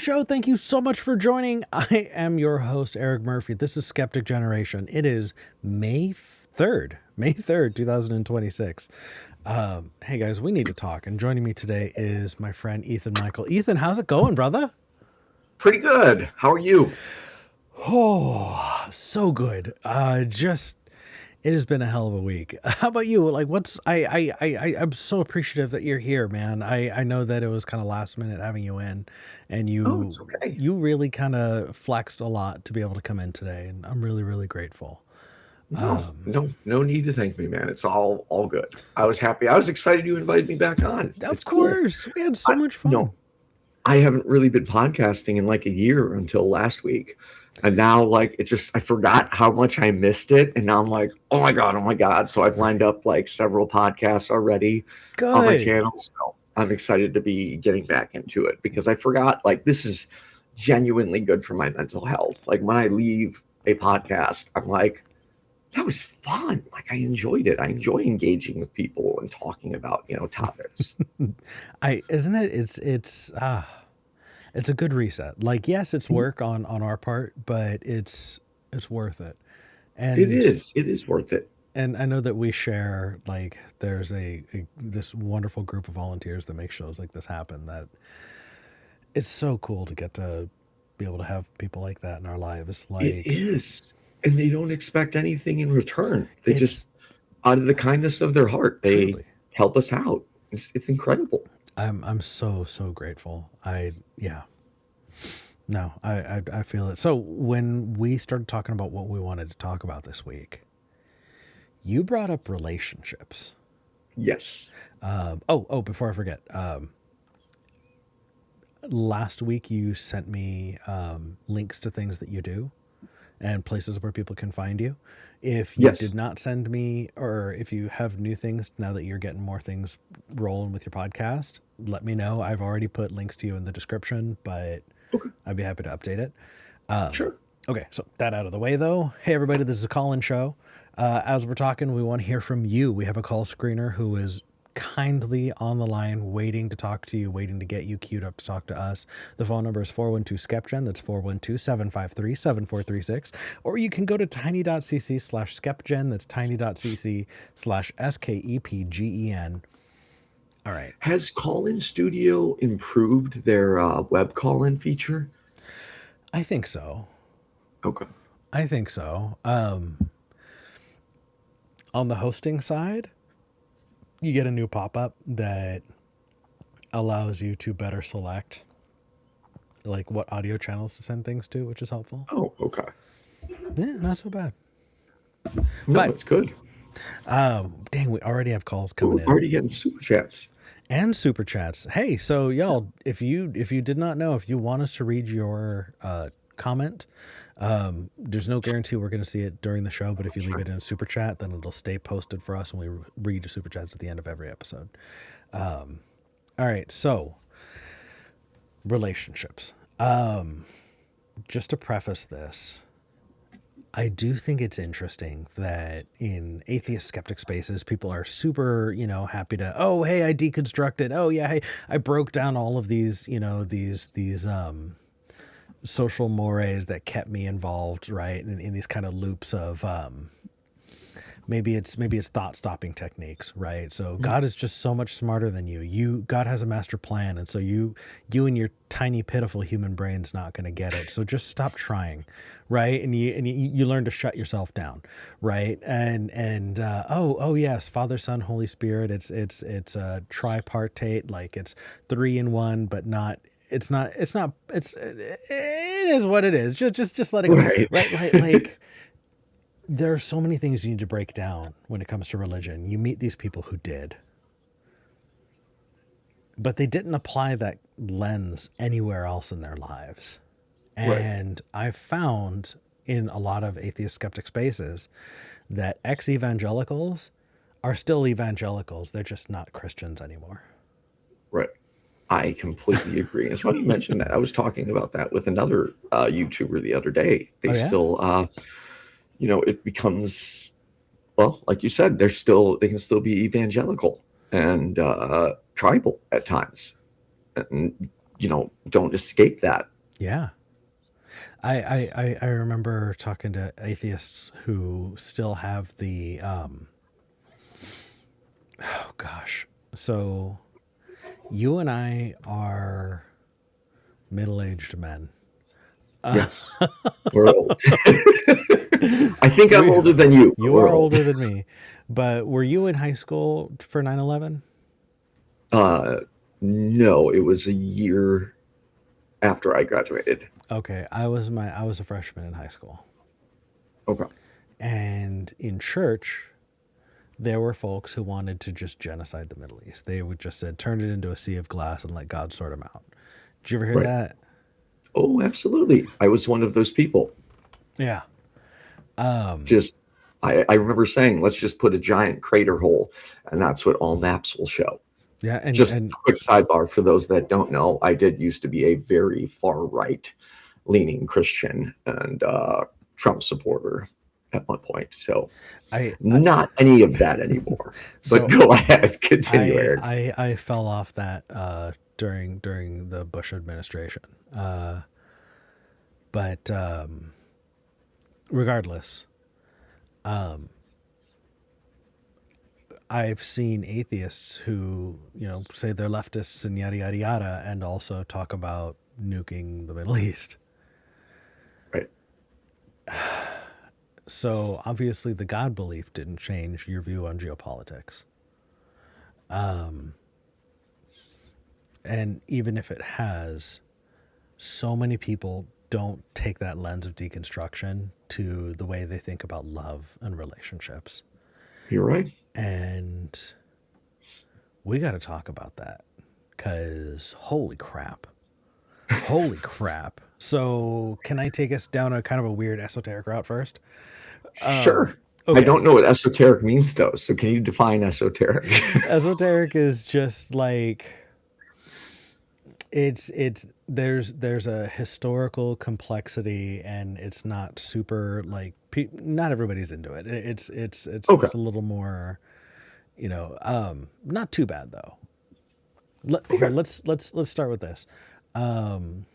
show. Thank you so much for joining. I am your host, Eric Murphy. This is Skeptic Generation. It is May 3rd, 2026. Hey guys, we need to talk. And joining me today is my friend Ethan Michael. Ethan, how's it going, brother? Pretty good. How are you? Oh, so good. It has been a hell of a week. How about you? Like, I'm so appreciative that you're here, man. I know that it was kind of last minute having you in, and Oh, it's okay. you really kind of flexed a lot to be able to come in today, and I'm really, really grateful. No need to thank me, man. It's all good. I was happy. I was excited you invited me back on. Of It's cool. course, we had so I, much fun. no, I haven't really been podcasting in like a year until last week. And now like I forgot how much I missed it. And now I'm like, oh my God, oh my God. So I've lined up like several podcasts already on my Good. channel. So I'm excited to be getting back into it because I forgot like this is genuinely good for my mental health. Like when I leave a podcast, I'm like, that was fun. Like I enjoyed it. I enjoy engaging with people and talking about, topics. Isn't it? It's a good reset. Like, yes, it's work on our part, but it's worth it. It And is. It is worth it. and I know that we share, like, there's this wonderful group of volunteers that make shows like this happen. That it's so cool to get to be able to have people like that in our lives. It Like, is. And they don't expect anything in return. They it's just, out of the kindness of their heart, they truly. help us out. It's incredible. I'm so grateful. Yeah. No, I feel it. So when we started talking about what we wanted to talk about this week, you brought up relationships. Yes. Before I forget, last week you sent me links to things that you do and places where people can find you. If you Yes. did not send me, or if you have new things now that you're getting more things rolling with your podcast, let me know. I've already put links to you in the description, but Okay. I'd be happy to update it. Sure. Okay, so that out of the way though. Hey everybody, this is a call-in show. As we're talking, we want to hear from you. We have a call screener who is kindly on the line waiting to talk to you, waiting to get you queued up to talk to us. The phone number is 412-SKEPGEN. That's 412-753-7436. Or you can go to tiny.cc/SKEPGEN. That's tiny.cc/SKEPGEN. All right. Has Call-In Studio improved their web call-in feature? I think so. Okay. I think so. On the hosting side, you get a new pop-up that allows you to better select like what audio channels to send things to, which is helpful. Oh, okay. Yeah, not so bad. No, But it's good. dang, we already have calls We're coming in already getting super chats. and super chats. Hey, so y'all, if you did not know, if you want us to read your comment, there's no guarantee we're going to see it during the show, but if you leave it in a super chat, then it'll stay posted for us, and we read your super chats at the end of every episode. All right, so relationships. Just to preface this, I do think it's interesting that in atheist skeptic spaces, people are super, happy to, oh, hey, I deconstructed. Oh yeah, hey, I broke down all of these, these social mores that kept me involved, right? In these kind of loops of maybe it's thought stopping techniques, right? So God is just so much smarter than you. God has a master plan, and so you and your tiny pitiful human brain's not going to get it. So just stop trying, right? And you learn to shut yourself down, right? And oh yes, Father, Son, Holy Spirit. It's tripartite, like it's 3 in 1, but not. It is what it is. Just let it go. Right. Right. Like there are so many things you need to break down when it comes to religion. You meet these people who did, but they didn't apply that lens anywhere else in their lives. Right. And I've found in a lot of atheist skeptic spaces that ex-evangelicals are still evangelicals. They're just not Christians anymore. Right. I completely agree. It's funny you mentioned that. I was talking about that with another YouTuber the other day. They Oh, yeah? still, it becomes, well, like you said, they can still be evangelical and tribal at times, and don't escape that Yeah. I remember talking to atheists who still have the oh gosh. So you and I are middle-aged men. Yes, we're old. I think I'm we older than you, but You we're are old. older than me. But were you in high school for 9/11? Uh, no, it was a year after I graduated. Okay, I was a freshman in high school. Okay. And in church, there were folks who wanted to just genocide the Middle East. They would just said, turn it into a sea of glass and let God sort them out. Did you ever hear Right. that? Oh, absolutely. I was one of those people. Yeah. Just, I remember saying, let's just put a giant crater hole, and that's what all maps will show. Yeah. Just a quick sidebar for those that don't know, I did used to be a very far right leaning Christian and Trump supporter at one point. So I not any of that anymore. But so go ahead, continue, Aaron. I fell off that during the Bush administration. But regardless, I've seen atheists who, say they're leftists and yada yada yada, and also talk about nuking the Middle East. Right. So obviously, the God belief didn't change your view on geopolitics. And even if it has, so many people don't take that lens of deconstruction to the way they think about love and relationships. You're right. And we got to talk about that because holy crap. Holy crap. So, can I take us down a kind of a weird esoteric route first? Sure. I Okay. don't know what esoteric means though. So can you define esoteric? Esoteric is just like it's there's a historical complexity, and it's not super like not everybody's into it. Okay. It's a little more, not too bad though. Here, Okay. let's start with this. Um,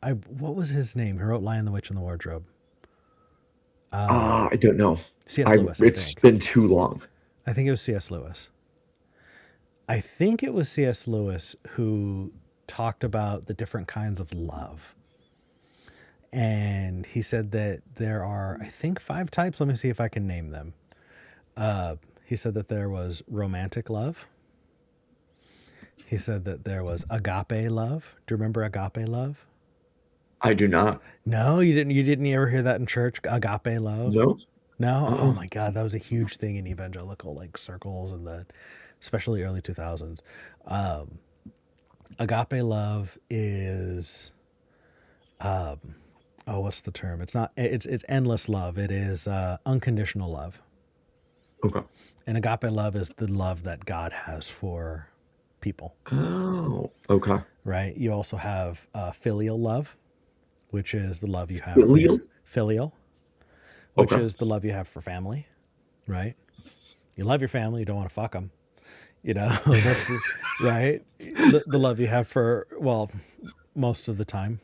I what was his name? Who wrote "Lion, the Witch, and the Wardrobe"? I don't know. C.S. I Lewis, I It's think. been too long. I think it was C.S. Lewis. I think it was C.S. Lewis who talked about the different kinds of love. And he said that there are, I think, 5 types. Let me see if I can name them. He said that there was romantic love. He said that there was agape love. Do you remember agape love? I do not. No, you didn't. You didn't ever hear that in church? Agape love? No. No. Oh Uh-uh. my God, that was a huge thing in evangelical like circles in the, especially early 2000s. Um, Agape love is, oh, what's the term? It's not. It's endless love. It is unconditional love. Okay. And agape love is the love that God has for people, Oh, okay. right? You also have filial love, which is the love you have for Filial? your filial, which Okay. is the love you have for family, right? You love your family, you don't want to fuck them. That's the, right. The love you have for, well, most of the time,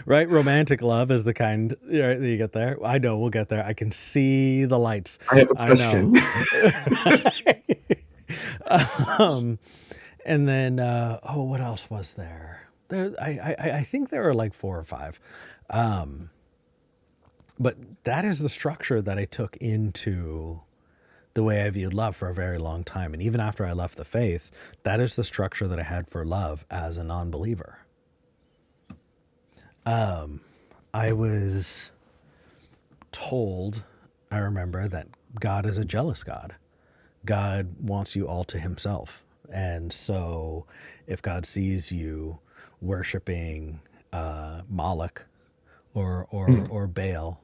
right? Romantic love is the kind, right, that you get there. I know we'll get there. I can see the lights. I have a I know. question. um, and then, oh, what else was there? I think there were like 4 or 5. Um, but that is the structure that I took into the way I viewed love for a very long time. And even after I left the faith, that is the structure that I had for love as a non believer. I was told, I remember, that God is a jealous God. God wants you all to himself. And so if God sees you worshiping Moloch or Baal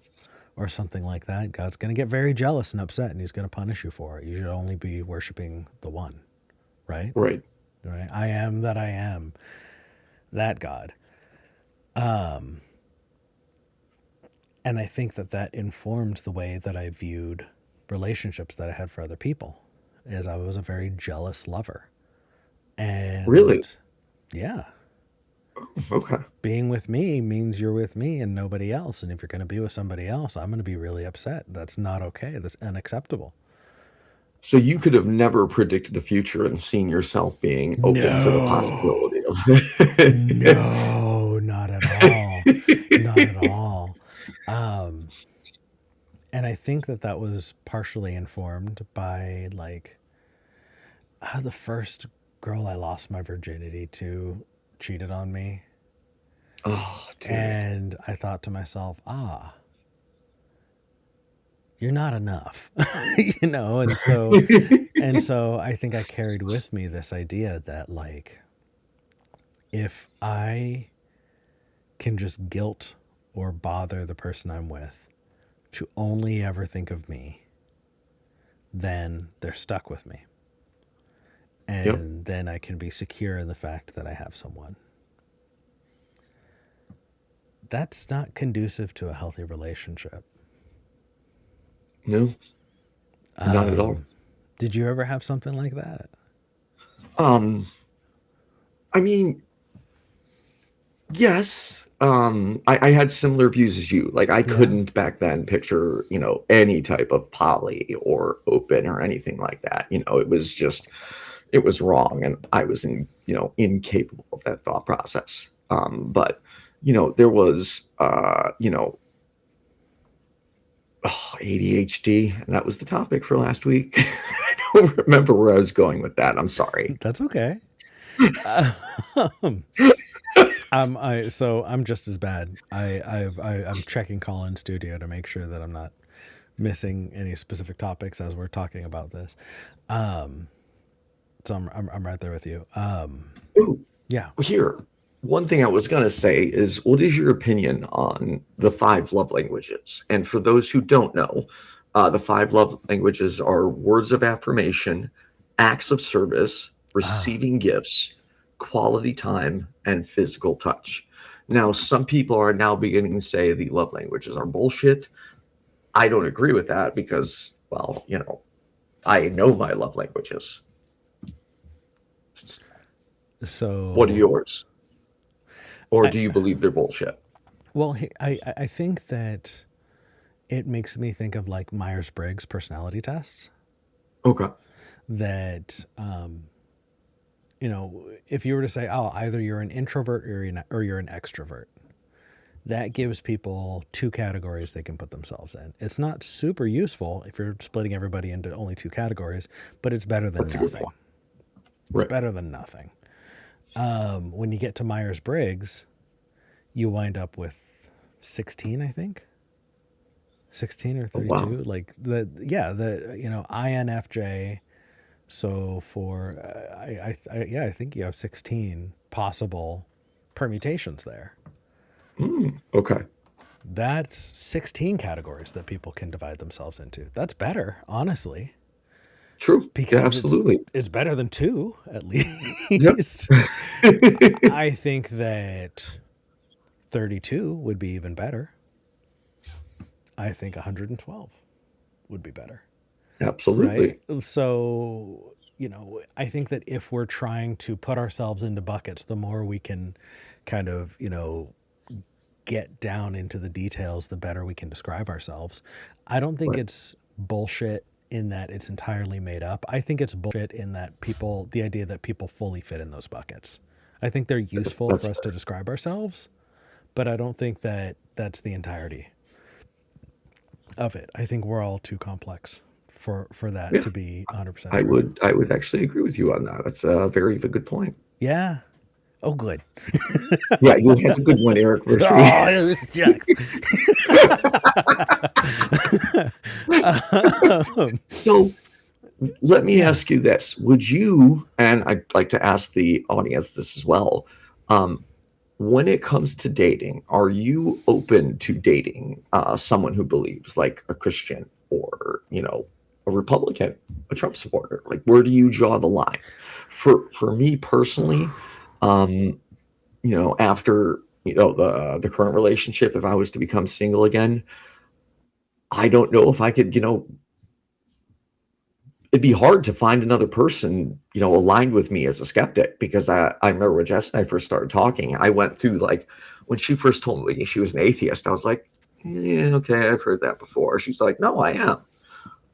or something like that, God's going to get very jealous and upset, and he's going to punish you for it. You should only be worshiping the one, right? Right. Right. I am that I am, that God. And I think that that informed the way that I viewed relationships that I had for other people, as I was a very jealous lover. Really? And yeah, Okay. being with me means you're with me and nobody else. And if you're going to be with somebody else, I'm going to be really upset. That's not okay. That's unacceptable. So you could have never predicted the future and seen yourself being open to the No, possibility of no, not at all. Not at all. Um, and I think that that was partially informed by like the first girl I lost my virginity to cheated on me. Oh, dude. And I thought to myself, ah, you're not enough, and so I think I carried with me this idea that like if I can just guilt or bother the person I'm with to only ever think of me, then they're stuck with me. Yep. And then I can be secure in the fact that I have someone. That's not conducive to a healthy relationship. No, not at all. Um, did you ever have something like that? Um, I mean, yes. I had similar views as you. Like I Yeah. couldn't back then picture, any type of poly or open or anything like that. It was just it was wrong and I was incapable of that thought process. But there was ADHD, and that was the topic for last week. I don't remember where I was going with that. I'm sorry. That's okay. Um, so I'm just as bad. I'm checking call in studio to make sure that I'm not missing any specific topics as we're talking about this. Um, so I'm right there with you. Ooh, Yeah. here. One thing I was going to say is, what is your opinion on the five love languages? And for those who don't know, the five love languages are words of affirmation, acts of service, Ah, receiving gifts, quality time, and physical touch. Now, some people are now beginning to say the love languages are bullshit. I don't agree with that because, well, I know my love languages. What are so yours? Or I do you believe they're bullshit? well I think that it makes me think of like Myers Briggs personality tests Okay. that if you were to say, oh, either you're an introvert or you're an extrovert, that gives people two categories they can put themselves in. It's not super useful if you're splitting everybody into only two categories, but it's better than That's a good nothing. point. It's Right. better than nothing. When you get to Myers Briggs, you wind up with 16, I think. 16 or Oh, wow. 32. Like INFJ. So for, I think you have 16 possible permutations there. Okay. That's 16 categories that people can divide themselves into. That's better, honestly, True. Yeah, because it's absolutely. it's better than two at Yep. least. I think that 32 would be even better. I think 112 would be better, right? Absolutely. So, I think that if we're trying to put ourselves into buckets, the more we can kind of, get down into the details, the better we can describe ourselves. I don't think Right. it's bullshit in that it's entirely made up. I think it's bullshit in that the idea that people fully fit in those buckets. I think they're useful for That's us to fair. describe ourselves, but I don't think that that's the entirety of it. I think we're all too complex for that Yeah. to be 100% I true. would I would actually agree with you on that. That's a very good point. Yeah. Oh, good. Yeah, you had a good one, Eric Versary. Oh, this Jack. um, So let me yeah. ask you this. Would you, and I'd like to ask the audience this as well, um, when it comes to dating, are you open to dating someone who believes like a Christian or, a Republican, a Trump supporter? Like, where do you draw the line? For me personally, um, after the current relationship, if I was to become single again, I don't know if I could, it'd be hard to find another person, aligned with me as a skeptic, because I remember when Jess and I first started talking, I went through, like, when she first told me she was an atheist, I was like, yeah, okay, I've heard that before. She's like, no, I am.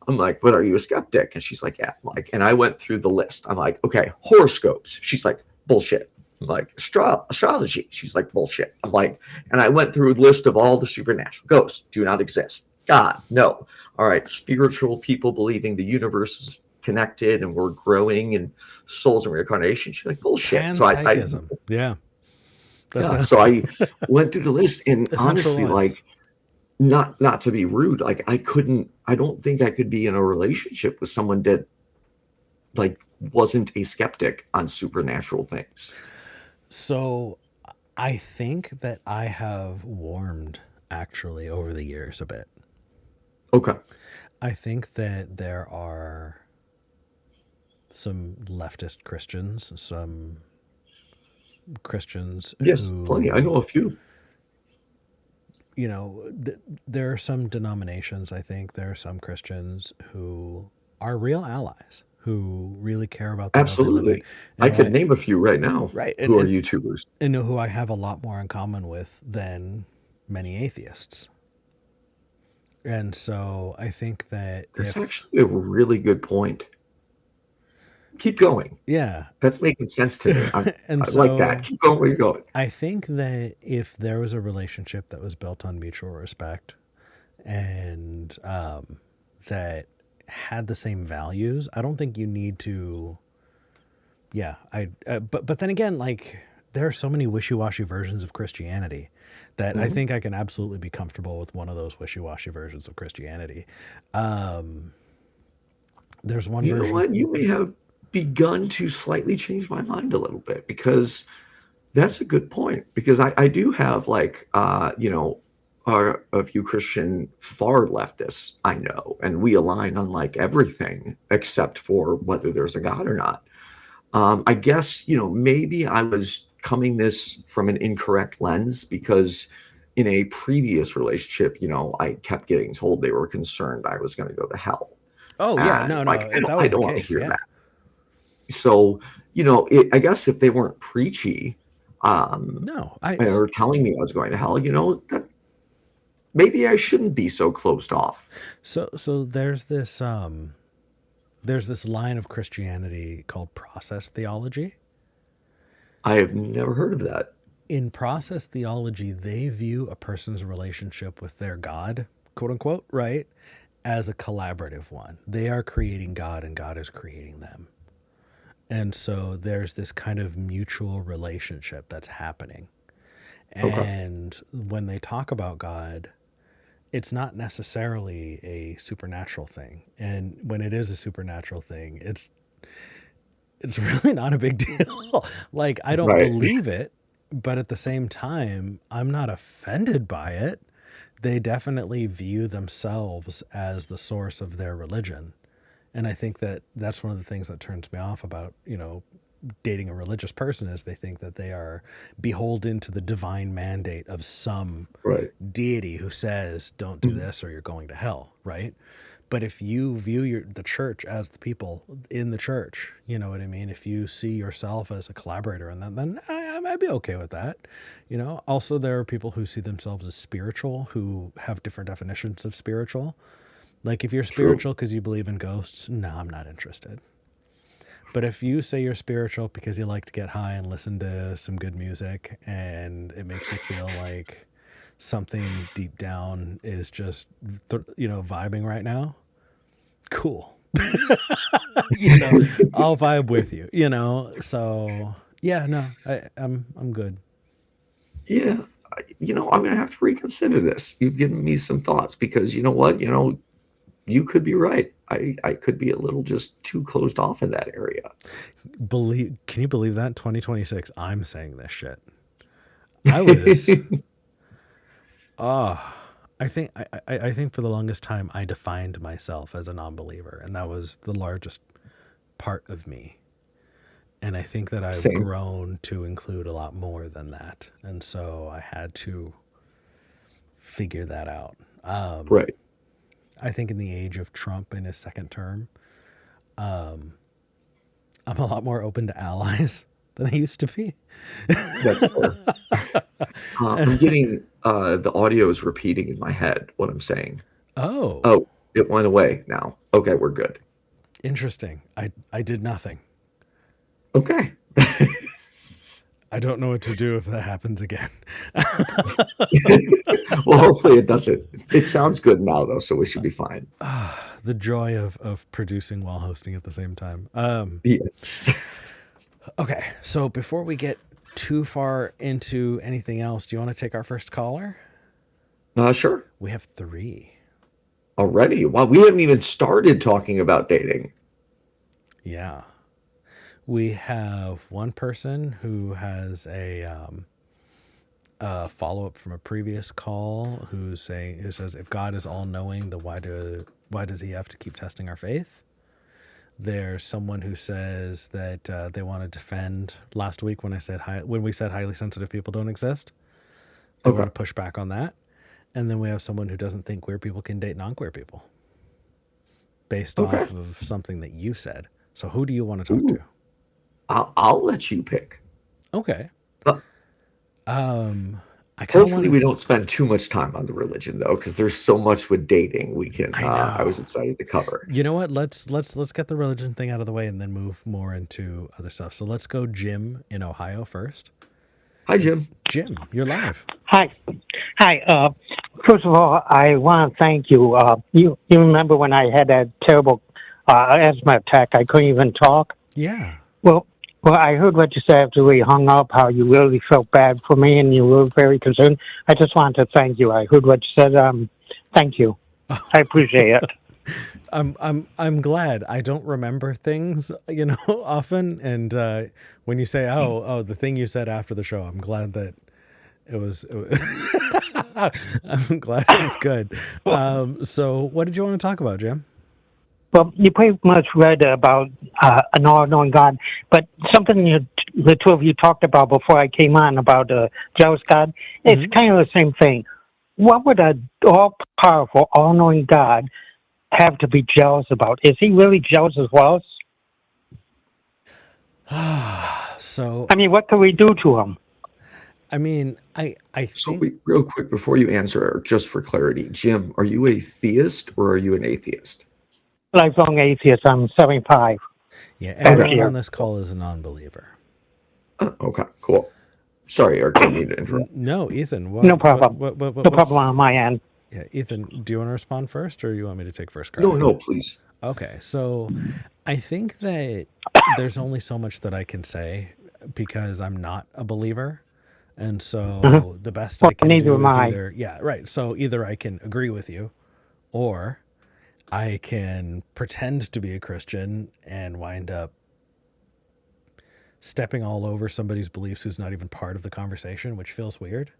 I'm like, but are you a skeptic? And she's like, yeah. I'm like, and I went through the list. I'm like, okay, horoscopes. She's like, bullshit. I'm like, astrology. She's like, bullshit. I'm like, and I went through a list of all the supernatural. Ghosts do not exist. God, no. All right, spiritual people believing the universe is connected and we're growing and souls and reincarnation. She's like, bullshit. So Panpsychism. Yeah. That's yeah. the So I went through the list, and essential honestly, ones. like, not to be rude, like, I don't think I could be in a relationship with someone that, like, wasn't a skeptic on supernatural things. So I think that I have warmed actually over the years a bit. Okay. I think that there are some leftist Christians, some Christians Yes, plenty. I who, know a few. there are some denominations, I think, there are some Christians who are real allies, who really care about the world they live in, Absolutely. I and could name a few right now right, who are YouTubers. and who I have a lot more in common with than many atheists. And so I think that That's if, actually a really good point. Keep going. yeah, That's making sense to me. and I like that. so Keep going where you're going. I think that if there was a relationship that was built on mutual respect and that had the same values, I don't think you need to. Yeah, but then again, like there are so many wishy-washy versions of Christianity that I Mhm. think I can absolutely be comfortable with one of those wishy-washy versions of Christianity. Um, there's one You know version. what? You may have begun to slightly change my mind a little bit, because that's a good point. Because I do have, like, a few Christian far leftists I know, and we align on, like, everything except for whether there's a God or not. I guess, maybe I was coming this from an incorrect lens, because in a previous relationship, I kept getting told they were concerned I was going to go to hell. Oh yeah, And, no, no. like, If that I was the don't want to case, hear yeah. that. So, I guess if they weren't preachy, um, No, I or telling me I was going to hell, that maybe I shouldn't be so closed off. so there's this line of Christianity called process theology. I have never heard of that. In process theology, they view a person's relationship with their God, quote unquote, right, as a collaborative one. They are creating God and God is creating them. And so there's this kind of mutual relationship that's happening. Okay. And when they talk about God, it's not necessarily a supernatural thing. And when it is a supernatural thing, it's really not a big deal. Like I don't Right. believe it, but at the same time, I'm not offended by it. They definitely view themselves as the source of their religion. And I think that that's one of the things that turns me off about, dating a religious person is they think that they are beholden to the divine mandate of some Right. deity who says don't do Mhm. this or you're going to hell, right? But if you view the church as the people in the church, you know what I mean? If you see yourself as a collaborator in that, then I might be okay with that. Also there are people who see themselves as spiritual who have different definitions of spiritual. Like if you're True. spiritual because you believe in ghosts, no, I'm not interested. But if you say you're spiritual because you like to get high and listen to some good music and it makes you feel like something deep down is just, vibing right now, cool. you know, I'll vibe with you. So yeah, no, I'm good. Yeah. I'm going to have to reconsider this. You've given me some thoughts, because you know what? You could be right. I could be a little just too closed off in that area. Can you believe that 2026 I'm saying this shit? I was Ah, I think for the longest time I defined myself as a non-believer, and that was the largest part of me. And I think that I've Same. grown to include a lot more than that, and so I had to figure that out. Right. I think in the age of Trump in his second term, I'm a lot more open to allies than I used to be. That's fair. I'm getting the audio is repeating in my head what I'm saying. Oh, Oh, it went away now. Okay, we're good. interesting. I did nothing. Okay. I don't know what to do if that happens again. Well, hopefully it doesn't. It sounds good now though, so we should be fine. The joy of producing while hosting at the same time. Yes. Okay, so before we get too far into anything else, do you want to take our first caller? Sure. We have 3. Already. Wow, we haven't even started talking about dating. Yeah. We have one person who has a follow-up from a previous call who says, if God is all-knowing, then why does he have to keep testing our faith? There's someone who says that they want to defend last week when we said highly sensitive people don't exist. They want to push back on that. And then we have someone who doesn't think queer people can date non-queer people based off of something that you said. So who do you want to talk to? I'll let you pick. Okay. Hopefully we don't spend too much time on the religion though, because there's so much with dating we can. I was excited to cover. You know what? Let's get the religion thing out of the way and then move more into other stuff. So let's go Jim in Ohio first. Hi, Jim. Jim, you're live. Hi. First of all, I want to thank you. You remember when I had that terrible asthma attack? I couldn't even talk. Yeah. Well, I heard what you said after we hung up. How you really felt bad for me and you were very concerned. I just wanted to thank you. I heard what you said. Thank you. I appreciate it. I'm glad. I don't remember things, often. And when you say, oh, the thing you said after the show, I'm glad that it was. I'm glad it was good. So, what did you want to talk about, Jim? Well, you pretty much read about an all-knowing God, but something the two of you talked about before I came on about a jealous God. It's kind of the same thing. What would an all-powerful, all-knowing God have to be jealous about? Is he really jealous as well? So, I mean, what can we do to him? I mean, I think... So real quick, before you answer, just for clarity, Jim, are you a theist or are you an atheist? Lifelong atheist. I'm 75. Yeah, everyone on this call is a non-believer. Okay, cool. Sorry, Eric, I didn't mean to interrupt. No, Ethan. No problem. No problem on my end. Yeah, Ethan, do you want to respond first, or you want me to take first crack? No, please. Okay, so I think that there's only so much that I can say because I'm not a believer. And so the best I can do is so either I can agree with you or I can pretend to be a Christian and wind up stepping all over somebody's beliefs who's not even part of the conversation, which feels weird.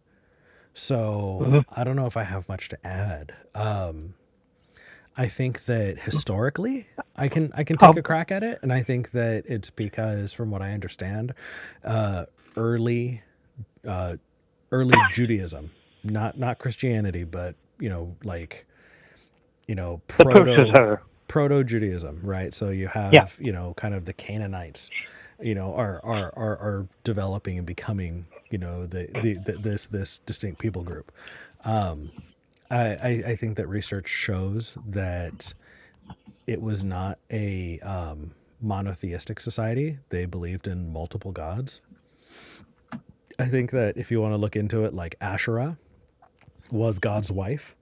So I don't know if I have much to add. I think that historically I can take a crack at it. And I think that it's because, from what I understand, early Judaism, not Christianity, but proto-Judaism, right? So you have, kind of the Canaanites, are developing and becoming, this distinct people group. I think that research shows that it was not a monotheistic society. They believed in multiple gods. I think that if you want to look into it, like Asherah was God's wife.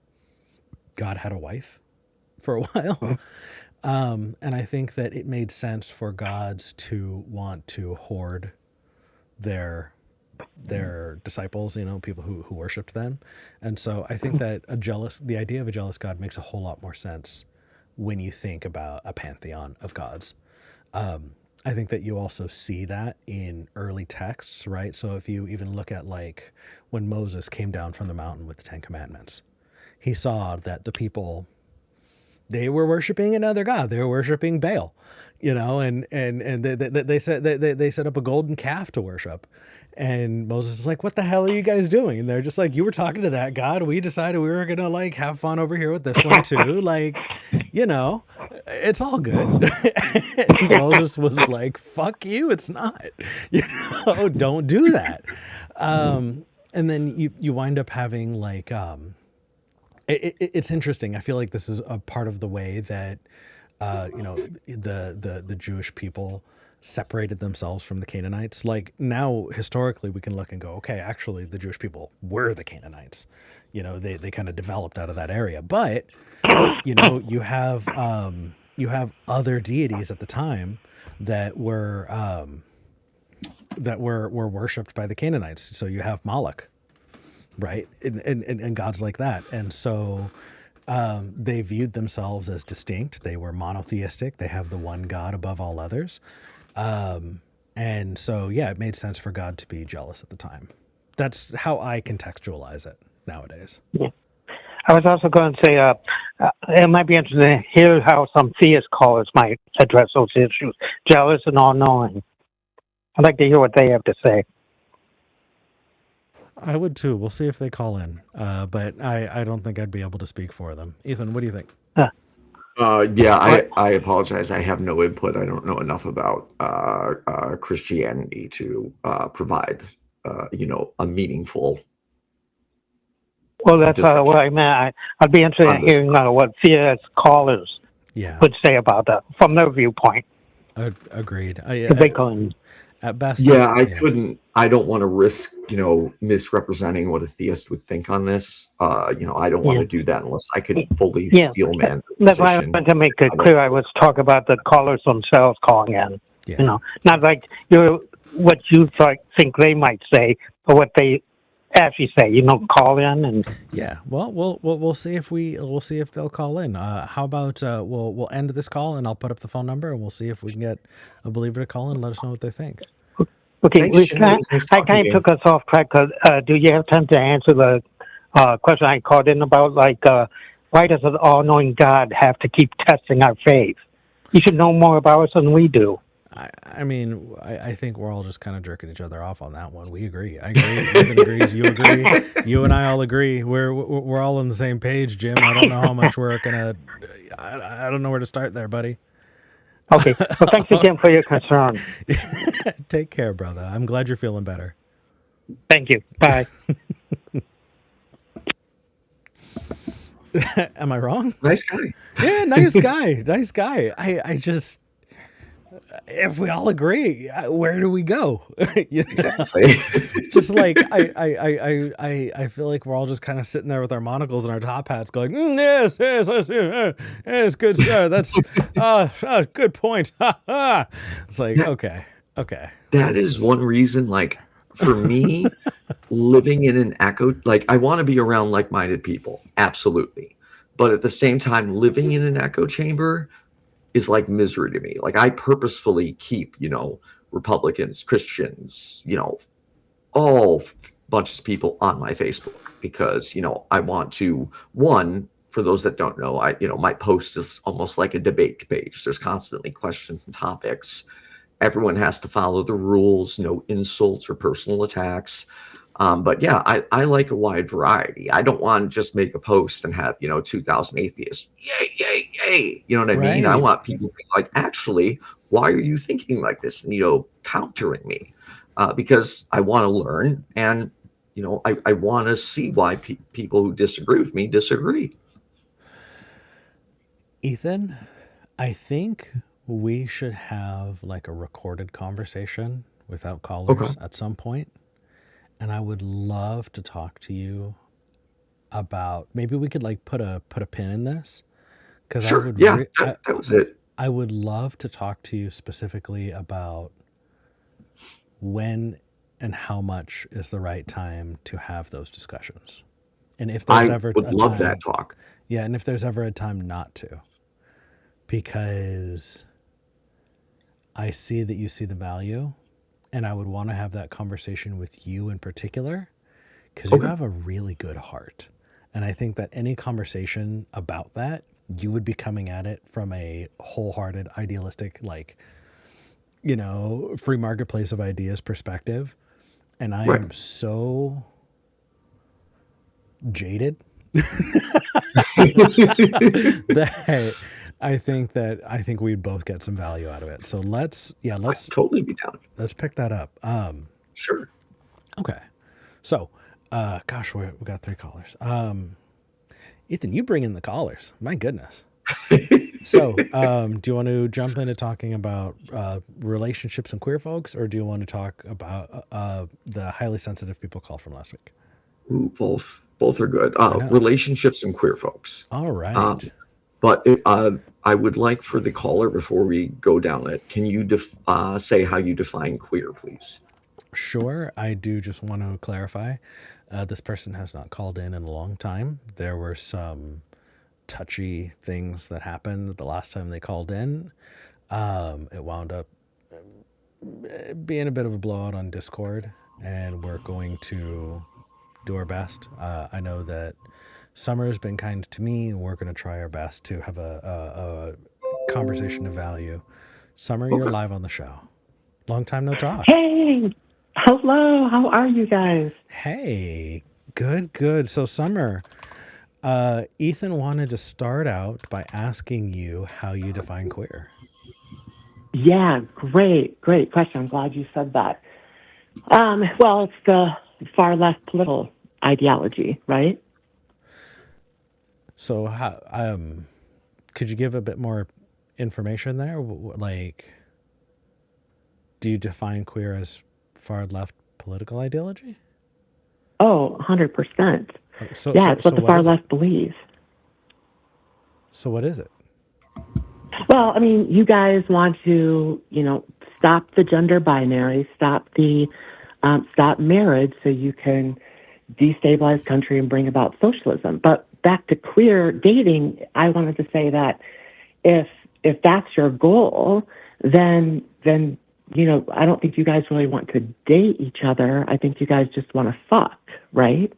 God had a wife for a while. And I think that it made sense for gods to want to hoard their disciples, people who worshiped them. And so I think that the idea of a jealous God makes a whole lot more sense when you think about a pantheon of gods. I think that you also see that in early texts, right? So if you even look at like when Moses came down from the mountain with the 10 Commandments, he saw that the people they were worshiping another god. They were worshiping Baal, and they set up a golden calf to worship. And Moses is like, what the hell are you guys doing? And they're just like, you were talking to that God. We decided we were going to like have fun over here with this one too. Like, it's all good. And Moses was like, fuck you. It's not, don't do that. And then you wind up having like, it's interesting. I feel like this is a part of the way that, the Jewish people separated themselves from the Canaanites. Like now, historically, we can look and go, okay, actually, the Jewish people were the Canaanites. They kind of developed out of that area. But you have other deities at the time that were worshipped by the Canaanites. So you have Moloch, right, and gods like that, and so. They viewed themselves as distinct. They were monotheistic. They have the one God above all others. And so, yeah, it made sense for God to be jealous at the time. That's how I contextualize it nowadays. Yeah. I was also going to say, it might be interesting to hear how some theist callers might address those issues, jealous and all-knowing. I'd like to hear what they have to say. I would too. We'll see if they call in. But I don't think I'd be able to speak for them. Ethan, what do you think? I apologize. I have no input. I don't know enough about Christianity to provide, a meaningful. Well, that's what I meant. I'd be interested in hearing what theist callers would say about that from their viewpoint. Agreed. At best, I don't want to risk, misrepresenting what a theist would think on this. I don't want to do that unless I could fully steel man. That's why I was meant to make it clear. I was talking about the callers themselves calling in. Yeah. Not like what you think they might say, or what they actually say. Call in and. Yeah. Well, we'll see if they'll call in. How about we'll end this call and I'll put up the phone number and we'll see if we can get a believer to call in and let us know what they think. Okay, I kind of took us off track. Do you have time to answer the question I called in about, why does an all-knowing God have to keep testing our faith? He should know more about us than we do. I think we're all just kind of jerking each other off on that one. We agree. I agree. Ethan agrees. You agree. You and I all agree. We're all on the same page, Jim. I don't know how much we're gonna. I don't know where to start there, buddy. Okay. Well, thanks again for your concern. Take care, brother. I'm glad you're feeling better. Thank you. Bye. Am I wrong? Nice guy. Yeah, nice guy. Nice guy. I just, if we all agree, where do we go? Exactly. Just like I feel like we're all just kind of sitting there with our monocles and our top hats, going, yes, good, sir. That's good point. It's like, okay. That is one reason, for me, living in an echo, I want to be around like-minded people, absolutely. But at the same time, living in an echo chamber is like misery to me. I purposefully keep, Republicans, Christians, all bunches of people on my Facebook because, I want to, for those that don't know, my post is almost like a debate page. There's constantly questions and topics. Everyone has to follow the rules, no insults or personal attacks. But yeah, I like a wide variety. I don't want to just make a post and have, 2,000 atheists. Yay, yay, yay. You know what I mean? I want people to be like, actually, why are you thinking like this? And, countering me because I want to learn. And, I want to see why people who disagree with me disagree. Ethan, I think we should have a recorded conversation without callers at some point. And I would love to talk to you about, maybe we could put a pin in this. Cause sure. That was it. I would love to talk to you specifically about when and how much is the right time to have those discussions. And if there's ever would love that talk. Yeah. And if there's ever a time not to, because I see that you see the value. And I would want to have that conversation with you in particular because you have a really good heart. And I think that any conversation about that you would be coming at it from a wholehearted, idealistic, like, free marketplace of ideas perspective. And I Right. am so jaded that I think we'd both get some value out of it. So let's Totally be down. pick that up. Sure. Okay. So, gosh, we got 3 callers. Ethan, you bring in the callers. My goodness. So, do you want to jump into talking about relationships and queer folks, or do you want to talk about the highly sensitive people call from last week? Ooh, both are good. know. Relationships and queer folks. All right. But I would like for the caller, before we go down it, can you say how you define queer, please? Sure. I do just want to clarify. This person has not called in a long time. There were some touchy things that happened the last time they called in. It wound up being a bit of a blowout on Discord, and we're going to do our best. I know that Summer's been kind to me, and we're going to try our best to have a conversation of value. Summer, you're live on the show. Long time no talk. Hey, hello. How are you guys? Hey, good. So, Summer, Ethan wanted to start out by asking you how you define queer. Yeah, great question. I'm glad you said that. Well, it's the far left political ideology, right? So, how, could you give a bit more information there? Like, do you define queer as far left political ideology? Oh, 100%. So, Yeah, it's what the far left believes. So what is it? Well, I mean, you guys want to, stop the gender binary, stop marriage, so you can destabilize the country and bring about socialism. But back to queer dating, I wanted to say that if that's your goal, then I don't think you guys really want to date each other. I think you guys just want to fuck, right?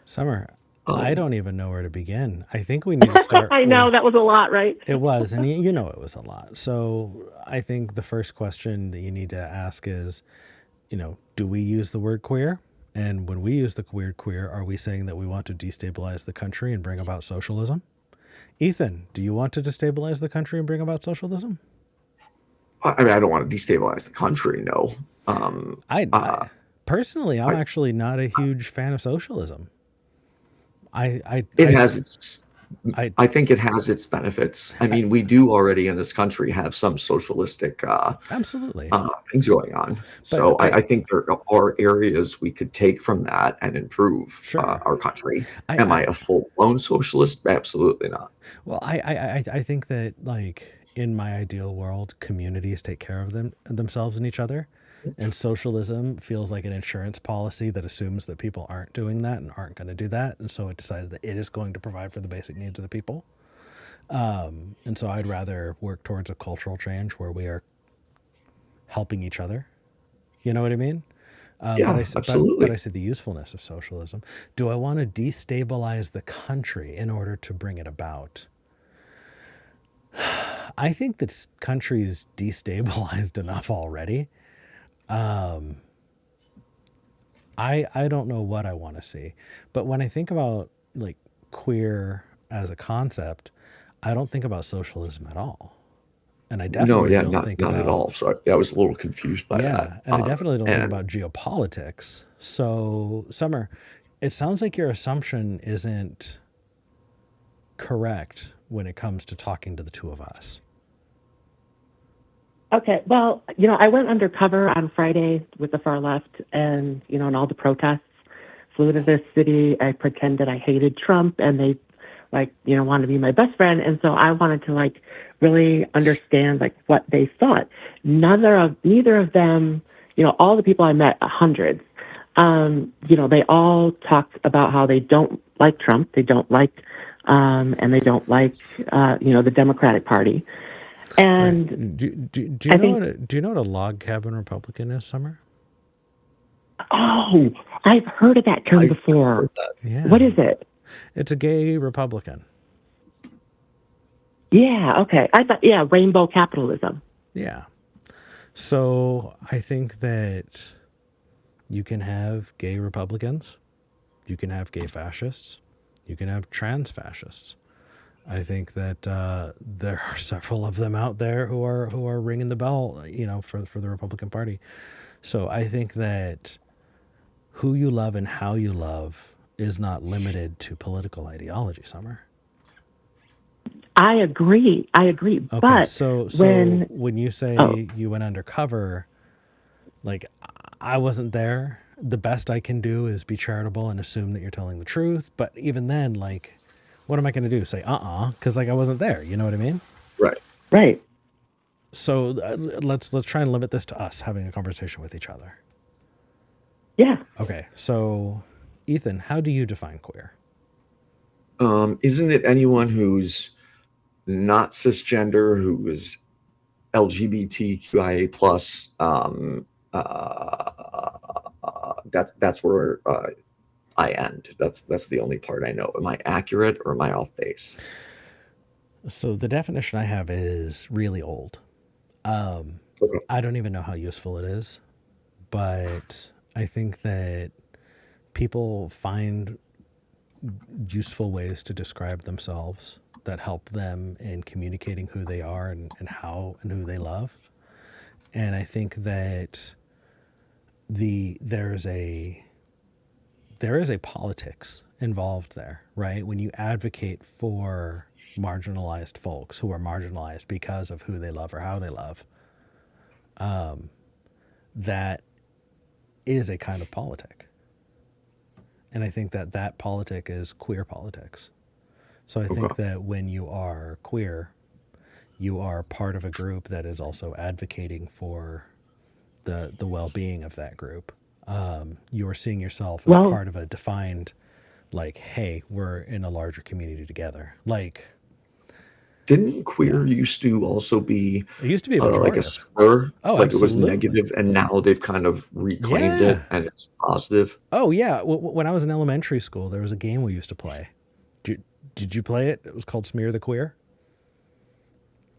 Summer, I don't even know where to begin. I think we need to start. I know that was a lot, right? It was, and it was a lot. So I think the first question that you need to ask is, do we use the word queer? And when we use the word queer, are we saying that we want to destabilize the country and bring about socialism? Ethan, do you want to destabilize the country and bring about socialism? I mean, I don't want to destabilize the country, no. I personally, I'm actually not a huge fan of socialism. I think it has its benefits. I mean, we do already in this country have some socialistic absolutely things going on. So I think there are areas we could take from that and improve our country. Am I a full-blown socialist? Absolutely not. Well, I think that, like, in my ideal world, communities take care of themselves and each other. And socialism feels like an insurance policy that assumes that people aren't doing that and aren't going to do that. And so it decides that it is going to provide for the basic needs of the people. And so I'd rather work towards a cultural change where we are helping each other. You know what I mean? Absolutely. But I see the usefulness of socialism. Do I want to destabilize the country in order to bring it about? I think this country is destabilized enough already. I don't know what I want to see, but when I think about, like, queer as a concept, I don't think about socialism at all. And I definitely don't think not at all. So I was a little confused by that. And I definitely don't think about geopolitics. So, Summer, it sounds like your assumption isn't correct when it comes to talking to the two of us. Okay, well, I went undercover on Friday with the far left and, and all the protests. Flew to this city. I pretended I hated Trump, and they, wanted to be my best friend. And so I wanted to, really understand, what they thought. Neither of them, all the people I met, hundreds, they all talked about how they don't like Trump. They don't like, and they don't like, the Democratic Party. And right. Do you know what a log cabin Republican is, Summer? Oh, I've heard of that term before. Yeah. What is it? It's a gay Republican. Yeah, okay. I thought, yeah, rainbow capitalism. Yeah. So I think that you can have gay Republicans, you can have gay fascists, you can have trans fascists. I think that there are several of them out there who are ringing the bell, for the Republican Party. So I think that who you love and how you love is not limited to political ideology, Summer. I agree. Okay, But so when, when you say oh, you went undercover, like I wasn't there. The best I can do is be charitable and assume that you're telling the truth. But even then, like, what am I going to do? Say because like I wasn't there. You know what I mean? Right. right. So let's try and limit this to us having a conversation with each other. Yeah. Okay, so Ethan, how do you define queer? Isn't it anyone who's not cisgender, who is LGBTQIA plus? That's where I end. That's the only part I know. Am I accurate or am I off base? So the definition I have is really old. Okay. I don't even know how useful it is, but I think that people find useful ways to describe themselves that help them in communicating who they are and how and who they love. And I think that there is a politics involved there, right? When you advocate for marginalized folks who are marginalized because of who they love or how they love, that is a kind of politic. And I think that politic is queer politics. So I think Okay. that when you are queer, you are part of a group that is also advocating for the well-being of that group. You are seeing yourself as Well, part of a defined, like, hey, we're in a larger community together. Like, Didn't yeah, queer used to also be it used to be a like a pejorative. slur? Oh, Like it was absolutely. negative, and now they've kind of reclaimed Yeah. it and it's positive. Oh, yeah. When I was in elementary school, there was a game we used to play. Did you play it? It was called Smear the Queer.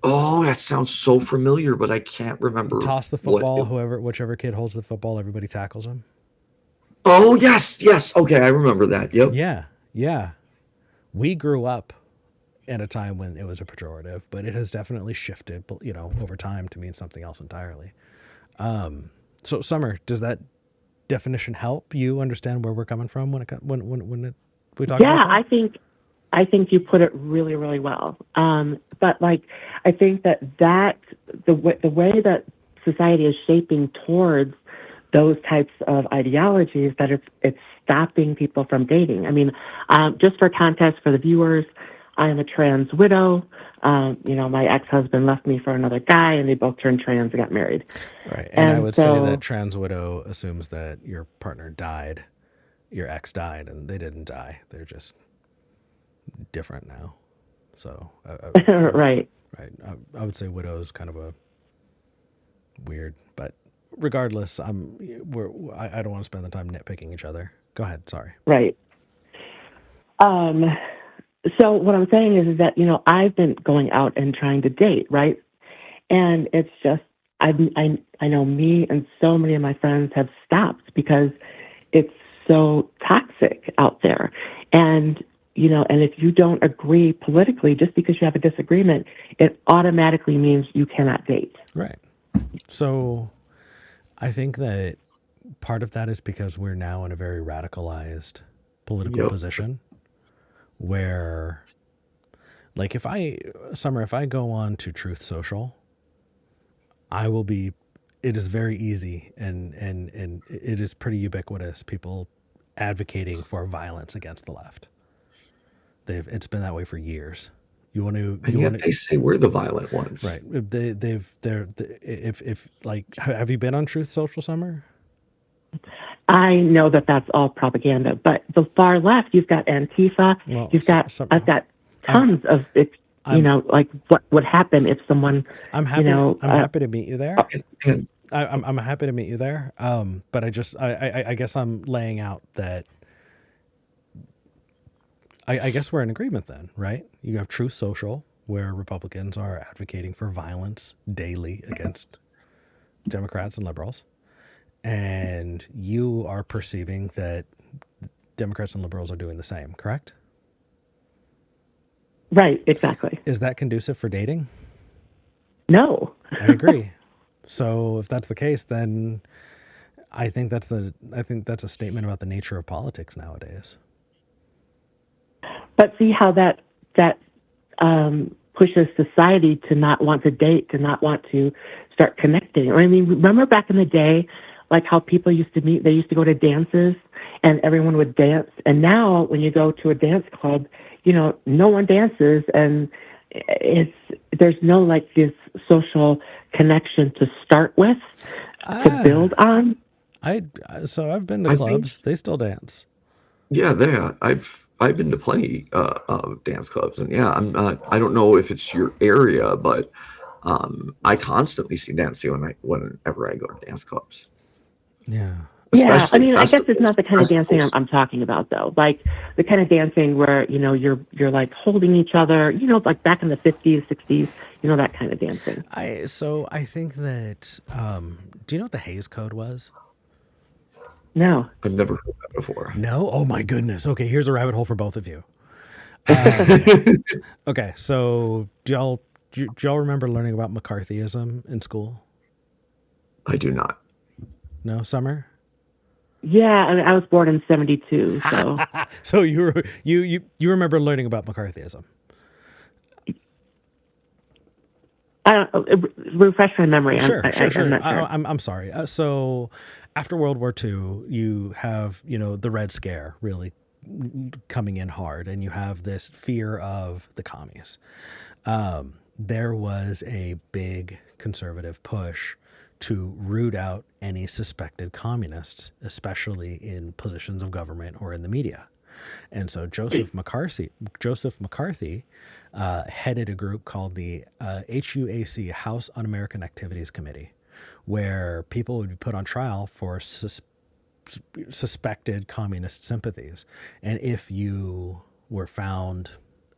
Oh, that sounds so familiar, but I can't remember Toss the what football. it. Whichever kid holds the football, everybody tackles him. Oh, yes, yes. Okay, I remember that. Yep. Yeah, yeah. We grew up at a time when it was a pejorative, but it has definitely shifted, over time to mean something else entirely. So, Summer, does that definition help you understand where we're coming from we talk about yeah, that? I think you put it really, really well. But like, I think that the way that society is shaping towards those types of ideologies, that it's stopping people from dating. I mean, just for context for the viewers, I am a trans widow. My ex-husband left me for another guy, and they both turned trans and got married. Right. And I And would say that so, trans widow assumes that your partner died, your ex died, and they didn't die. They're just different now. So, right. right. I would say widow is kind of a weird, but regardless, I don't want to spend the time nitpicking each other. Go ahead. Sorry. Right. Um, so what I'm saying is that, I've been going out and trying to date, right? And it's just, I know me and so many of my friends have stopped because it's so toxic out there. And, and if you don't agree politically, just because you have a disagreement, it automatically means you cannot date. Right. So I think that part of that is because we're now in a very radicalized political Yep. position where, like, if I go on to Truth Social, it is very easy and it is pretty ubiquitous, people advocating for violence against the left. It's been that way for years. And yet they say we're the violent ones. Right. If like, have you been on Truth Social, Summer? I know that that's all propaganda, but the far left, you've got Antifa, Well, I've got tons of it. Like what would happen if someone, I'm happy. I'm happy to meet you there. And I'm happy to meet you there. But I guess I'm laying out that I guess we're in agreement then, right? You have Truth Social, where Republicans are advocating for violence daily against Democrats and liberals, and you are perceiving that Democrats and liberals are doing the same, correct? Right, exactly. Is that conducive for dating? No. I agree. So if that's the case, then I think that's a statement about the nature of politics nowadays. But see how that pushes society to not want to date, to not want to start connecting. I mean, remember back in the day, like how people used to meet, they used to go to dances and everyone would dance. And now when you go to a dance club, you know, no one dances, and there's no like this social connection to start with, to build on. So I've been to clubs. They still dance. Yeah, I've been to plenty of dance clubs, and yeah, I don't know if it's your area, but I constantly see dancing whenever I go to dance clubs. Yeah. Yeah, I mean, I guess it's not the kind of dancing I'm talking about, though. Like the kind of dancing where, you know, you're like holding each other, you know, like back in the 50s, 60s, you know, that kind of dancing. So I think that, do you know what the Hays Code was? No. I've never heard that before. No? Oh my goodness. Okay, here's a rabbit hole for both of you. Okay, so do y'all remember learning about McCarthyism in school? I do not. No, Summer? Yeah, I mean, I was born in 72, so. So you remember learning about McCarthyism? I don't refresh my memory. Sure. I'm not sure. I'm sorry. So after World War II, you have, you know, the Red Scare really coming in hard, and you have this fear of the commies. There was a big conservative push to root out any suspected communists, especially in positions of government or in the media. And so Joseph McCarthy headed a group called the HUAC, House Un-American Activities Committee, where people would be put on trial for suspected communist sympathies. And if you were found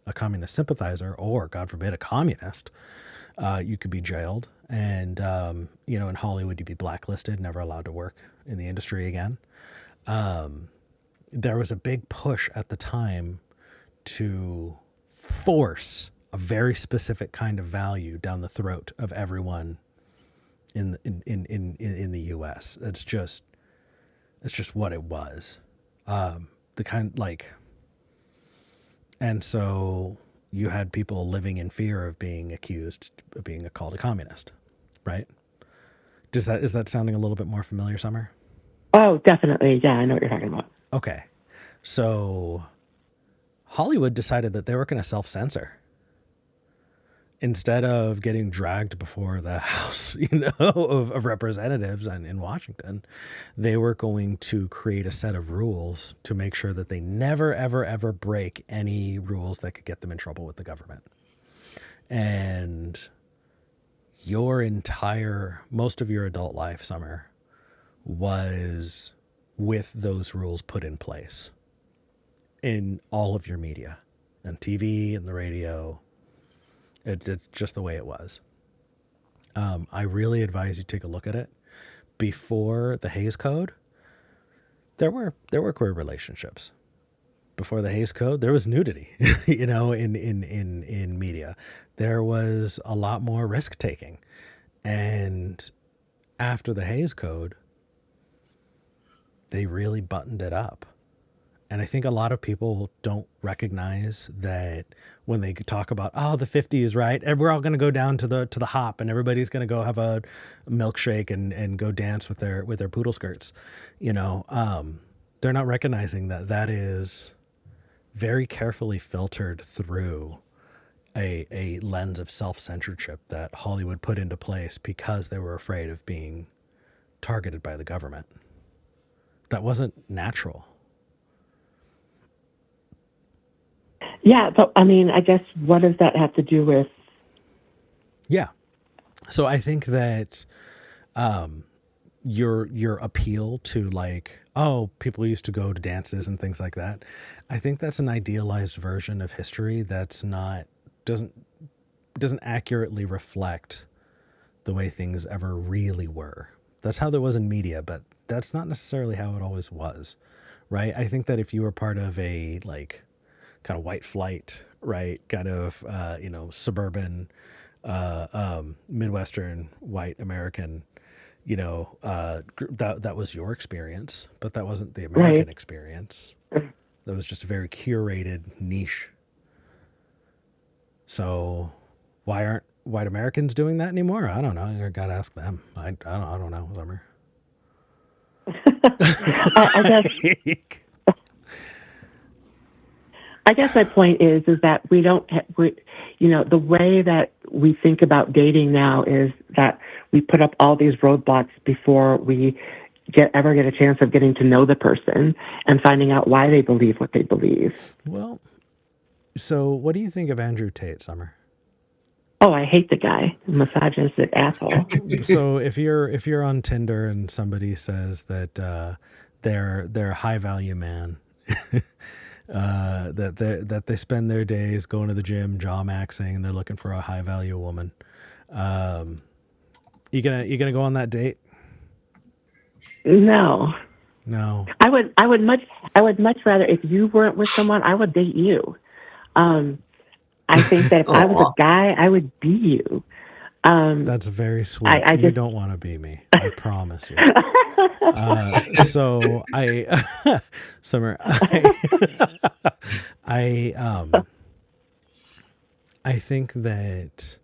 a communist sympathizer, or God forbid, a communist, you could be jailed. And, you know, in Hollywood, you'd be blacklisted, never allowed to work in the industry again. There was a big push at the time to force a very specific kind of value down the throat of everyone in the U.S. It's just what it was. And so you had people living in fear of being accused of being called a communist, right? Is that sounding a little bit more familiar, Summer? Oh, definitely. Yeah, I know what you're talking about. Okay. So Hollywood decided that they were going to self-censor. Instead of getting dragged before the House, you know, of Representatives in Washington, they were going to create a set of rules to make sure that they never, ever, ever break any rules that could get them in trouble with the government. And most of your adult life, Summer, was with those rules put in place in all of your media and TV and the radio. It's just the way it was. I really advise you take a look at it. Before the Hays Code, there were queer relationships. Before the Hays Code, there was nudity, you know, in media. There was a lot more risk taking. And after the Hays Code, they really buttoned it up. And I think a lot of people don't recognize that when they talk about, oh, the 50s, right? And we're all going to go down to the hop, and everybody's going to go have a milkshake and go dance with their poodle skirts. You know, they're not recognizing that is very carefully filtered through a lens of self-censorship that Hollywood put into place because they were afraid of being targeted by the government. That wasn't natural. Yeah, but I mean, I guess what does that have to do with? Yeah. So I think that your appeal to, like, oh, people used to go to dances and things like that, I think that's an idealized version of history that's not doesn't accurately reflect the way things ever really were. That's how there was in media, but that's not necessarily how it always was, right? I think that if you were part of a like kind of white flight, right, kind of suburban, Midwestern white American, that was your experience, but that wasn't the American Right. experience. That was just a very curated niche. So why aren't white Americans doing that anymore? I don't know. I gotta ask them. I don't know, Summer. I guess my point is that we don't, the way that we think about dating now is that we put up all these roadblocks before we ever get a chance of getting to know the person and finding out why they believe what they believe. Well, so what do you think of Andrew Tate, Summer? Oh, I hate the guy, misogynistic asshole. So if you're on Tinder and somebody says that they're a high value man, that they spend their days going to the gym, jaw maxing, and they're looking for a high value woman, you gonna go on that date? No. No. I would much rather, if you weren't with someone, I would date you. I think that if I was a guy, I would be you. That's very sweet. You don't want to be me. I promise you. So Summer, I think that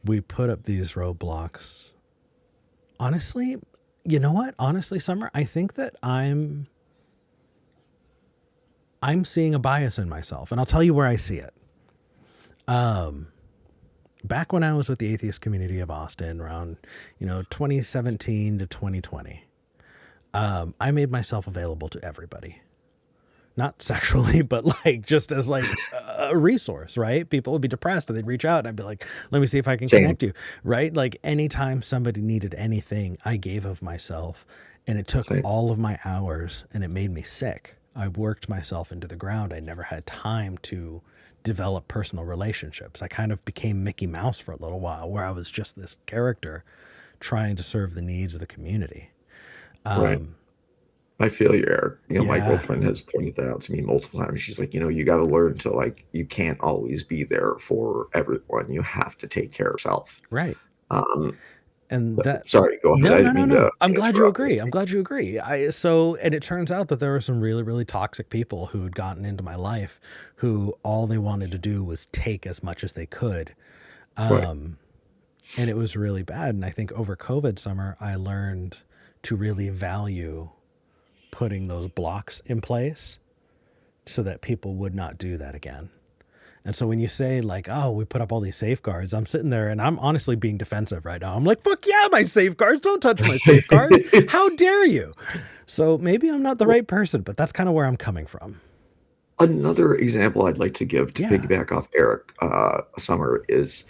we put up these roadblocks. Honestly, you know what? Honestly, Summer, I think that I'm seeing a bias in myself, and I'll tell you where I see it. Back when I was with the atheist community of Austin around, 2017 to 2020, I made myself available to everybody. Not sexually, but like just as like a resource, right? People would be depressed and they'd reach out and I'd be like, let me see if I can connect you, right? Like anytime somebody needed anything, I gave of myself, and it took all of my hours and it made me sick. I worked myself into the ground. I never had time to develop personal relationships. I kind of became Mickey Mouse for a little while, where I was just this character trying to serve the needs of the community. Right. I feel you, Eric. My girlfriend has pointed that out to me multiple times. She's like, you got to learn to, like, you can't always be there for everyone. You have to take care of yourself. Right. And that. Sorry, go ahead. No. I'm glad you agree. And it turns out that there were some really, really toxic people who had gotten into my life who all they wanted to do was take as much as they could. And it was really bad. And I think over COVID, Summer, I learned to really value putting those blocks in place so that people would not do that again. And so when you say like, oh, we put up all these safeguards, I'm sitting there and I'm honestly being defensive right now. I'm like, fuck yeah, my safeguards. Don't touch my safeguards. How dare you? So maybe I'm not the right person, but that's kind of where I'm coming from. Another example I'd like to give to piggyback off Eric Summer is,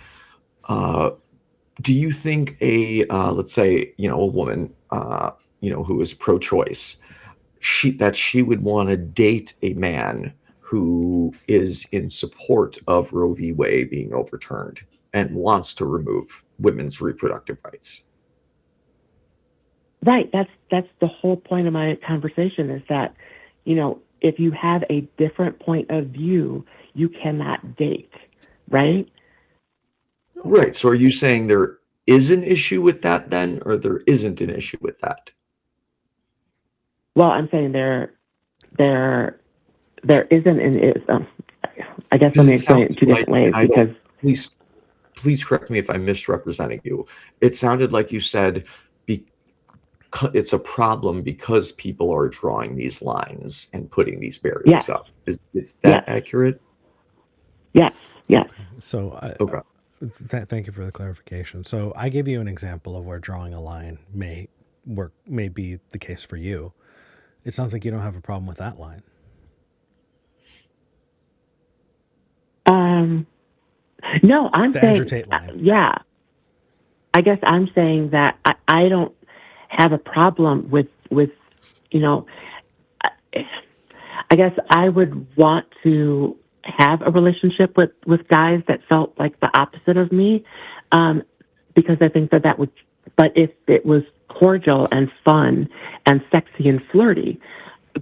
do you think let's say, a woman, who is pro-choice, she would want to date a man who is in support of Roe v. Wade being overturned and wants to remove women's reproductive rights? Right. That's the whole point of my conversation, is that, if you have a different point of view, you cannot date, right? Right. So are you saying there is an issue with that then, or there isn't an issue with that? Well, I'm saying there isn't an is. I guess let me explain it two different ways, because please correct me if I'm misrepresenting you. It sounded like you said it's a problem because people are drawing these lines and putting these barriers up. Is that accurate? Yes. So thank you for the clarification. So I gave you an example of where drawing a line may be the case for you. It sounds like you don't have a problem with that line. No, I'm the saying, Andrew Tate line. I guess I'm saying that I don't have a problem with, I guess I would want to have a relationship with guys that felt like the opposite of me, because I think that would. But if it was cordial and fun and sexy and flirty,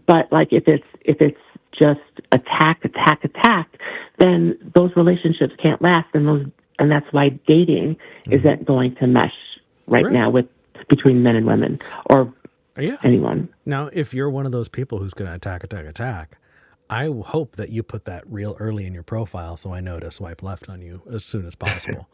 but like if it's just attack, then those relationships can't last, and that's why dating isn't going to mesh right now between men and women or anyone. Now, if you're one of those people who's going to attack, I hope that you put that real early in your profile so I know to swipe left on you as soon as possible.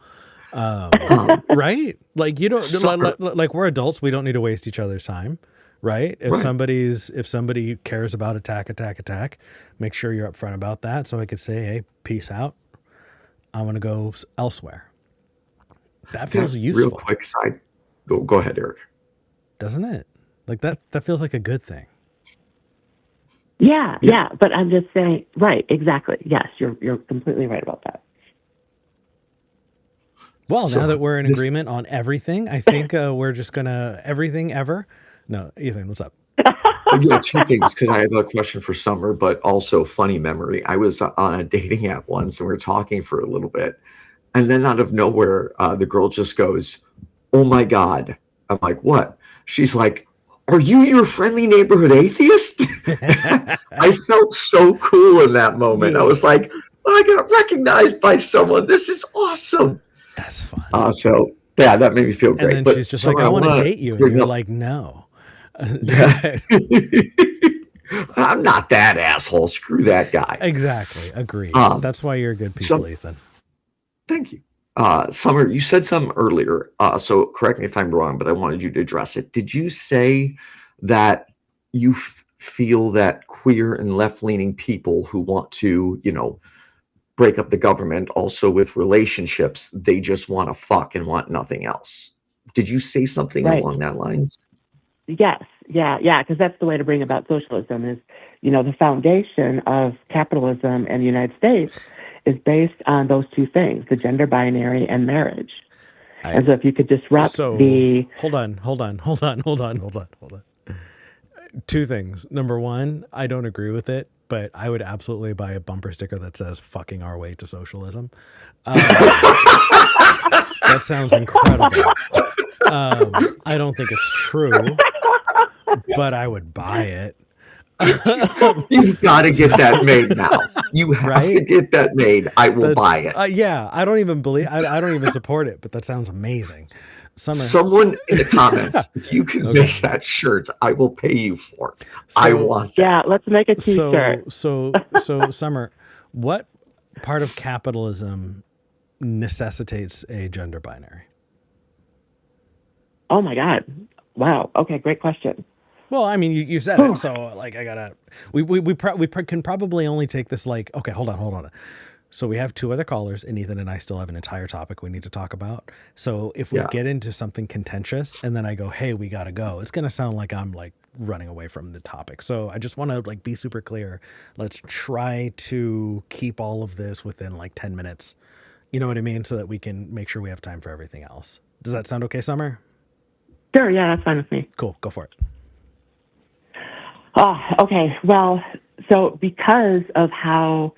Right? Like you don't like we're adults, we don't need to waste each other's time, right? If somebody cares about attack, make sure you're upfront about that so I could say, hey, peace out. I'm going to go elsewhere. That feels useful. Real quick side. Go ahead, Eric. Doesn't it? Like that feels like a good thing. Yeah, but I'm just saying, right, exactly. Yes, you're completely right about that. Well, now that we're in agreement on everything, I think we're just gonna everything ever. No, Ethan, what's up? Yeah, two things, because I have a question for Summer, but also funny memory. I was on a dating app once, and we were talking for a little bit, and then out of nowhere, the girl just goes, "Oh my God!" I'm like, "What?" She's like, "Are you your friendly neighborhood atheist?" I felt so cool in that moment. Yeah. I was like, I got recognized by someone. This is awesome. That's fun. So yeah, that made me feel great. And then she's just like, I want to date you. And you're like, no. Yeah. I'm not that asshole. Screw that guy. Exactly. Agreed. That's why you're good people, Ethan. Thank you. Summer, you said something earlier, so correct me if I'm wrong, but I wanted you to address it. Did you say that you feel that queer and left-leaning people who want to, break up the government also with relationships, they just want to fuck and want nothing else? Did you say something along that lines? Yes. Yeah, because that's the way to bring about socialism is, the foundation of capitalism in the United States is based on those two things, the gender binary and marriage. And so if you could disrupt Hold on. Two things. Number one, I don't agree with it, but I would absolutely buy a bumper sticker that says fucking our way to socialism. That sounds incredible. I don't think it's true, but I would buy it. You've got to get that made now. You have to get that made. I will buy it. Yeah, I don't even support it, but that sounds amazing. Someone in the comments, if you can make that shirt, I will pay you for it. I want that. Yeah, let's make a t-shirt. So Summer, what part of capitalism necessitates a gender binary? Oh my God. Wow. Okay, great question. Well, I mean, you said it, so like I gotta. We can probably only take this like. Okay, hold on. So we have two other callers, and Ethan and I still have an entire topic we need to talk about. So if we get into something contentious, and then I go, "Hey, we gotta go," it's gonna sound like I'm like running away from the topic. So I just want to like be super clear. Let's try to keep all of this within like 10 minutes. You know what I mean? So that we can make sure we have time for everything else. Does that sound okay, Summer? Sure. Yeah, that's fine with me. Cool. Go for it. Oh, okay. Well, so because of how,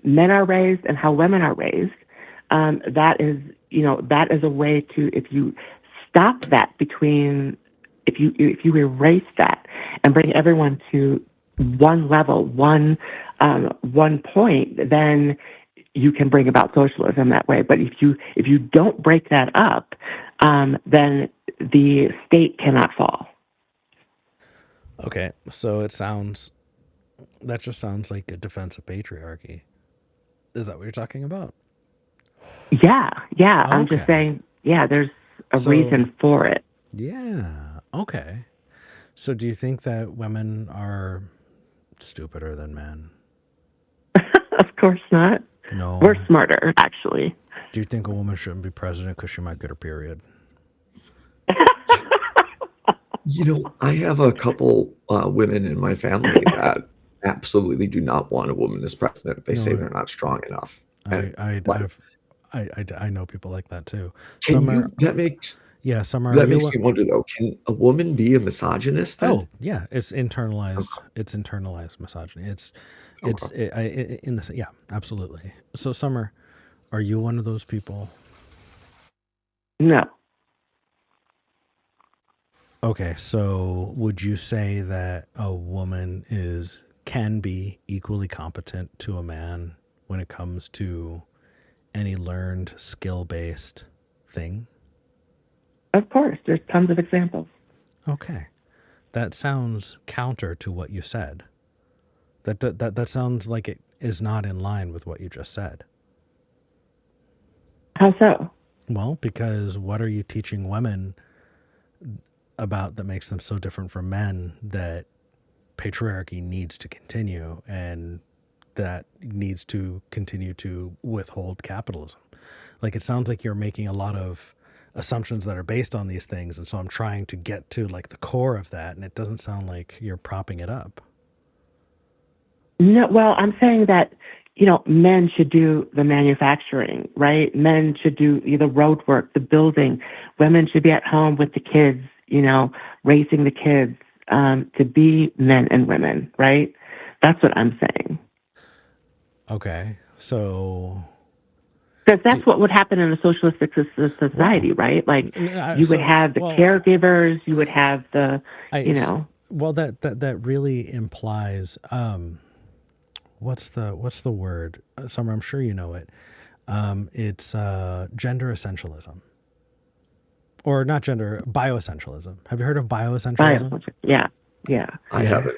men are raised and how women are raised, that is a way to, if you stop that if you erase that and bring everyone to one level, one point, then you can bring about socialism that way. But if you don't break that up, then the state cannot fall. Okay, so that just sounds like a defense of patriarchy. Is that what you're talking about? Yeah. Okay. I'm just saying, there's a reason for it. Yeah, okay. So do you think that women are stupider than men? Of course not. No. We're smarter, actually. Do you think a woman shouldn't be president because she might get her period? I have a couple women in my family that absolutely do not want a woman as president. They say they're not strong enough. I know people like that too. That makes Yeah, Summer, are That you makes me wonder though, can a woman be a misogynist then? Oh, yeah, it's internalized. Okay. It's internalized misogyny. Okay. In this. Yeah, absolutely. So, Summer, are you one of those people? No. Okay, so would you say that a woman can be equally competent to a man when it comes to any learned skill-based thing? Of course, there's tons of examples. Okay. That sounds counter to what you said. That sounds like it is not in line with what you just said. How so? Well, because what are you teaching women about that makes them so different from men that patriarchy needs to continue and that needs to continue to withhold capitalism? Like, it sounds like you're making a lot of assumptions that are based on these things, and so I'm trying to get to like the core of that, and it doesn't sound like you're propping it up. No, well, I'm saying that, men should do the manufacturing, right? Men should do the road work, the building. Women should be at home with the kids, raising the kids to be men and women, right? That's what I'm saying. Okay, so Because that's what would happen in a socialistic society, right? Like you would have the caregivers, you would have the, Well, that really implies what's the word? Summer, I'm sure you know it. It's gender essentialism, or not gender, bioessentialism. Have you heard of bioessentialism? Yeah. I haven't.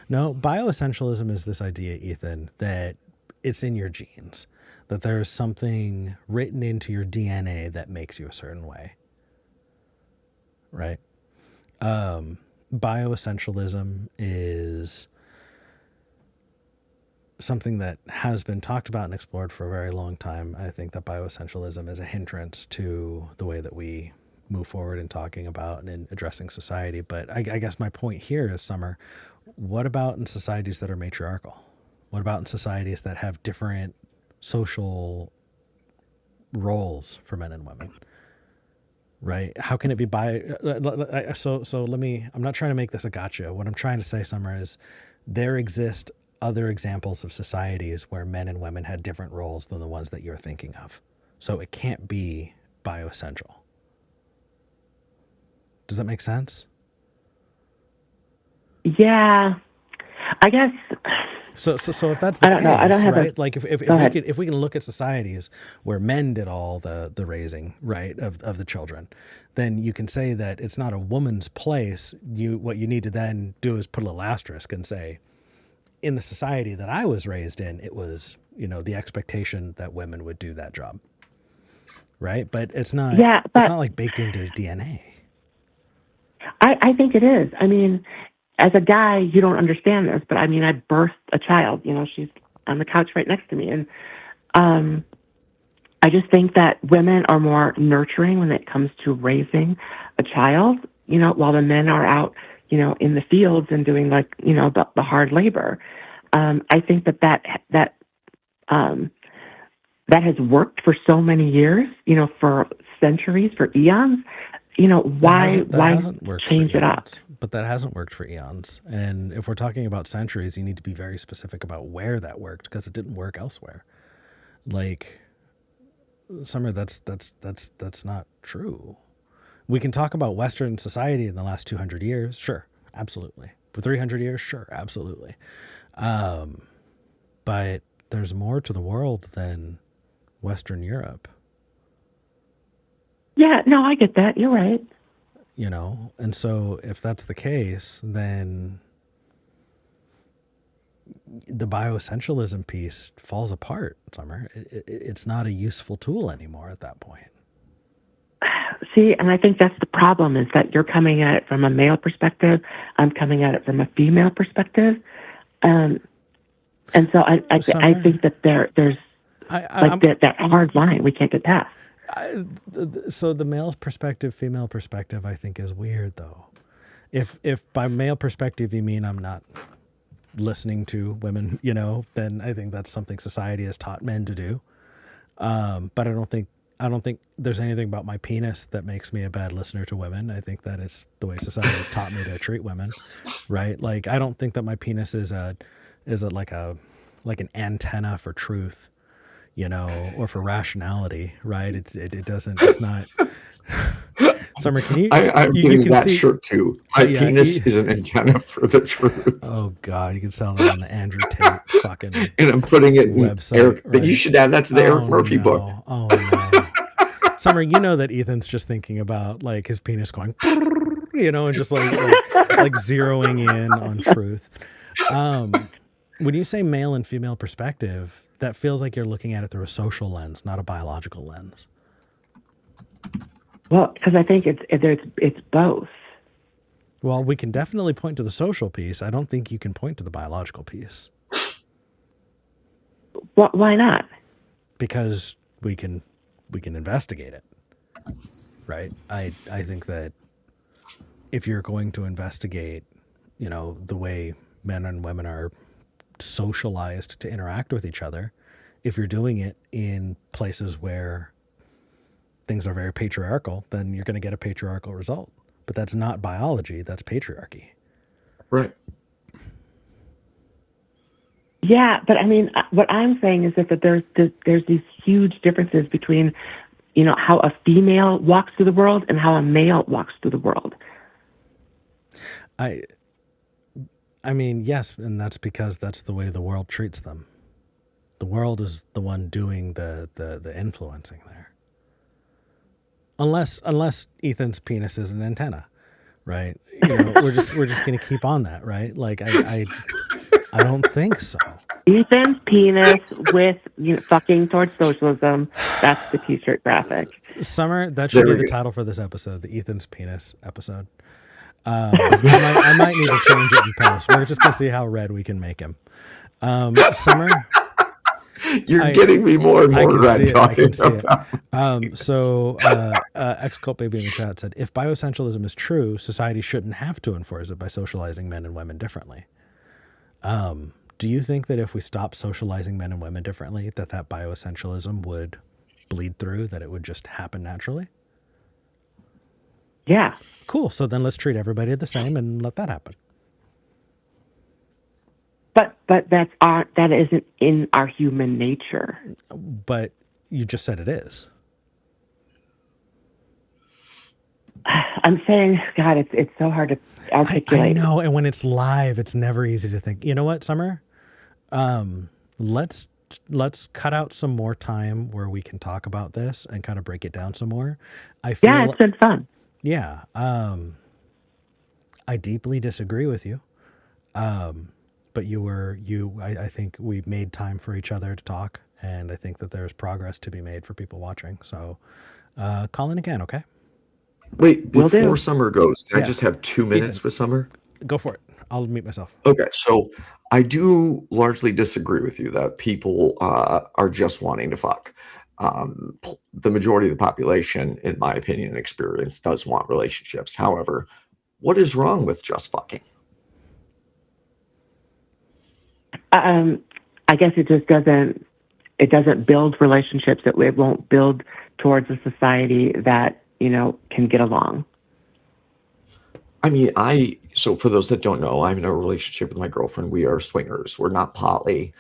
No, bioessentialism is this idea, Ethan, that it's in your genes, that there's something written into your DNA that makes you a certain way, right? Bioessentialism is something that has been talked about and explored for a very long time. I think that bioessentialism is a hindrance to the way that we move forward in talking about and in addressing society. But I guess my point here is, Summer, what about in societies that are matriarchal? What about in societies that have different social roles for men and women? Right? How can it be so let me, I'm not trying to make this a gotcha. What I'm trying to say, Summer, is there exist other examples of societies where men and women had different roles than the ones that you're thinking of. So it can't be bioessential. Does that make sense? Yeah. I guess. So if that's the case, I don't have right? Like if we can look at societies where men did all the raising, right, of the children, then you can say that it's not a woman's place. What you need to then do is put a little asterisk and say, in the society that I was raised in, it was, the expectation that women would do that job. Right? But it's not it's not like baked into DNA. I think it is. I mean, as a guy, you don't understand this, but I mean, I birthed a child. She's on the couch right next to me. And I just think that women are more nurturing when it comes to raising a child, while the men are out, in the fields and doing the hard labor. I think that has worked for so many years, for centuries, for eons. Why change it up? But that hasn't worked for eons. And if we're talking about centuries, you need to be very specific about where that worked, because it didn't work elsewhere. Like, Summer, that's not true. We can talk about Western society in the last 200 years. Sure, absolutely. For 300 years, sure, absolutely. But there's more to the world than Western Europe. Yeah, no, I get that. You're right. And so if that's the case, then the bioessentialism piece falls apart, Summer. It's not a useful tool anymore at that point. See, and I think that's the problem, is that you're coming at it from a male perspective. I'm coming at it from a female perspective. And so I think that there's that hard line we can't get past. So the male perspective, female perspective, I think is weird, though. If by male perspective you mean I'm not listening to women, then I think that's something society has taught men to do. But I don't think I don't think there's anything about my penis that makes me a bad listener to women. I think that it's the way society has taught me to treat women, right? Like, I don't think that my penis is like an antenna for truth, you know, or for rationality, right? It doesn't. It's not. Summer, can you? I'm You getting can that see. shirt too. My Yeah, penis is an antenna for the truth. Oh God, you can sell that on the Andrew Tate fucking And I'm putting it in website, Eric. You right? should add that to the Eric Oh Murphy book. no! Oh no! Summer, you know that Ethan's just thinking about like his penis going, you know, and just like zeroing in on truth. When you say male and female perspective, that feels like you're looking at it through a social lens, not a biological lens. Well, because I think it's both. Well, we can definitely point to the social piece. I don't think you can point to the biological piece. Well, why not? Because we can investigate it, right? I think that if you're going to investigate, you know, the way men and women are socialized to interact with each other, if you're doing it in places where things are very patriarchal, then you're going to get a patriarchal result. But that's not biology, that's patriarchy. Right. Yeah, but I mean, what I'm saying is that there's these huge differences between, you know, how a female walks through the world and how a male walks through the world. I mean, yes, and that's because that's the way the world treats them. The world is the one doing the influencing there. Unless Ethan's penis is an antenna, right? You know, we're just gonna keep on that, right? Like I don't think so. Ethan's penis with fucking towards socialism. That's the t-shirt graphic. Summer, that should be the title for this episode, the Ethan's penis episode. I might need to change it in post. We're just gonna see how red we can make him. Summer. You're getting me more and more red talking about it. So Xcult Baby in the chat said, if bioessentialism is true, society shouldn't have to enforce it by socializing men and women differently. Do you think that if we stop socializing men and women differently, that bioessentialism would bleed through, that it would just happen naturally? Yeah. Cool. So then let's treat everybody the same and let that happen. But that isn't in our human nature. But you just said it is. I'm saying, God, it's so hard to articulate. I know, and when it's live, it's never easy to think. You know what, Summer? Let's cut out some more time where we can talk about this and kind of break it down some more. It's been fun. Yeah. I deeply disagree with you. But I think we made time for each other to talk, and I think that there's progress to be made for people watching. So call in again, okay? Wait, before Summer goes, can I just have 2 minutes Ethan, with Summer? Go for it. I'll mute myself. Okay, so I do largely disagree with you that people are just wanting to fuck. The majority of the population, in my opinion and experience, does want relationships. However, what is wrong with just fucking? I guess it just doesn't build relationships. It won't build towards a society that, you know, can get along. I mean, so for those that don't know, I'm in a relationship with my girlfriend. We are swingers. We're not poly.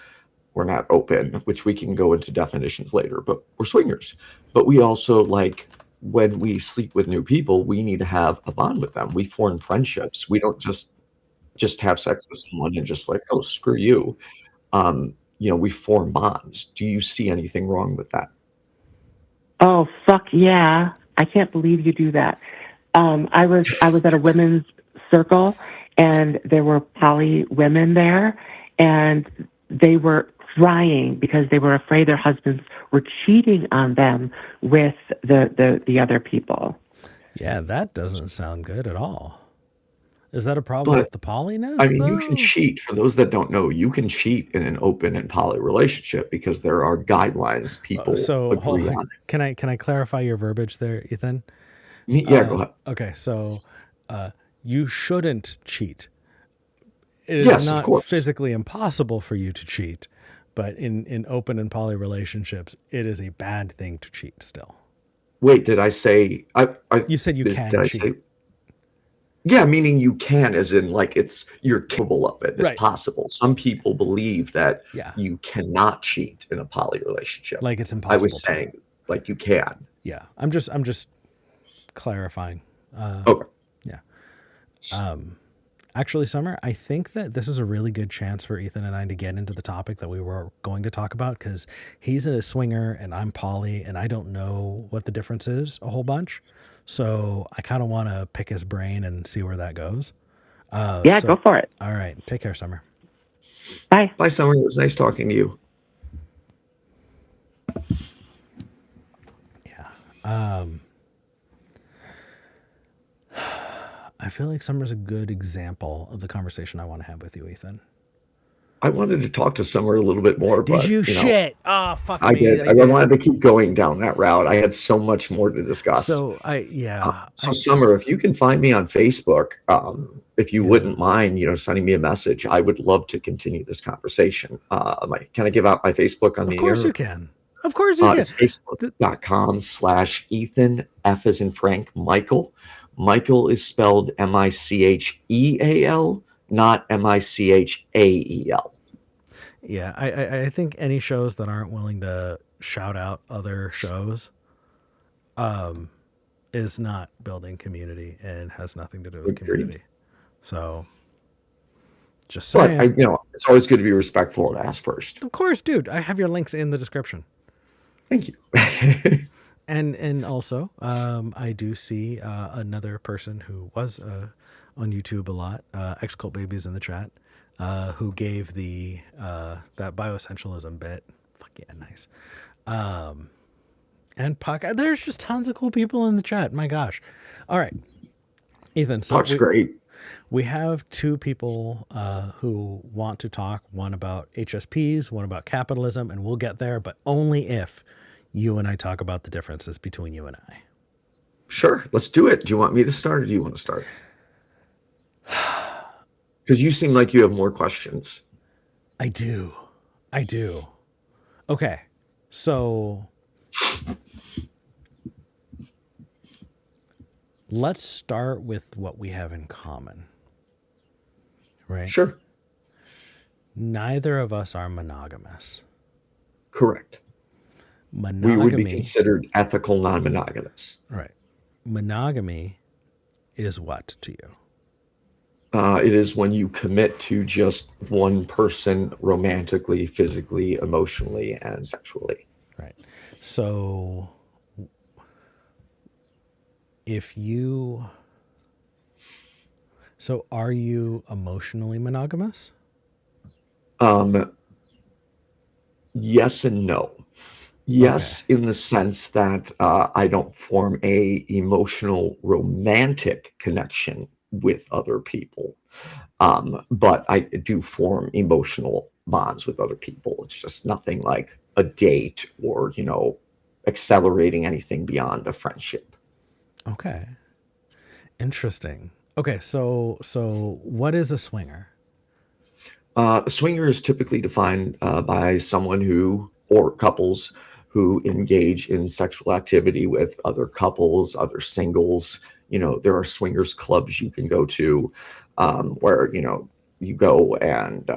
We're not open, which we can go into definitions later, but we're swingers. But we also, like, when we sleep with new people, we need to have a bond with them. We form friendships. We don't just have sex with someone and just like, oh, screw you. You know, we form bonds. Do you see anything wrong with that? Oh, fuck yeah. I can't believe you do that. I was at a women's circle, and there were poly women there, and they were crying because they were afraid their husbands were cheating on them with the other people. Yeah, that doesn't sound good at all. Is that a problem with the polyness? I mean, you can cheat. For those that don't know, you can cheat in an open and poly relationship because there are guidelines people agree on. Can I clarify your verbiage there, Ethan? Yeah, go ahead. Okay, so you shouldn't cheat. It is not physically impossible for you to cheat, but in open and poly relationships, it is a bad thing to cheat still. Wait, did I say? You said you can did I cheat. say? Yeah, meaning you can, as in like you're capable of it. It's Right. possible. Some people believe that Yeah. you cannot cheat in a poly relationship. Like it's I impossible was to. saying like you can. Yeah. I'm just clarifying. Okay. Yeah. Actually, Summer, I think that this is a really good chance for Ethan and I to get into the topic that we were going to talk about, because he's a swinger and I'm poly and I don't know what the difference is a whole bunch. So I kind of want to pick his brain and see where that goes. Yeah, So, go for it. all right. Take care, Summer. Bye. Bye, Summer. It was nice talking to you. Yeah. I feel like Summer's a good example of the conversation I want to have with you, Ethan. I wanted to talk to Summer a little bit more. Did but, you know, shit? Oh, fuck I me. did. I wanted to keep going down that route. I had so much more to discuss. So Summer, if you can find me on Facebook, if you wouldn't mind, sending me a message, I would love to continue this conversation. Can I give out my Facebook on the air? Of course you can. Of course you can. It's facebook.com/Ethan, F as in Frank, Michael. Michael is spelled Micheal, not Michael. Yeah, I think any shows that aren't willing to shout out other shows is not building community and has nothing to do with community. So just saying. But it's always good to be respectful and ask first. Of course, dude. I have your links in the description. Thank you. And also, I do see another person who was on YouTube a lot, X-Cult Babies in the chat, who gave the that bioessentialism bit. Fuck yeah, nice. And Puck, there's just tons of cool people in the chat. My gosh. All right, Ethan. So Puck's great. We have two people who want to talk, one about HSPs, one about capitalism, and we'll get there, but only if you and I talk about the differences between you and I. Sure, let's do it. Do you want me to start or do you want to start? Because you seem like you have more questions. I do. Okay, so let's start with what we have in common. Right? Sure. Neither of us are monogamous. Correct. Monogamy, we would be considered ethical non-monogamous. Right. Monogamy is what to you? It is when you commit to just one person romantically, physically, emotionally, and sexually. Right. So are you emotionally monogamous? Yes and no. Yes, okay. In the sense that I don't form a emotional romantic connection with other people. But I do form emotional bonds with other people. It's just nothing like a date or, accelerating anything beyond a friendship. Okay. Interesting. Okay, so what is a swinger? A swinger is typically defined by someone or couples who engage in sexual activity with other couples, other singles. There are swingers clubs you can go to where, you go and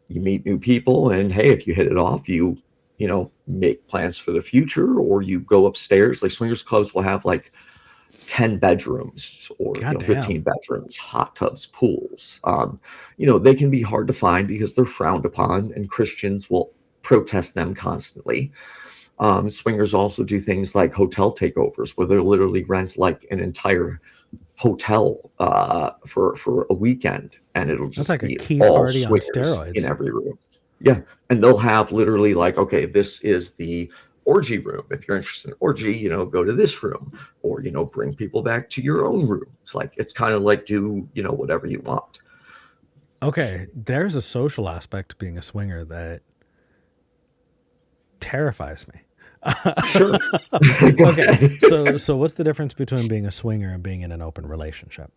you meet new people, and hey, if you hit it off, you make plans for the future, or you go upstairs. Like swingers clubs will have like 10 bedrooms or 15 bedrooms, hot tubs, pools. They can be hard to find because they're frowned upon, and Christians will protest them constantly. Swingers also do things like hotel takeovers, where they'll literally rent like an entire hotel for a weekend, and it'll just like be a key all party on swingers steroids in every room. Yeah, and they'll have literally like, okay, this is the orgy room. If you're interested in orgy, go to this room, or bring people back to your own room. It's kind of like do whatever you want. Okay, there's a social aspect to being a swinger that terrifies me. Sure. Okay, so what's the difference between being a swinger and being in an open relationship?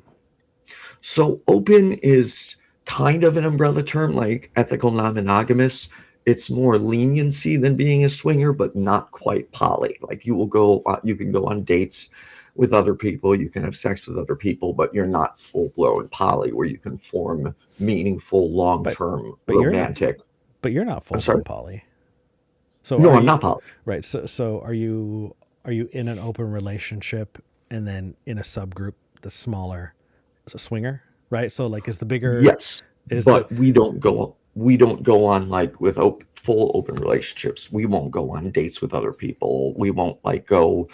So open is kind of an umbrella term, like ethical non-monogamous. it's more leniency than being a swinger, but not quite poly. Like you can go on dates with other people, you can have sex with other people, but you're not full blown poly where you can form meaningful, long term but you're not romantic. but you're not full I'm sorry. blown poly. So No, are I'm you not poly. right? So are you in an open relationship and then in a subgroup that's smaller, as a swinger, right? So like is the bigger Yes, is the but we don't go on like with full open relationships. We won't go on dates with other people. We won't like go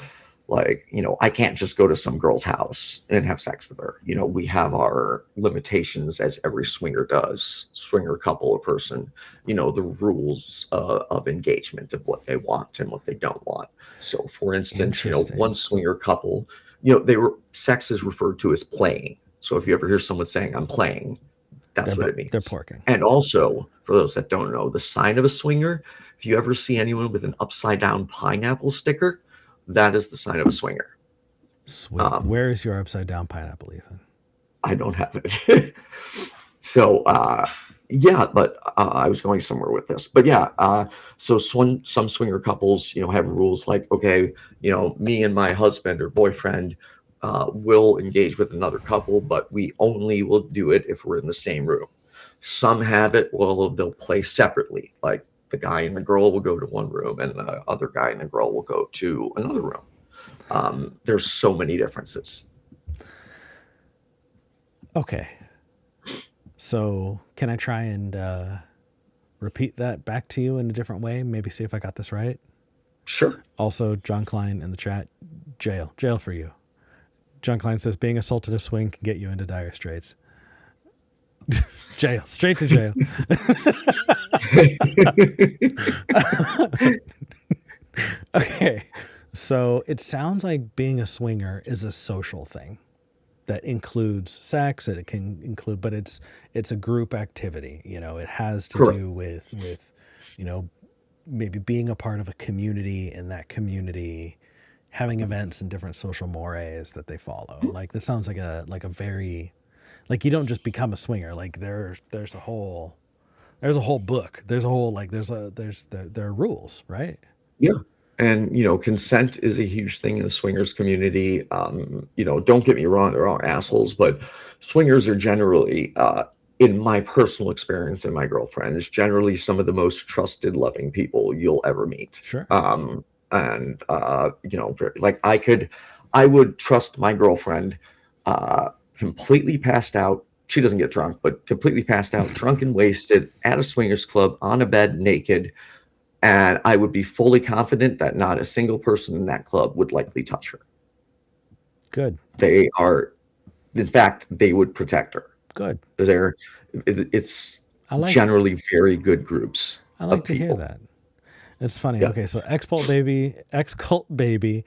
like, I can't just go to some girl's house and have sex with her. We have our limitations as every swinger does, swinger couple or person, the rules of engagement of what they want and what they don't want. So for instance, Interesting. one swinger couple, sex is referred to as playing. So if you ever hear someone saying I'm playing, that's what it means. They're porking. And also, for those that don't know, the sign of a swinger, if you ever see anyone with an upside down pineapple sticker, that is the sign of a swinger. Sweet. Where is your upside down pineapple, Ethan? I don't have it. So, yeah, but I was going somewhere with this. But yeah, so some swinger couples, have rules like, okay, me and my husband or boyfriend will engage with another couple, but we only will do it if we're in the same room. Some have it, well, they'll play separately. Like the guy and the girl will go to one room and the other guy and the girl will go to another room. There's so many differences. Okay. So can I try and repeat that back to you in a different way? Maybe see if I got this right. Sure. Also, John Klein in the chat, jail for you. John Klein says being assaulted a swing can get you into dire straits. Jail, straight to jail. Okay, so it sounds like being a swinger is a social thing that includes sex. It can include, but it's a group activity. It has to Correct. do with maybe being a part of a community, and that community having events and different social mores that they follow. Like this sounds like a very, like you don't just become a swinger. Like there's a whole book. There's a whole there are rules, right? Yeah. And, consent is a huge thing in the swingers community. Don't get me wrong, they're all assholes, but swingers are generally, in my personal experience and my girlfriend, is generally some of the most trusted, loving people you'll ever meet. Sure. And like I would trust my girlfriend, completely passed out. She doesn't get drunk, but completely passed out, drunk and wasted at a swingers club on a bed naked. And I would be fully confident that not a single person in that club would likely touch her. Good. In fact, they would protect her. Good. It's generally very good groups. I like to hear that. It's funny. Yeah. Okay, so X-Cult Baby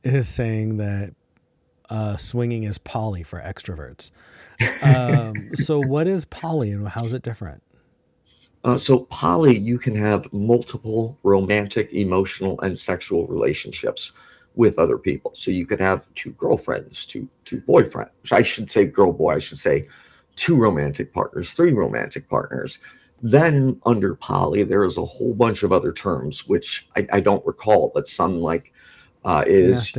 is saying that swinging is poly for extroverts. So what is poly and how's it different? So poly, you can have multiple romantic, emotional, and sexual relationships with other people. So you could have two girlfriends, two boyfriends. I should say girl-boy. I should say two romantic partners, three romantic partners. Then under poly, there is a whole bunch of other terms, which I don't recall, but some partners,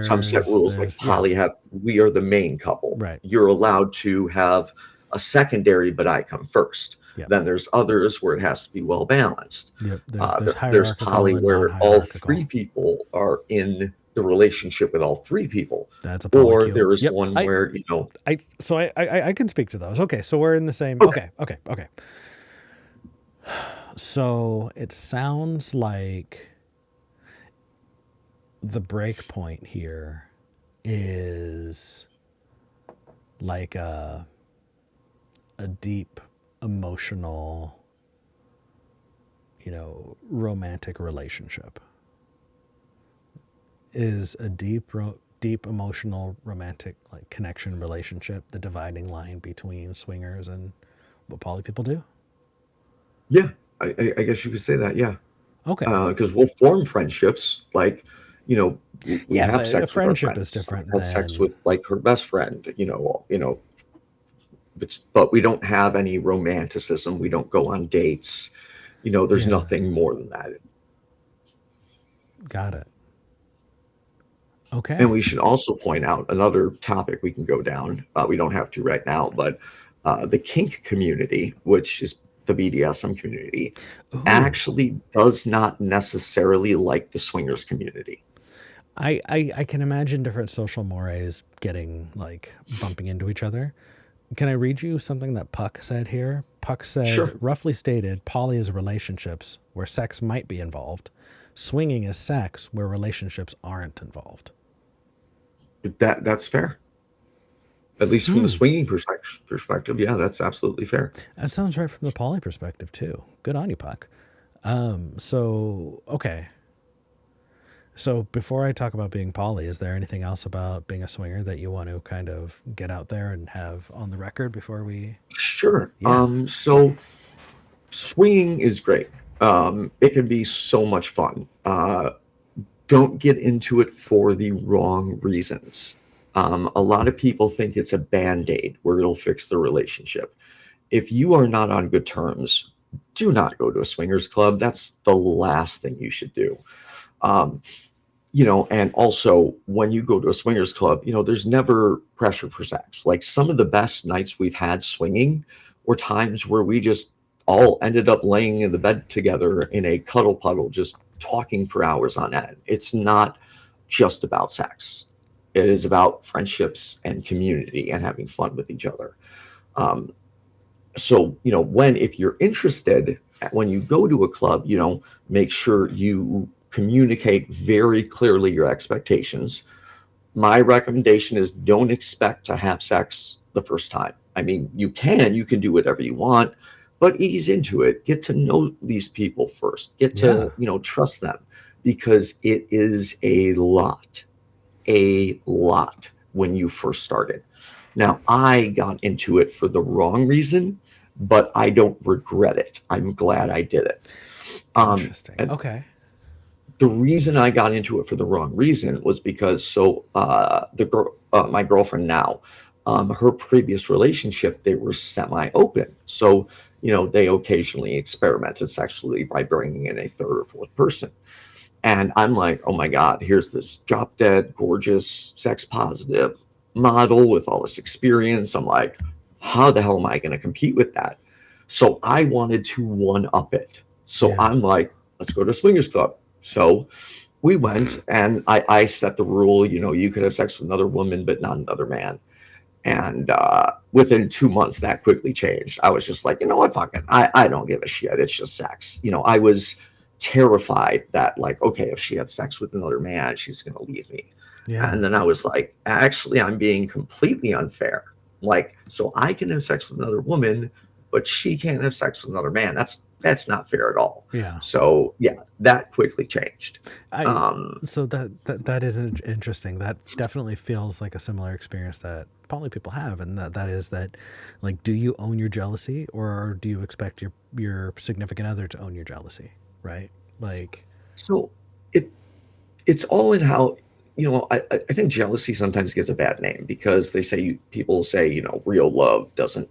some set rules like poly we are the main couple. Right. You're allowed to have a secondary, but I come first. Yep. Then there's others where it has to be well balanced. Yep. There's poly where all three people are in the relationship with all three people. That's a polycule. Or there is one where I can speak to those. Okay, so we're in the same. Okay. So it sounds like the break point here is like a deep emotional, romantic relationship. Is a deep emotional romantic connection relationship the dividing line between swingers and what poly people do? Yeah, I guess you could say that. Yeah. Okay. Because we'll form friendships, we have sex. A friendship is different. Have sex with her best friend, but we don't have any romanticism. We don't go on dates. There's Yeah. nothing more than that. Got it. And Okay. we should also point out another topic we can go down. We don't have to right now, but the kink community, which is the BDSM community, Ooh. actually does not necessarily like the swingers community. I can imagine different social mores getting like bumping into each other. Can I read you something that Puck said here? Puck Sure. said, roughly stated, poly is relationships where sex might be involved. Swinging is sex where relationships aren't involved. That's fair. At least from the swinging perspective, yeah, that's absolutely fair. That sounds right from the poly perspective too. Good on you, Puck. So okay. So before I talk about being poly, is there anything else about being a swinger that you want to kind of get out there and have on the record before we? Sure. Yeah. So swinging is great. It can be so much fun. Don't get into it for the wrong reasons. A lot of people think it's a band-aid where it'll fix the relationship. If you are not on good terms, do not go to a swingers club. That's the last thing you should do. And also when you go to a swingers club, there's never pressure for sex. Like some of the best nights we've had swinging were times where we just all ended up laying in the bed together in a cuddle puddle, just talking for hours on end. It's not just about sex. It is about friendships and community and having fun with each other. So, if you're interested, when you go to a club, make sure you communicate very clearly your expectations. My recommendation is don't expect to have sex the first time. I mean, you can do whatever you want, but ease into it. Get to know these people first. Get to, trust them, because it is a lot when you first started. Now, I got into it for the wrong reason, but I don't regret it. I'm glad I did it. Interesting. And Okay. the reason I got into it for the wrong reason was because my girlfriend now, her previous relationship, they were semi-open. So, they occasionally experimented sexually by bringing in a third or fourth person. And I'm like, oh my God, here's this drop dead, gorgeous, sex positive model with all this experience. I'm like, how the hell am I going to compete with that? So I wanted to one up it. So Yeah. I'm like, let's go to a swingers club. So we went, and I set the rule, you could have sex with another woman, but not another man. And within 2 months, that quickly changed. I was just like, you know what, fuck it. I don't give a shit. It's just sex. I was terrified that, like, okay, if she had sex with another man, she's going to leave me. Yeah. And then I was like, actually, I'm being completely unfair. Like, so I can have sex with another woman, but she can't have sex with another man. That's not fair at all. Yeah. So yeah, that quickly changed. So that is interesting. That definitely feels like a similar experience that poly people have, and that is that, like, do you own your jealousy, or do you expect your significant other to own your jealousy? Right? Like, so it's all in how, I think jealousy sometimes gets a bad name because people say, real love doesn't,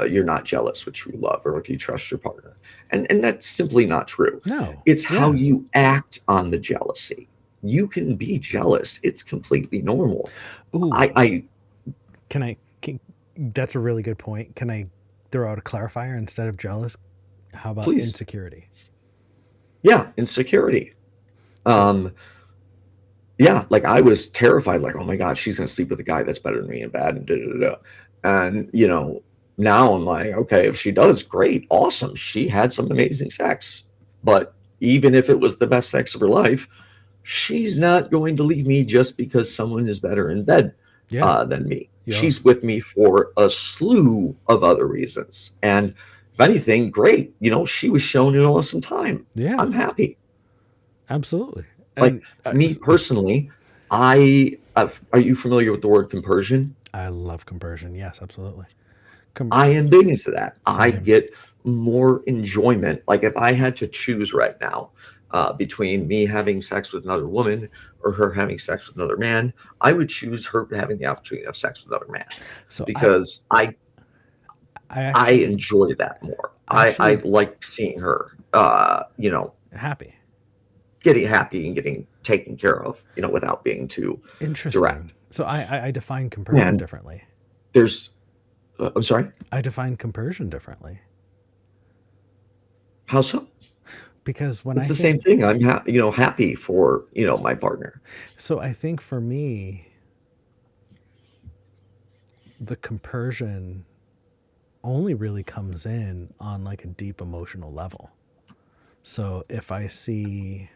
you're not jealous with true love or if you trust your partner. And that's simply not true. no. It's how you act on the jealousy. You can be jealous. It's completely normal. Ooh. I That's a really good point. Can I throw out a clarifier instead of jealous? How about Please. insecurity? Yeah, insecurity. Yeah, like I was terrified, like, oh my God, she's gonna sleep with a guy that's better than me in bed, and da da da. And now I'm like, okay, if she does, great, awesome. She had some amazing sex. But even if it was the best sex of her life, she's not going to leave me just because someone is better in bed than me. Yeah. She's with me for a slew of other reasons. And if anything, great. She was shown an awesome time. Yeah. I'm happy. Absolutely. Like, me personally, are you familiar with the word compersion? I love compersion. Yes, absolutely. I am big into that. Same. I get more enjoyment. Like, if I had to choose right now between me having sex with another woman or her having sex with another man, I would choose her having the opportunity to have sex with another man. So because I enjoy that more. I like seeing her. you know, Happy. getting happy and getting taken care of, you know, without being too Interesting. direct. So I define compersion And differently. there's, I'm sorry, I define compersion differently how so? because when It's I the same think, thing. I'm happy, you know, happy for, you know, my partner. so I think for me, the compersion only really comes in on like a deep emotional level. So if I see,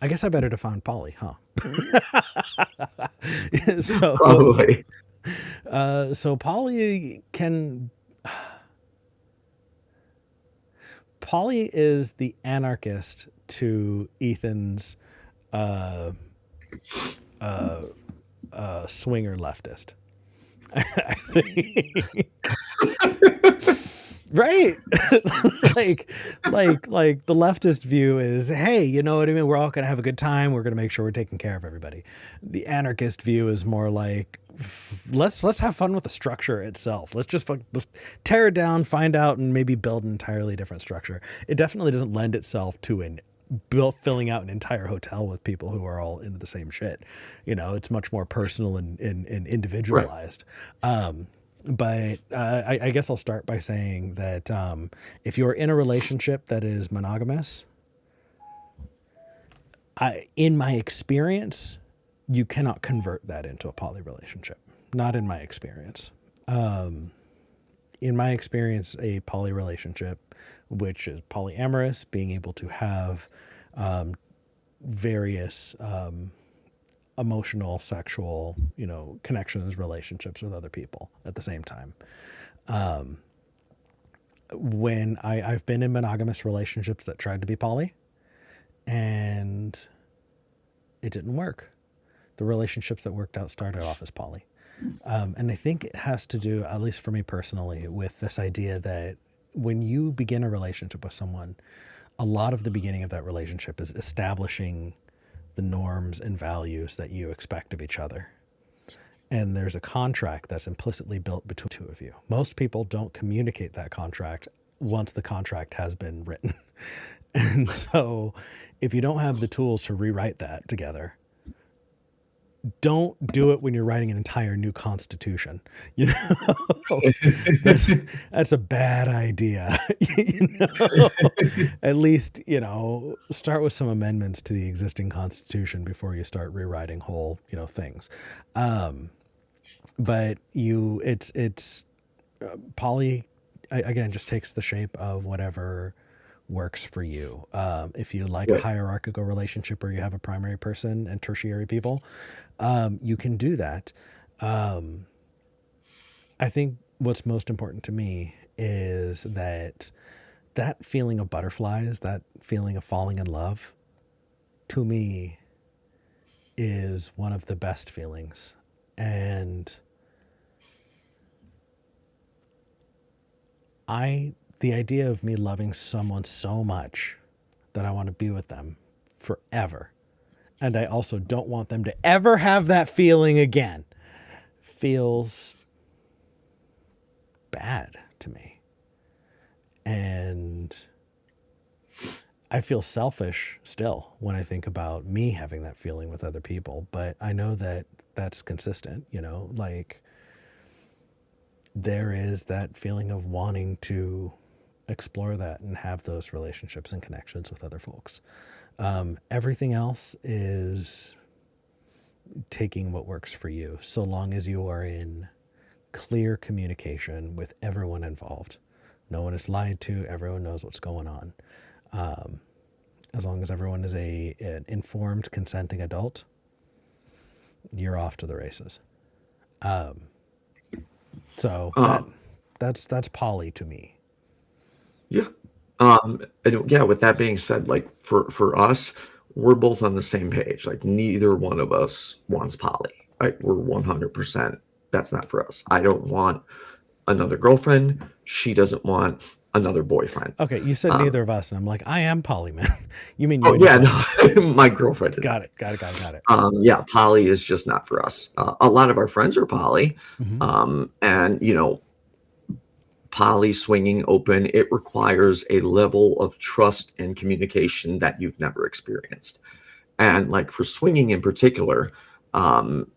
I guess I better define poly, huh? so Probably. so Polly is the anarchist to Ethan's uh, swinger leftist. I think. Right. like the leftist view is, hey, you know what I mean, we're all gonna have a good time, we're gonna make sure we're taking care of everybody. The anarchist view is more like, let's have fun with the structure itself. Let's tear it down, find out, and maybe build an entirely different structure. It definitely doesn't lend itself to filling out an entire hotel with people who are all into the same shit. You know, it's much more personal and Right. individualized. But I guess I'll start by saying that if you're in a relationship that is monogamous, in my experience, you cannot convert that into a poly relationship. Not in my experience. In my experience, a poly relationship, which is polyamorous, being able to have various emotional, sexual, you know, connections, relationships with other people at the same time. When I've been in monogamous relationships that tried to be poly, and it didn't work. The relationships that worked out started off as poly. And I think it has to do, at least for me personally, with this idea that when you begin a relationship with someone, a lot of the beginning of that relationship is establishing the norms and values that you expect of each other. And there's a contract that's implicitly built between the two of you. Most people don't communicate that contract once the contract has been written. And so if you don't have the tools to rewrite that together, don't do it when you're writing an entire new constitution. You know, that's a bad idea. You know, at least, you know, start with some amendments to the existing constitution before you start rewriting whole, you know, things. But it's poly, again, just takes the shape of whatever works for you. If you like a Right. hierarchical relationship where you have a primary person and tertiary people, you can do that. I think what's most important to me is that feeling of butterflies, that feeling of falling in love, to me, is one of the best feelings. And the idea of me loving someone so much that I want to be with them forever, and I also don't want them to ever have that feeling again, feels bad to me. And I feel selfish still when I think about me having that feeling with other people, but I know that that's consistent, you know, like there is that feeling of wanting to explore that and have those relationships and connections with other folks. Everything else is taking what works for you, so long as you are in clear communication with everyone involved. No one is lied to. Everyone knows what's going on. As long as everyone is an informed, consenting adult, you're off to the races. So that's poly to me. Yeah. And yeah, with that being said, like for us, we're both on the same page. Like neither one of us wants poly. Like we're 100%. That's not for us. I don't want another girlfriend. She doesn't want another boyfriend. Okay, you said neither of us, and I'm like, I am poly, man. You mean you? Oh and your yeah, friend. no, my girlfriend. Did Got not. it. Got it. Yeah, poly is just not for us. A lot of our friends are poly, Mm-hmm. and you know, poly, swinging, open, it requires a level of trust and communication that you've never experienced. And like for swinging in particular, um,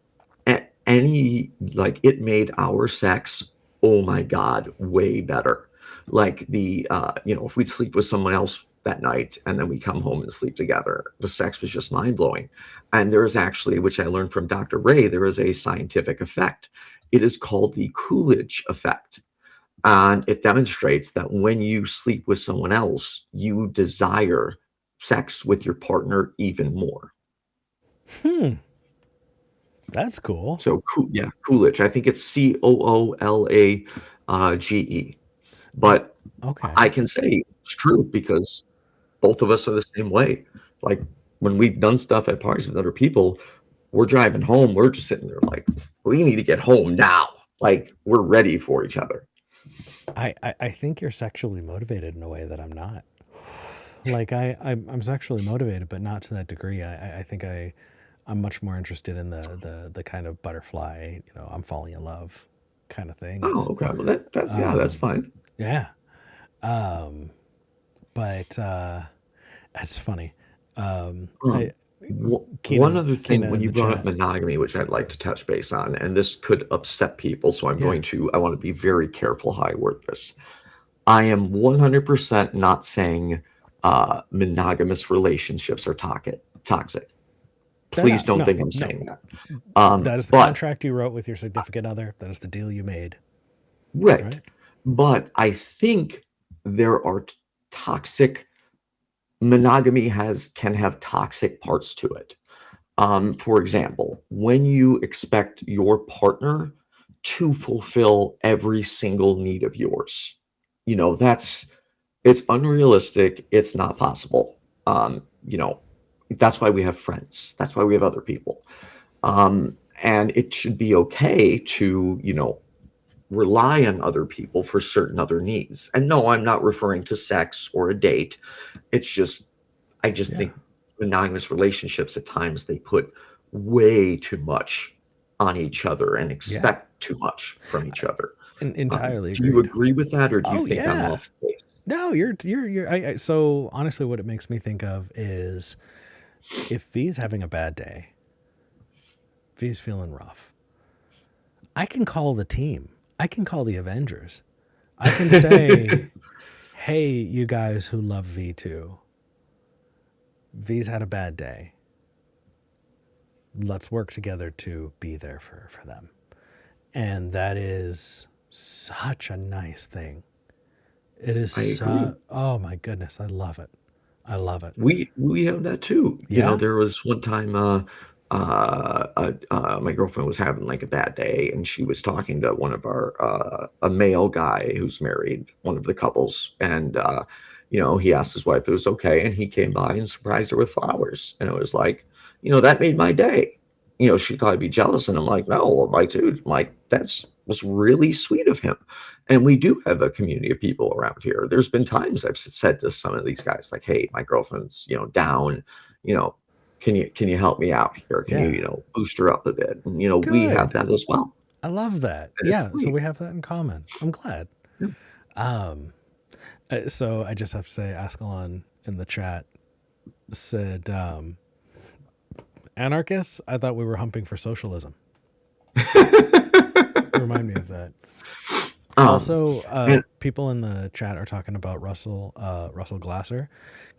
any like it made our sex, oh my God, way better. Like if we'd sleep with someone else that night and then we come home and sleep together, the sex was just mind blowing. And there is actually, which I learned from Dr. Ray, there is a scientific effect. It is called the Coolidge effect. And it demonstrates that when you sleep with someone else, you desire sex with your partner even more. That's cool. So yeah, Coolidge. I think it's Coolage. But Okay. I can say it's true because both of us are the same way. Like when we've done stuff at parties with other people, we're driving home, we're just sitting there like, we need to get home now. Like we're ready for each other. I think you're sexually motivated in a way that I'm not. Like I'm sexually motivated, but not to that degree. I think I'm much more interested in the kind of butterfly, I'm falling in love kind of things. Oh, okay. Well, that's fine. Yeah. But that's funny. One other thing, when you brought up monogamy, which I'd like to touch base on, and this could upset people, so I want to be very careful how I word this. I am 100% not saying monogamous relationships are toxic. Please don't think I'm saying that. That is the contract you wrote with your significant other. That is the deal you made. Right. But I think there are toxic monogamy can have toxic parts to it. For example, when you expect your partner to fulfill every single need of yours, it's unrealistic. It's not possible. That's why we have friends. That's why we have other people. And it should be okay to, rely on other people for certain other needs. And no, I'm not referring to sex or a date. It's just, I just think monogamous relationships at times they put way too much on each other and expect too much from each other. Entirely. Do you agree with that, or do you think I'm off base? No, you're. So honestly, what it makes me think of is if V's having a bad day, V's feeling rough, I can call the team. I can call the Avengers. I can say, hey, you guys who love V2, V's had a bad day. Let's work together to be there for them. And that is such a nice thing. It is oh my goodness, I love it. I love it. We have that too. There was one time my girlfriend was having like a bad day, and she was talking to one of our a male guy who's married, one of the couples, and he asked his wife if it was okay, and he came by and surprised her with flowers, and it was like, that made my day. She thought I'd be jealous, and I'm like, no, I'm like, dude, that was really sweet of him. And we do have a community of people around here. There's been times I've said to some of these guys, like, hey, my girlfriend's, down, can you help me out here? Can you, boost her up a bit? And, we have that as well. I love that. So we have that in common. I'm glad. Yeah. So I just have to say, Ascalon in the chat said, anarchists, I thought we were humping for socialism. Remind me of that. Also, people in the chat are talking about Russell Glasser.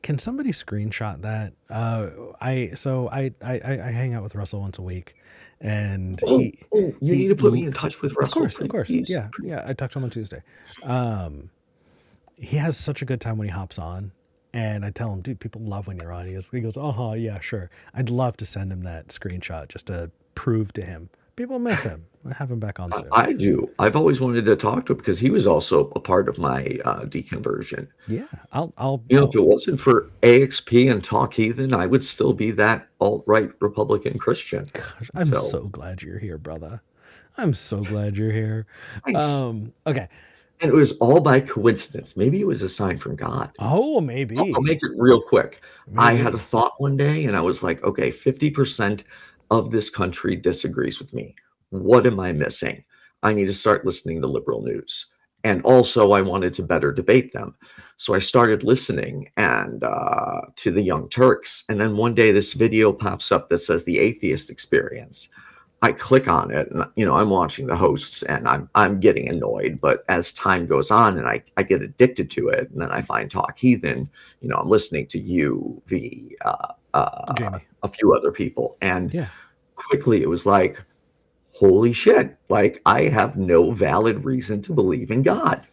Can somebody screenshot that? I hang out with Russell once a week, and you need to put me in touch with Russell. Of course. Please. Yeah. I talked to him on Tuesday. He has such a good time when he hops on, and I tell him, dude, people love when you're on. He goes, yeah, sure. I'd love to send him that screenshot just to prove to him. People miss him. I have him back on soon. I do. I've always wanted to talk to him because he was also a part of my deconversion. Yeah, I'll. If it wasn't for AXP and Talk Heathen, I would still be that alt-right Republican Christian. Gosh, I'm so glad you're here, brother. I'm so glad you're here. Okay. And it was all by coincidence. Maybe it was a sign from God. Oh, maybe. I'll make it real quick. Maybe. I had a thought one day, and I was like, okay, 50% of this country disagrees with me. What am I missing? I need to start listening to liberal news. And also I wanted to better debate them. So I started listening and to the Young Turks. And then one day this video pops up that says the atheist experience. I click on it and, you know, I'm watching the hosts and I'm getting annoyed, but as time goes on and I get addicted to it, and then I find Talk Heathen, you know, I'm listening to you, Jamie. a few other people, and Yeah. quickly it was like, holy shit, like I have no valid reason to believe in God.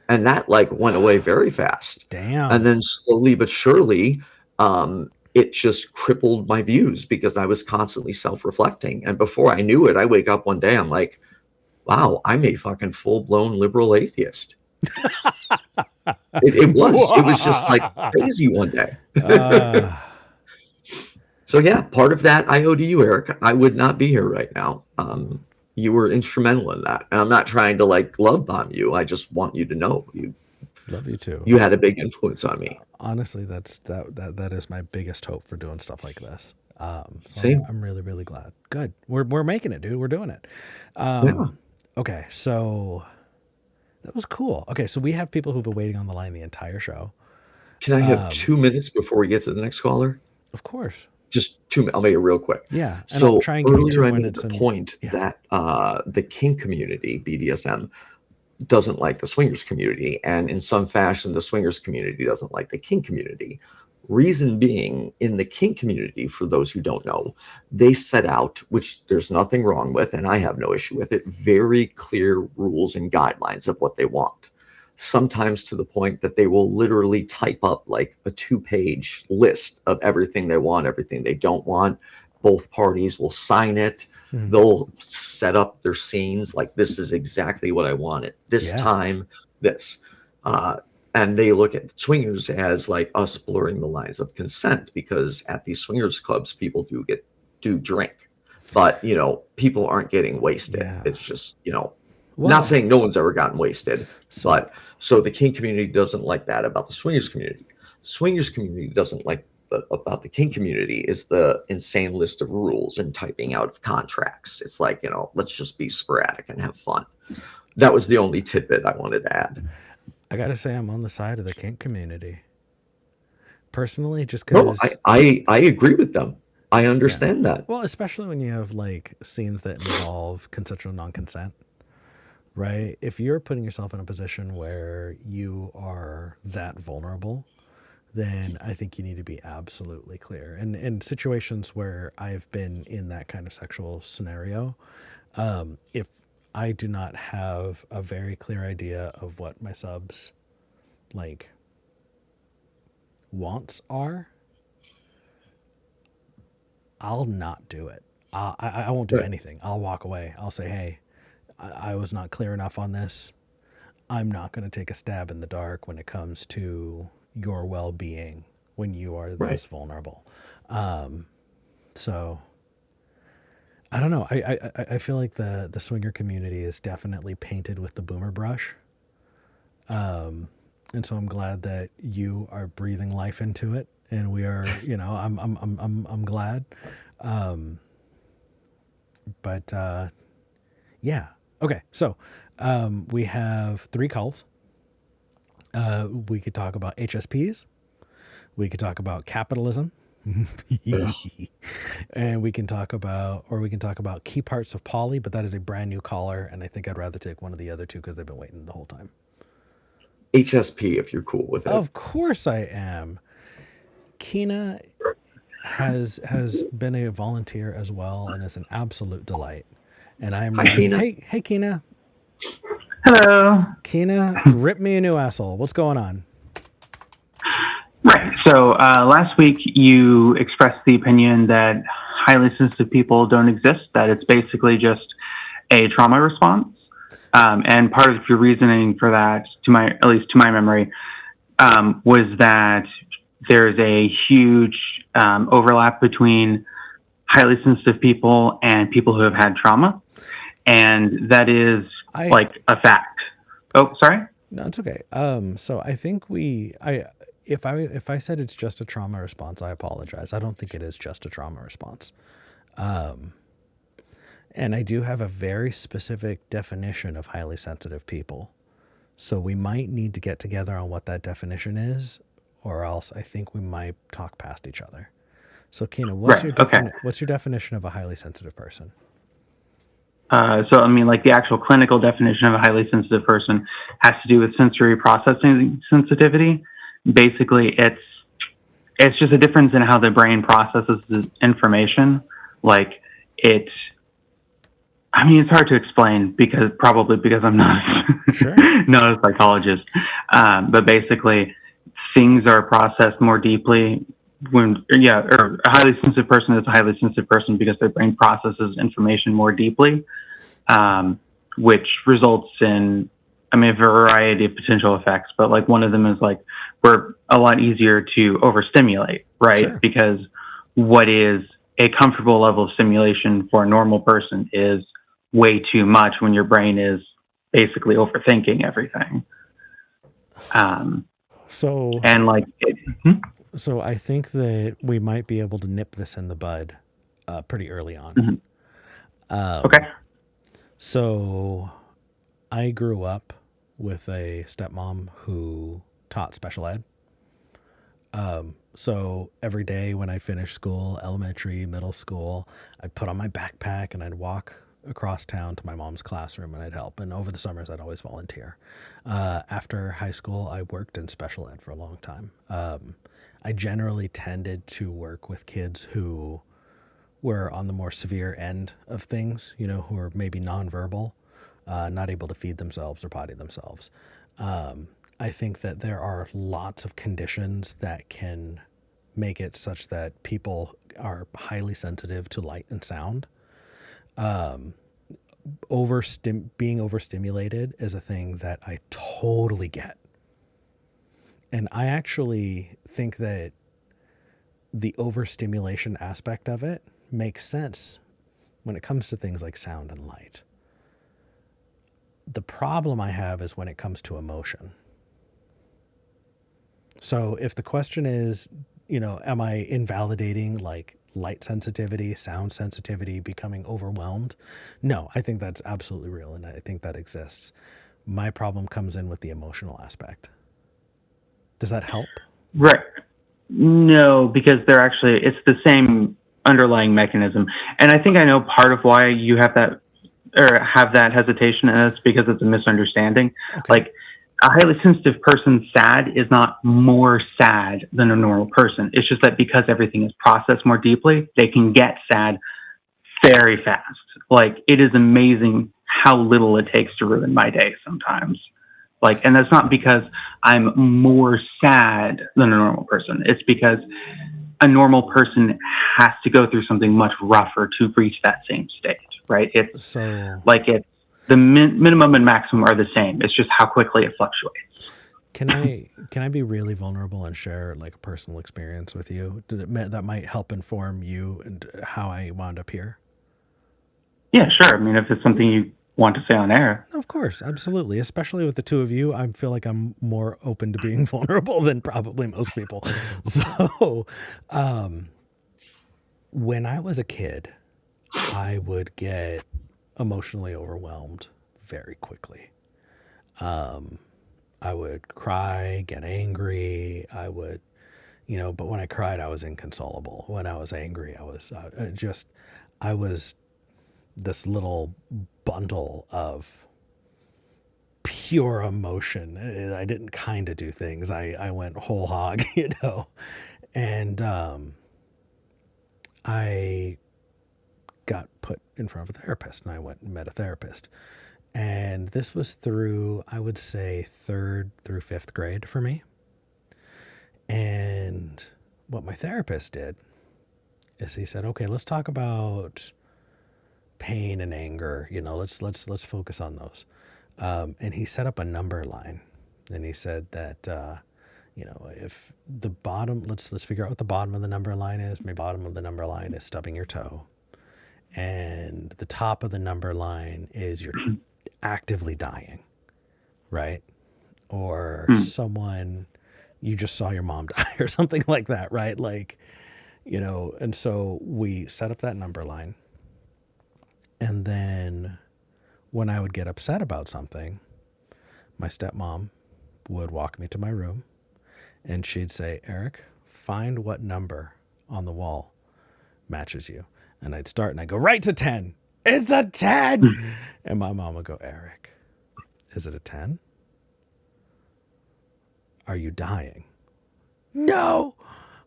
And that like went away very fast. Damn. And then slowly but surely, it just crippled my views because I was constantly self-reflecting. And before I knew it, I wake up one day, I'm like, wow, I'm a fucking full-blown liberal atheist. It was just like crazy one day. So yeah, part of that I owe to you, Eric. I would not be here right now. You were instrumental in that. And I'm not trying to like love bomb you. I just want you to know love you too. You had a big influence on me. Honestly, that is my biggest hope for doing stuff like this. So Same. I'm really, really glad. Good. We're making it, dude. We're doing it. Yeah. Okay, so that was cool. Okay, so we have people who've been waiting on the line the entire show. Can I have 2 minutes before we get to the next caller? Of course. Just 2 minutes. I'll make it real quick. Yeah. And So I'll try and give you 2 earlier I made minutes. the And point yeah. that the kink community, BDSM, doesn't like the swingers community, and in some fashion the swingers community doesn't like the kink community. Reason being, in the kink community, for those who don't know, they set out, which there's nothing wrong with and I have no issue with it, very clear rules and guidelines of what they want, sometimes to the point that they will literally type up like a 2-page list of everything they want, everything they don't want. Both parties will sign it. They'll set up their scenes like, this is exactly what I wanted this time, this. And they look at swingers as like us blurring the lines of consent, because at these swingers clubs, people do drink, but you know, people aren't getting wasted. Yeah. It's just, you know, Well, not saying no one's ever gotten wasted, but so the kink community doesn't like that about the swingers community. Swingers community doesn't like about the kink community is the insane list of rules and typing out of contracts. It's like, you know, let's just be sporadic and have fun. That was the only tidbit I wanted to add. I gotta say, I'm on the side of the kink community. Personally, just because... No, I agree with them. I understand that. Well, especially when you have like scenes that involve consensual non-consent, right? If you're putting yourself in a position where you are that vulnerable, then I think you need to be absolutely clear. And in situations where I've been in that kind of sexual scenario, if I do not have a very clear idea of what my subs like wants are, I'll not do it. I won't do anything. I'll walk away. I'll say, hey, I was not clear enough on this. I'm not going to take a stab in the dark when it comes to your well-being when you are this vulnerable. So I don't know. I feel like the swinger community is definitely painted with the boomer brush. And so I'm glad that you are breathing life into it, and we are, you know, I'm glad. But yeah. Okay. So we have 3 calls. We could talk about HSPs. We could talk about capitalism. And we can talk about key parts of poly, but that is a brand new caller, and I think I'd rather take one of the other 2 because they've been waiting the whole time. HSP, if you're cool with it. Of course I am. Kina has been a volunteer as well, and is an absolute delight. And I'm Hi, Kina. Hey Kina. Hello. Kina, rip me a new asshole. What's going on? Right. So last week you expressed the opinion that highly sensitive people don't exist, that it's basically just a trauma response. And part of your reasoning for that, at least to my memory, was that there's a huge overlap between highly sensitive people and people who have had trauma. And that is like a fact. Oh, sorry? No, it's okay. So I think if I said it's just a trauma response, I apologize. I don't think it is just a trauma response. And I do have a very specific definition of highly sensitive people. So we might need to get together on what that definition is, or else I think we might talk past each other. So, Kina, Right. Okay. what's your definition of a highly sensitive person? So, I mean, like the actual clinical definition of a highly sensitive person has to do with sensory processing sensitivity. Basically, it's just a difference in how the brain processes the information. Like it's hard to explain because I'm not Sure. not a psychologist. But basically, things are processed more deeply or a highly sensitive person is a highly sensitive person because their brain processes information more deeply, which results in, a variety of potential effects. But like one of them is like we're a lot easier to overstimulate, right? Sure. Because what is a comfortable level of stimulation for a normal person is way too much when your brain is basically overthinking everything. So I think that we might be able to nip this in the bud pretty early on. Mm-hmm. Okay. So I grew up with a stepmom who taught special ed. So every day when I finished school, elementary, middle school, I'd put on my backpack and I'd walk across town to my mom's classroom and I'd help. And over the summers, I'd always volunteer. After high school, I worked in special ed for a long time. I generally tended to work with kids who were on the more severe end of things, who are maybe nonverbal, not able to feed themselves or potty themselves. I think that there are lots of conditions that can make it such that people are highly sensitive to light and sound. Being overstimulated is a thing that I totally get. And I actually think that the overstimulation aspect of it makes sense when it comes to things like sound and light. The problem I have is when it comes to emotion. So if the question is, am I invalidating like light sensitivity, sound sensitivity, becoming overwhelmed? No, I think that's absolutely real and I think that exists. My problem comes in with the emotional aspect. Does that help? Right. No, because it's the same underlying mechanism. And I think I know part of why you have that hesitation, and it's because it's a misunderstanding. Okay. Like a highly sensitive person sad is not more sad than a normal person. It's just that because everything is processed more deeply, they can get sad very fast. Like it is amazing how little it takes to ruin my day sometimes. Like, and that's not because I'm more sad than a normal person. It's because a normal person has to go through something much rougher to reach that same state, right? It's the minimum and maximum are the same. It's just how quickly it fluctuates. Can I be really vulnerable and share like a personal experience with you that might help inform you and how I wound up here? Yeah, sure. If it's something you want to say on air. Of course, absolutely. Especially with the two of you, I feel like I'm more open to being vulnerable than probably most people. So, when I was a kid, I would get emotionally overwhelmed very quickly. I would cry, get angry. I would, but when I cried, I was inconsolable. When I was angry, I was this little bundle of pure emotion. I didn't kind of do things. I went whole hog, and I got put in front of a therapist and I went and met a therapist. And this was through, I would say, 3rd through 5th grade for me. And what my therapist did is he said, okay, let's talk about pain and anger. Let's focus on those. And he set up a number line. And he said that, if the bottom, let's figure out what the bottom of the number line is. My bottom of the number line is stubbing your toe. And the top of the number line is you're actively dying, right? Or someone, you just saw your mom die or something like that, right? Like, and so we set up that number line. And then when I would get upset about something, my stepmom would walk me to my room and she'd say, Eric, find what number on the wall matches you. And I'd start and I'd go, right to 10. It's a 10. And my mom would go, Eric, is it a 10? Are you dying? No.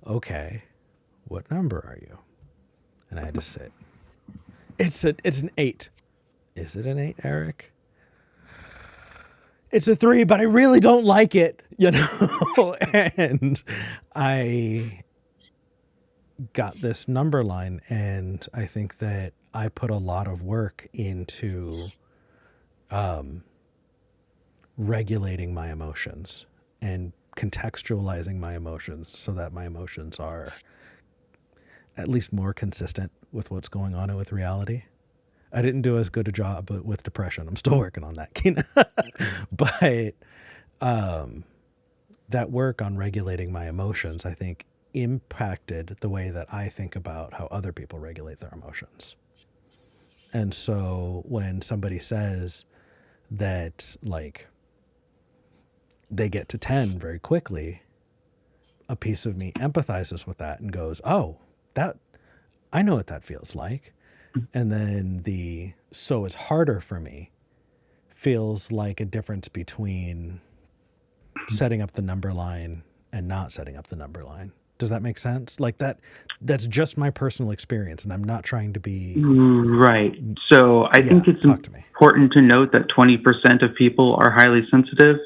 Okay. What number are you? And I had to sit. It's an 8. Is it an 8, Eric? It's a 3, but I really don't like it, you know? And I got this number line, and I think that I put a lot of work into regulating my emotions and contextualizing my emotions so that my emotions are at least more consistent with what's going on with reality. I didn't do as good a job with depression. I'm still working on that, Kina. But that work on regulating my emotions, I think, impacted the way that I think about how other people regulate their emotions. And so when somebody says that, like, they get to 10 very quickly, a piece of me empathizes with that and goes, oh, that, I know what that feels like. And then so it's harder for me feels like a difference between setting up the number line and not setting up the number line. Does that make sense? Like that's just my personal experience, and I'm not trying to be right. So I think it's important to note that 20% of people are highly sensitive,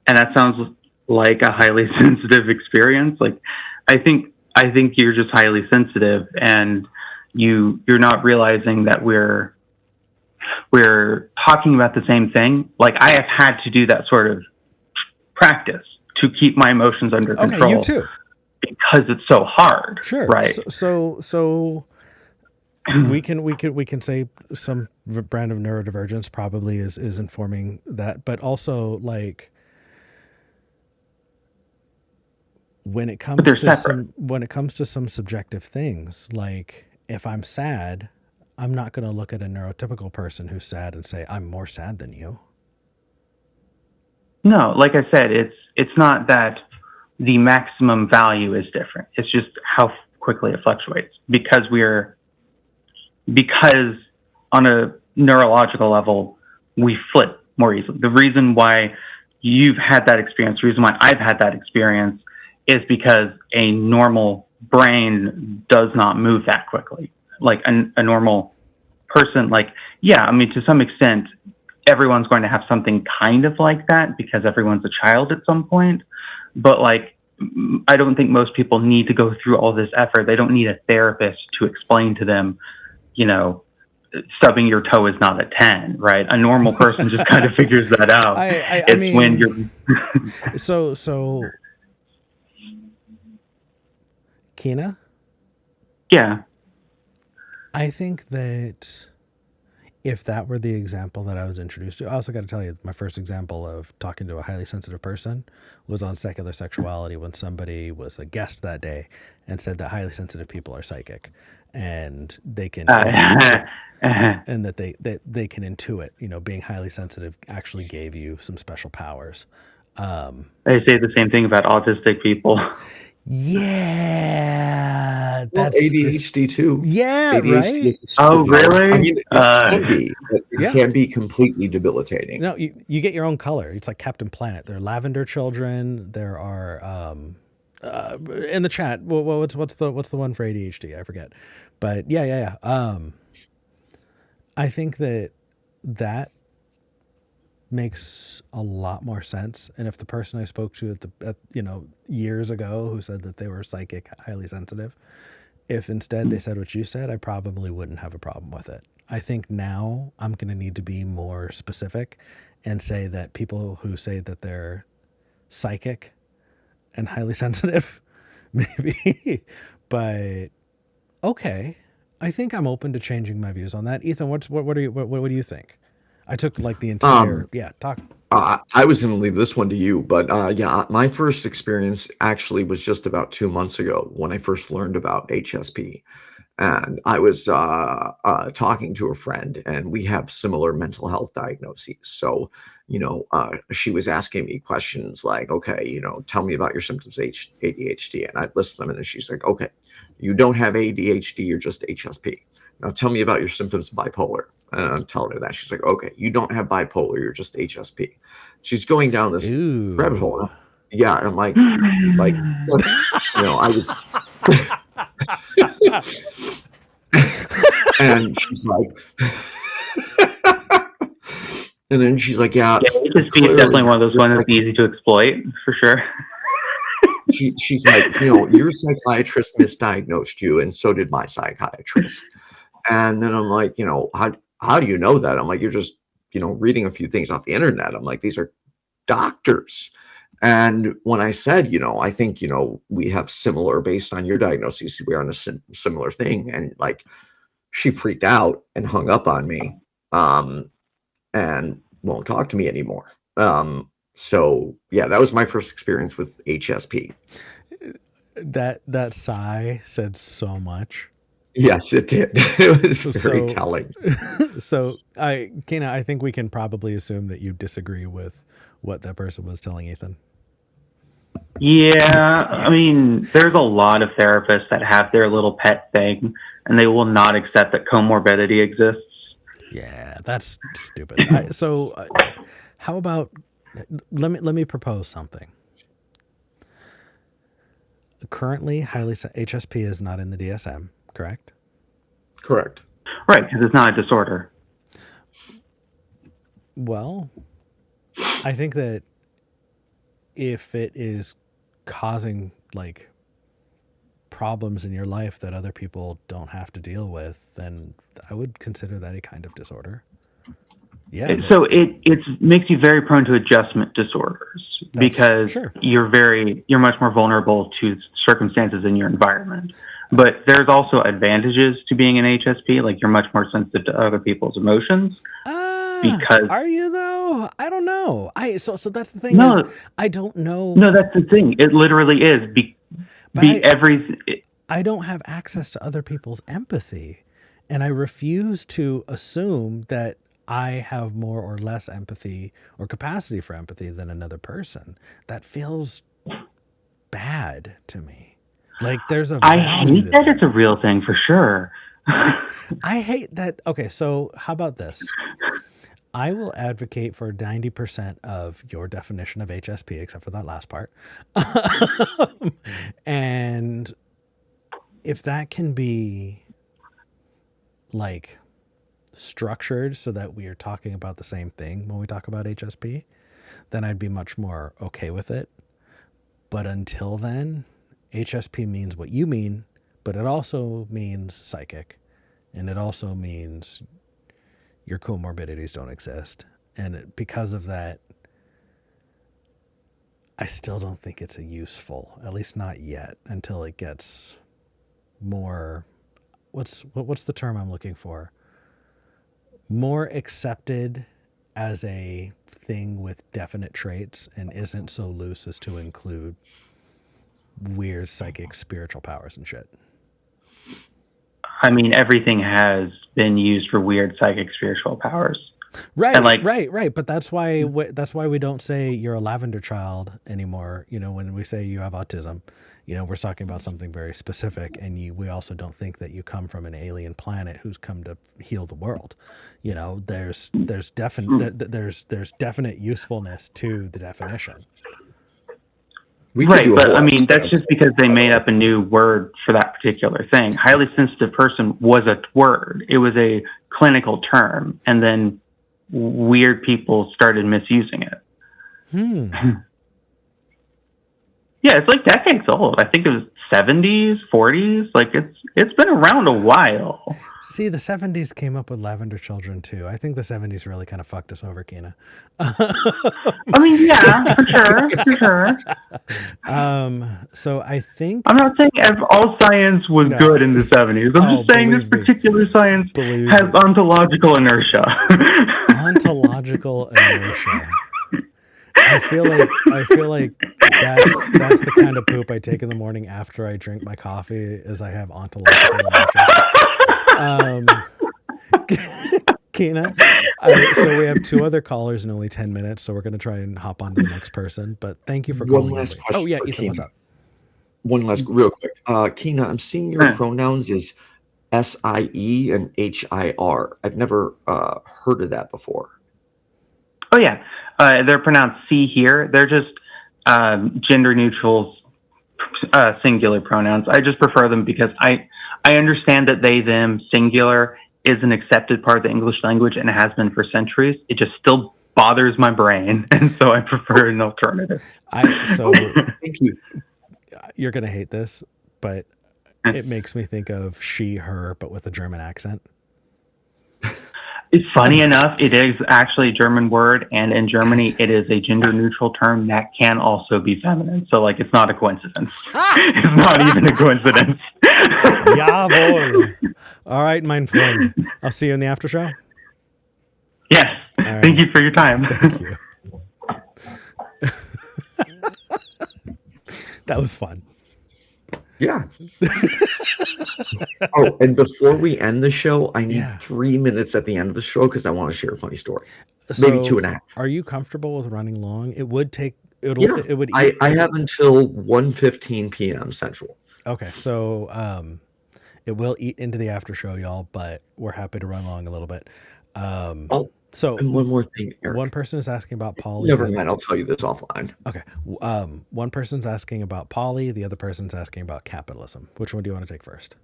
and that sounds like a highly sensitive experience. Like, I think you're just highly sensitive, and you're not realizing that we're talking about the same thing. Like, I have had to do that sort of practice to keep my emotions under control. Okay, you too. Because it's so hard. Sure. Right. So we can say some brand of neurodivergence probably is informing that, but also, like, when it comes to some subjective things, like, if I'm sad, I'm not going to look at a neurotypical person who's sad and say, I'm more sad than you. No, like I said, it's not that the maximum value is different. It's just how quickly it fluctuates, because on a neurological level, we flip more easily. The reason why you've had that experience, the reason why I've had that experience, is because a normal brain does not move that quickly. Like a normal person, like, yeah, I mean, to some extent, everyone's going to have something kind of like that because everyone's a child at some point. But, like, I don't think most people need to go through all this effort. They don't need a therapist to explain to them, you know, stubbing your toe is not a 10, right? A normal person just kind of figures that out. I mean, when you're so Kina? Yeah. I think that if that were the example that I was introduced to, I also got to tell you, my first example of talking to a highly sensitive person was on Secular Sexuality, when somebody was a guest that day and said that highly sensitive people are psychic and they can, and that they can intuit, you know, being highly sensitive actually gave you some special powers. They say the same thing about autistic people. Yeah, that's ADHD too. Yeah, ADHD right. Oh, really? I mean, it can be completely debilitating. No, you get your own color. It's like Captain Planet. There are lavender children. There are in the chat. What's the one for ADHD? I forget. But yeah. I think that makes a lot more sense. And if the person I spoke to at years ago who said that they were psychic, highly sensitive, if instead they said what you said, I probably wouldn't have a problem with it. I think now I'm going to need to be more specific and say that people who say that they're psychic and highly sensitive, maybe, but okay. I think I'm open to changing my views on that. Ethan, what do you think? I took like the entire talk. I was going to leave this one to you, but my first experience actually was just about 2 months ago when I first learned about HSP, And I was talking to a friend, and we have similar mental health diagnoses. So, she was asking me questions like, okay, tell me about your symptoms of ADHD. And I'd list them, and then she's like, okay, you don't have ADHD, you're just HSP. Now tell me about your symptoms of bipolar. And I'm telling her that. She's like, okay, you don't have bipolar, you're just HSP. She's going down this rabbit hole. Yeah, and I'm like, I was... and she's like, and then she's like, yeah, HSP is definitely one of those ones that's easy to exploit, for sure. She's like, your psychiatrist misdiagnosed you, and so did my psychiatrist. And then I'm like, how do you know that? I'm like, you're just, reading a few things off the internet. I'm like, these are doctors. And when I said, I think, we have similar, based on your diagnosis, we are on a similar thing. And like, she freaked out and hung up on me, and won't talk to me anymore. So yeah, that was my first experience with HSP. That sigh said so much. Yes, it did. It was very telling. So Kena, I think we can probably assume that you disagree with what that person was telling Ethan. Yeah, I mean, there's a lot of therapists that have their little pet thing, and they will not accept that comorbidity exists. Yeah, that's stupid. How about let me propose something. Currently, HSP is not in the DSM, correct? Correct. Right, because it's not a disorder. Well, I think that if it is causing like problems in your life that other people don't have to deal with, then I would consider that a kind of disorder. Yeah. So it makes you very prone to adjustment disorders because you're much more vulnerable to circumstances in your environment. But there's also advantages to being an HSP, like you're much more sensitive to other people's emotions. Because are you though? I don't know. So that's the thing. No, is, I don't know. No, that's the thing. It literally is. I don't have access to other people's empathy, and I refuse to assume that I have more or less empathy or capacity for empathy than another person. That feels bad to me. Like there's a I hate that it's a real thing for sure. I hate that. Okay, so how about this? I will advocate for 90% of your definition of HSP, except for that last part. And if that can be like structured so that we are talking about the same thing when we talk about HSP, then I'd be much more okay with it. But until then, HSP means what you mean, but it also means psychic, and it also means your comorbidities don't exist. And because of that, I still don't think it's a useful, at least not yet, until it gets more, what's the term I'm looking for? More accepted as a thing with definite traits and isn't so loose as to include weird psychic spiritual powers and shit. I mean, everything has been used for weird psychic spiritual powers. Right, and right. But that's why we don't say you're a lavender child anymore. When we say you have autism, we're talking about something very specific, and we also don't think that you come from an alien planet who's come to heal the world. There's definite usefulness to the definition. Right, but I mean, that's just because they made up a new word for that particular thing. Highly sensitive person was a word. It was a clinical term, and then weird people started misusing it. Yeah, it's like decades old. I think it was 70s, 40s. Like it's been around a while. See, the 70s came up with lavender children too. I think the 70s really kind of fucked us over, Kena. I mean, yeah, for sure. So I think I'm not saying all science was good in the 70s. I'm just saying this particular science has ontological inertia. Ontological inertia. I feel like that's the kind of poop I take in the morning after I drink my coffee, as I have ontological emotion. Kina, so we have two other callers in only 10 minutes, so we're going to try and hop on to the next person. But thank you for One calling in. last question Oh yeah, for Ethan, what's Kina. up? One last, real quick. Kina, I'm seeing your pronouns is SIE and HIR. I've never heard of that before. Oh yeah, they're pronounced C here. They're just gender neutral singular pronouns. I just prefer them because I understand that they, them, singular is an accepted part of the English language and has been for centuries. It just still bothers my brain, and so I prefer an alternative. Thank you. You're gonna hate this, but it makes me think of she, her, but with a German accent. It's funny enough, it is actually a German word, and in Germany, it is a gender-neutral term that can also be feminine. So, like, it's not a coincidence. It's not even a coincidence. Jawohl. All right, mein Freund. I'll see you in the after show. Yes. Right. Thank you for your time. Thank you. That was fun. Yeah. Oh, and before we end the show, I need 3 minutes at the end of the show because I want to share a funny story. Maybe 2.5. Are you comfortable with running long? It would take. It would. I have until 1:15 p.m. Central. Okay, so it will eat into the after show, y'all, but we're happy to run long a little bit. So and one more thing, Eric. One person is asking about poly. Never mind, I'll tell you this offline. Okay. One person's asking about poly. The other person's asking about capitalism. Which one do you want to take first?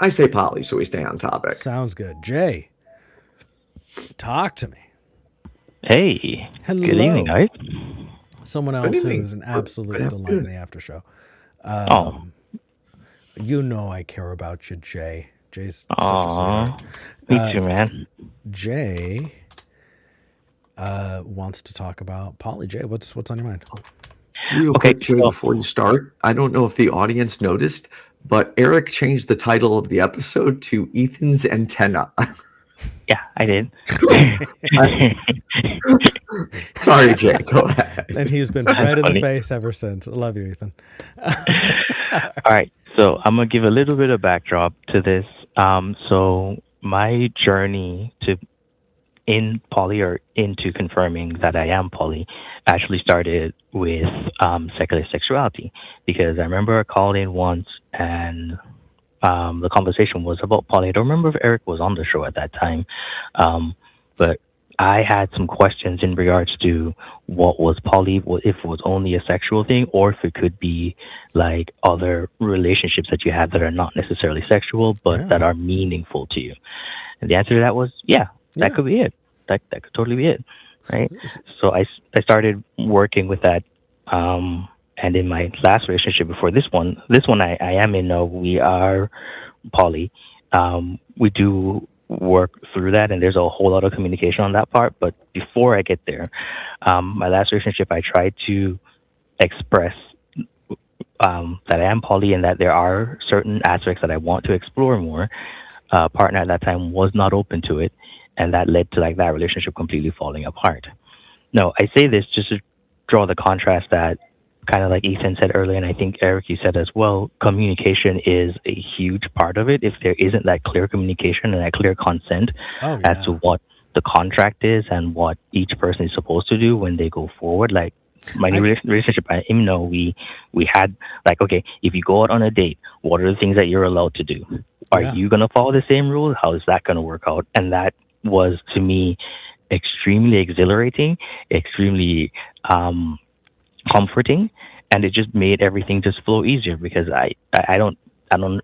I say poly, so we stay on topic. Sounds good. Jay, talk to me. Hey. Hello. Good evening, guys. Someone else who is an absolute delight in the after show. You know I care about you, Jay. Jay's such a sweetheart. Me too, man. Jay wants to talk about poly. Jay, what's on your mind? Real quick, Jay, before you start, I don't know if the audience noticed, but Eric changed the title of the episode to Ethan's Antenna. Yeah, I did. Sorry, Jay, go ahead. And he's been red in the face ever since. I love you, Ethan. All right, so I'm going to give a little bit of backdrop to this. So my journey in poly, or into confirming that I am poly, actually started with secular sexuality, because I remember I called in once and the conversation was about poly. I don't remember if Eric was on the show at that time, but I had some questions in regards to what was poly, if it was only a sexual thing, or if it could be like other relationships that you have that are not necessarily sexual, but that are meaningful to you. And the answer to that was, that could be it. That could totally be it, right? So I started working with that. And in my last relationship before this one I am in, we are poly. We do work through that, and there's a whole lot of communication on that part. But before I get there, my last relationship, I tried to express that I am poly and that there are certain aspects that I want to explore more. Partner at that time was not open to it, and that led to like that relationship completely falling apart. No, I say this just to draw the contrast that, kind of like Ethan said earlier, and I think Eric, you said as well, communication is a huge part of it. If there isn't that clear communication and that clear consent as to what the contract is and what each person is supposed to do when they go forward, like my new relationship, I know we had like, okay, if you go out on a date, what are the things that you're allowed to do? Are you going to follow the same rules? How is that going to work out? And that was, to me, extremely exhilarating, extremely comforting, and it just made everything just flow easier, because I don't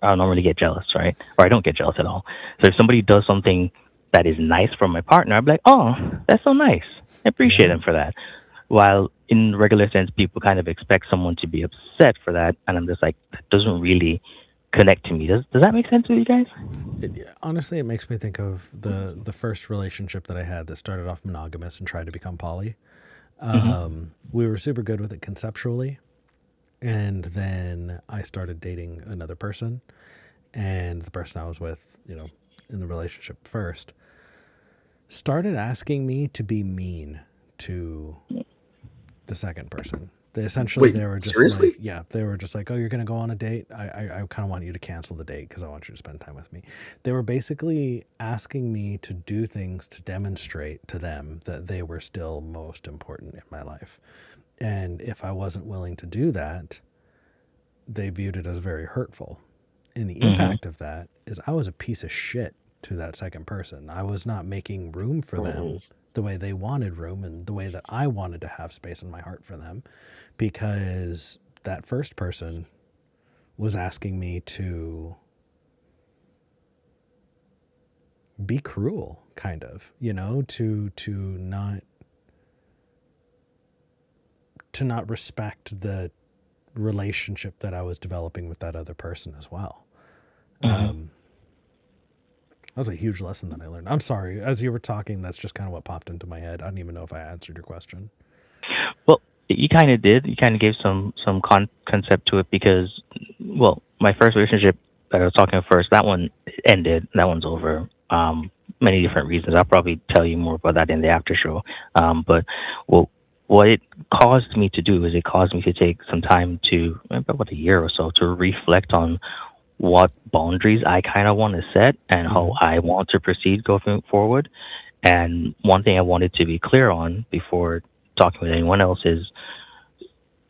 really get jealous, right? Or I don't get jealous at all. So if somebody does something that is nice from my partner, I'm like, oh, that's so nice. I appreciate them for that. While in regular sense, people kind of expect someone to be upset for that, and I'm just like, that doesn't really connect to me. Does that make sense to you guys? Honestly, it makes me think of the first relationship that I had that started off monogamous and tried to become poly. We were super good with it conceptually, and then I started dating another person, and the person I was with, in the relationship first, started asking me to be mean to the second person. They were just seriously? like, yeah, they were just like, oh, you're going to go on a date? I kind of want you to cancel the date because I want you to spend time with me. They were basically asking me to do things to demonstrate to them that they were still most important in my life. And if I wasn't willing to do that, they viewed it as very hurtful. And the impact of that is I was a piece of shit to that second person. I was not making room for them the way they wanted room and the way that I wanted to have space in my heart for them, because that first person was asking me to be cruel, kind of, you know, to not respect the relationship that I was developing with that other person as well. That was a huge lesson that I learned. I'm sorry. As you were talking, that's just kind of what popped into my head. I don't even know if I answered your question. Well, you kind of did. You kind of gave some concept to it because, well, my first relationship that I was talking about first, that one ended. That one's over. Many different reasons. I'll probably tell you more about that in the after show. But well, what it caused me to do is it caused me to take some time to, about a year or so, to reflect on what boundaries I kind of want to set and how I want to proceed going forward. And one thing I wanted to be clear on before talking with anyone else is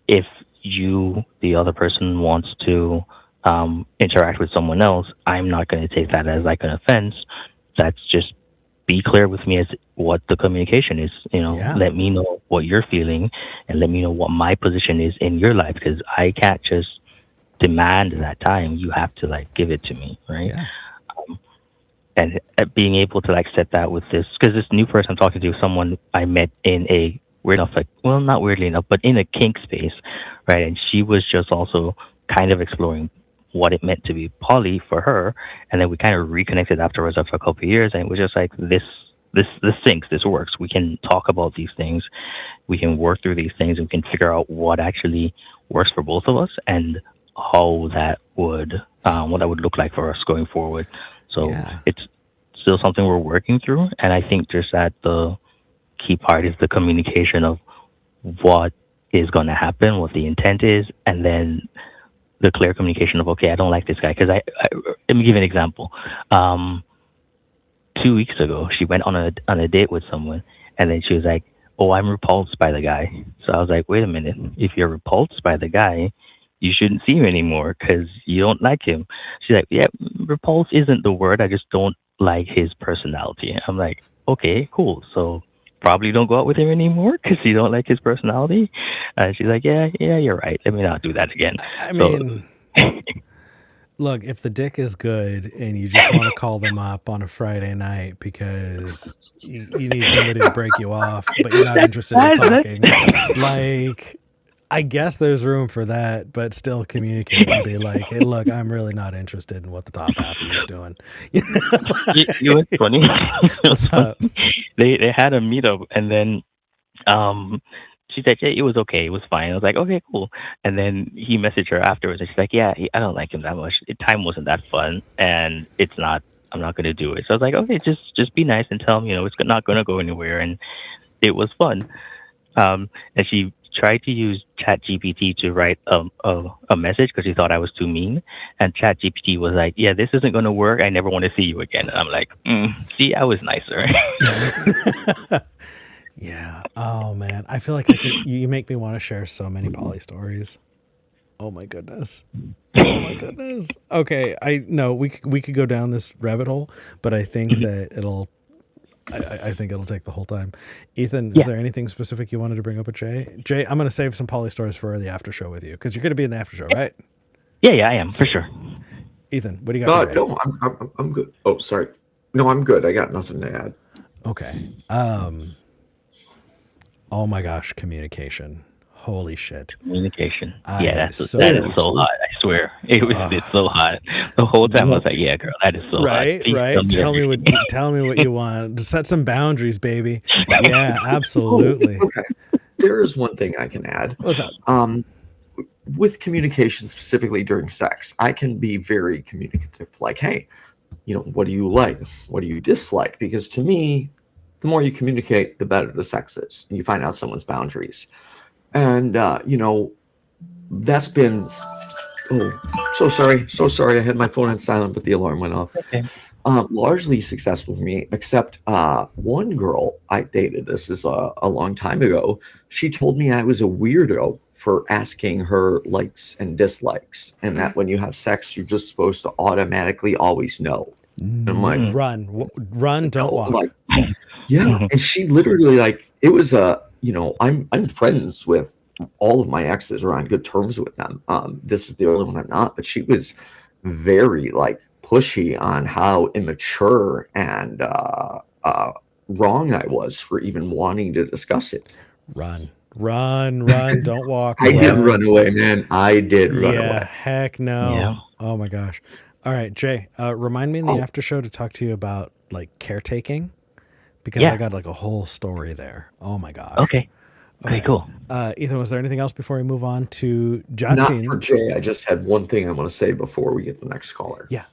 if you, the other person, wants to interact with someone else, I'm not going to take that as like an offense. That's just be clear with me as what the communication is. You know, let me know what you're feeling and let me know what my position is in your life, because I can't just demand that time. You have to like give it to me, right? And being able to like set that with this, because this new person I'm talking to is someone I met in a weird enough, like, well, not weirdly enough, but in a kink space, right? And she was just also kind of exploring what it meant to be poly for her, and then we kind of reconnected afterwards after a couple of years, and it was just like this syncs, this works. We can talk about these things, we can work through these things, and we can figure out what actually works for both of us and how that would what that would look like for us going forward. So it's still something we're working through, and I think just that the key part is the communication of what is going to happen, what the intent is, and then the clear communication of, okay, I don't like this guy. Because let me give you an example. 2 weeks ago, she went on a date with someone, and then she was like, oh, I'm repulsed by the guy. So I was like, wait a minute. If you're repulsed by the guy, you shouldn't see him anymore because you don't like him. She's like, yeah, repulse isn't the word. I just don't like his personality. I'm like, okay, cool. So probably don't go out with him anymore because you don't like his personality. And she's like, yeah, you're right. Let me not do that again. I mean, look, if the dick is good and you just want to call them up on a Friday night because you need somebody to break you off, but you're not interested in talking, like, I guess there's room for that, but still communicate and be like, hey, look, I'm really not interested in what the top half of you is doing. You know what's funny? What's up? They had a meetup, and then she said, yeah, it was okay. It was fine. I was like, okay, cool. And then he messaged her afterwards, and she's like, yeah, I don't like him that much. Time wasn't that fun, and I'm not going to do it. So I was like, okay, just be nice and tell him, it's not going to go anywhere. And it was fun. And she tried to use ChatGPT to write a message because she thought I was too mean. And ChatGPT was like, yeah, this isn't going to work. I never want to see you again. And I'm like, see, I was nicer. Yeah. Oh, man. I feel like you make me want to share so many poly stories. Oh, my goodness. Okay. We could go down this rabbit hole, but I think that I think it'll take the whole time. Ethan, is there anything specific you wanted to bring up with Jay? Jay, I'm going to save some poly stories for the after show with you because you're going to be in the after show, right? Yeah, I am, for sure. Ethan, what do you got? No, I'm good. Oh, sorry. No, I'm good. I got nothing to add. Okay. Oh my gosh, communication. Holy shit. Communication. That is so hot. I swear. It's so hot. The whole time I was like, yeah, girl, that is so hot. Right. Tell me what you want. Set some boundaries, baby. Yeah, absolutely. Okay. There is one thing I can add. What's up? With communication, specifically during sex, I can be very communicative. Like, hey, what do you like? What do you dislike? Because to me, the more you communicate, the better the sex is. And you find out someone's boundaries. And that's been, oh, so sorry. I had my phone on silent, but the alarm went off. Okay. Largely successful for me, except one girl I dated, this is a long time ago, she told me I was a weirdo for asking her likes and dislikes, and that when you have sex, you're just supposed to automatically always know. And I'm like, Run, don't walk. like, yeah. And she literally, like, it was I'm friends with all of my exes, or on good terms with them. This is the only one I'm not, but she was very like pushy on how immature and wrong I was for even wanting to discuss it. Run, don't walk. I did run away, man. I did run away. Heck no. Yeah. Oh my gosh. All right, Jay, remind me in the after show to talk to you about like caretaking, because I got like a whole story there. Oh my gosh. Okay. Cool. Ethan, was there anything else before we move on to Not Jatin? for Jay. I just had one thing I want to say before we get the next caller. Yeah.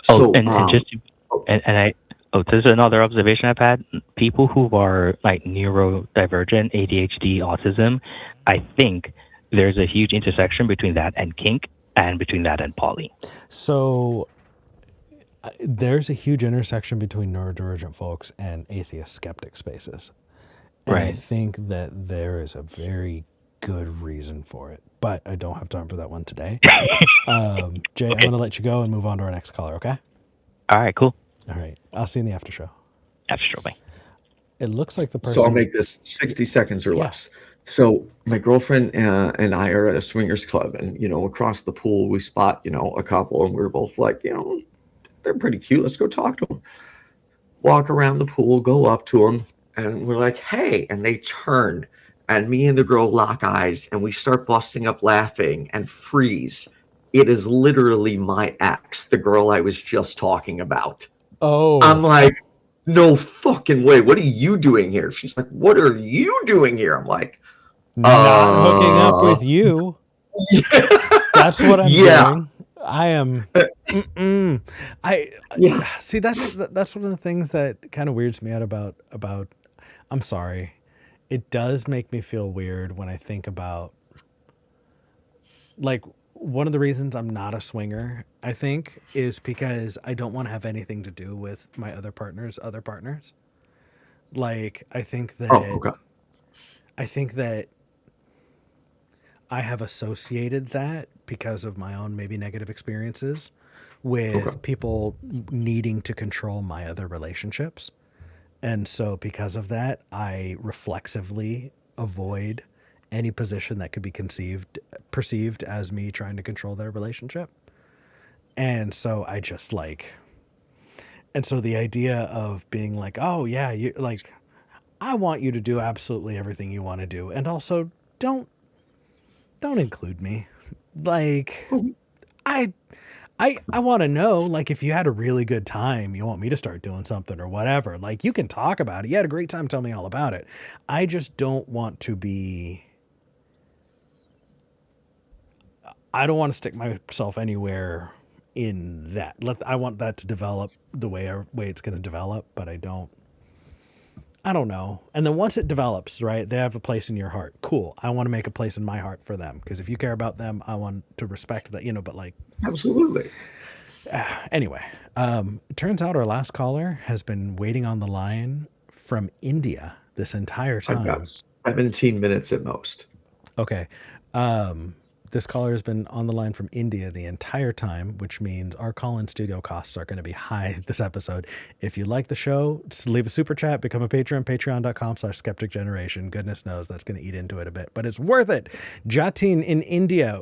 Oh, this is another observation I've had. People who are like neurodivergent, ADHD, autism, I think there's a huge intersection between that and kink, and between that and poly. So there's a huge intersection between neurodivergent folks and atheist skeptic spaces. And I think that there is a very good reason for it, but I don't have time for that one today. Jay, I'm going to let you go and move on to our next caller, okay? All right, cool. All right. I'll see you in the after show. After show, bye. It looks like the person... So I'll make this 60 seconds or less. So my girlfriend and I are at a swingers club, and, across the pool, we spot, a couple, and we're both like, they're pretty cute. Let's go talk to them. Walk around the pool, go up to them, and we're like, hey, and they turn, and me and the girl lock eyes, and we start busting up laughing and freeze. It is literally my ex, the girl I was just talking about. Oh. I'm like, no fucking way. What are you doing here? She's like, what are you doing here? I'm like, not hooking up with you. Yeah. That's what I'm doing. I am. See, that's one of the things that kind of weirds me out about. I'm sorry. It does make me feel weird when I think about, like, one of the reasons I'm not a swinger, I think, is because I don't want to have anything to do with my other partners. Like, I think that I have associated that because of my own maybe negative experiences with people needing to control my other relationships. And so because of that, I reflexively avoid any position that could be perceived as me trying to control their relationship. And so I just the idea of being like, oh yeah, you like, I want you to do absolutely everything you want to do. And also don't include me. Like, I want to know, like, if you had a really good time, you want me to start doing something or whatever. Like, you can talk about it. You had a great time. Tell me all about it. I just don't want to be... I don't want to stick myself anywhere in that. I want that to develop the way it's going to develop, but I don't know. And then once it develops, right, they have a place in your heart. Cool. I want to make a place in my heart for them, because if you care about them, I want to respect that, but like... Absolutely. Anyway, it turns out our last caller has been waiting on the line from India this entire time. I've got 17 minutes at most. Okay. This caller has been on the line from India the entire time, which means our call-in studio costs are going to be high this episode. If you like the show, just leave a super chat, become a patron, patreon.com/skepticgeneration. Goodness knows that's going to eat into it a bit, but it's worth it. Jatin in India,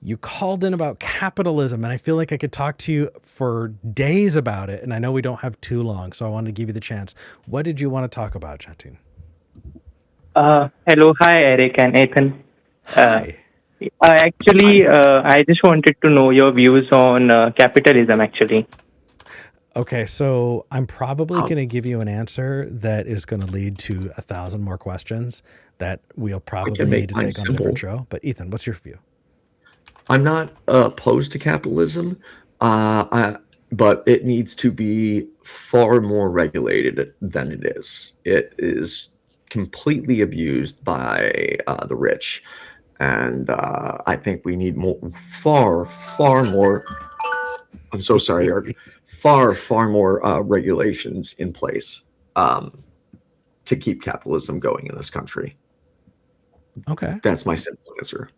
you called in about capitalism, and I feel like I could talk to you for days about it, and I know we don't have too long, so I wanted to give you the chance. What did you want to talk about, Jatin? Hello. Hi, Eric and Ethan. Hi. I just wanted to know your views on capitalism, actually. Okay, so I'm probably going to give you an answer that is going to lead to 1,000 more questions that we'll probably need to take on a different show. But Ethan, what's your view? I'm not opposed to capitalism, but it needs to be far more regulated than it is. completely abused by the rich. And I think we need far more. I'm so sorry, Eric. Far more regulations in place to keep capitalism going in this country. Okay. That's my simple answer.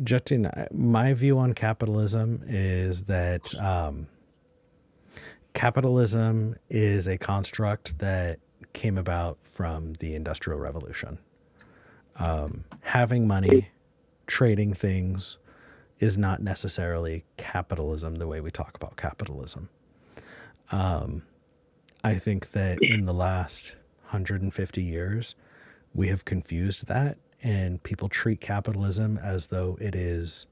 Justin, my view on capitalism is that capitalism is a construct that came about from the Industrial Revolution. Having money, trading things is not necessarily capitalism the way we talk about capitalism. I think that in the last 150 years, we have confused that, and people treat capitalism as though it is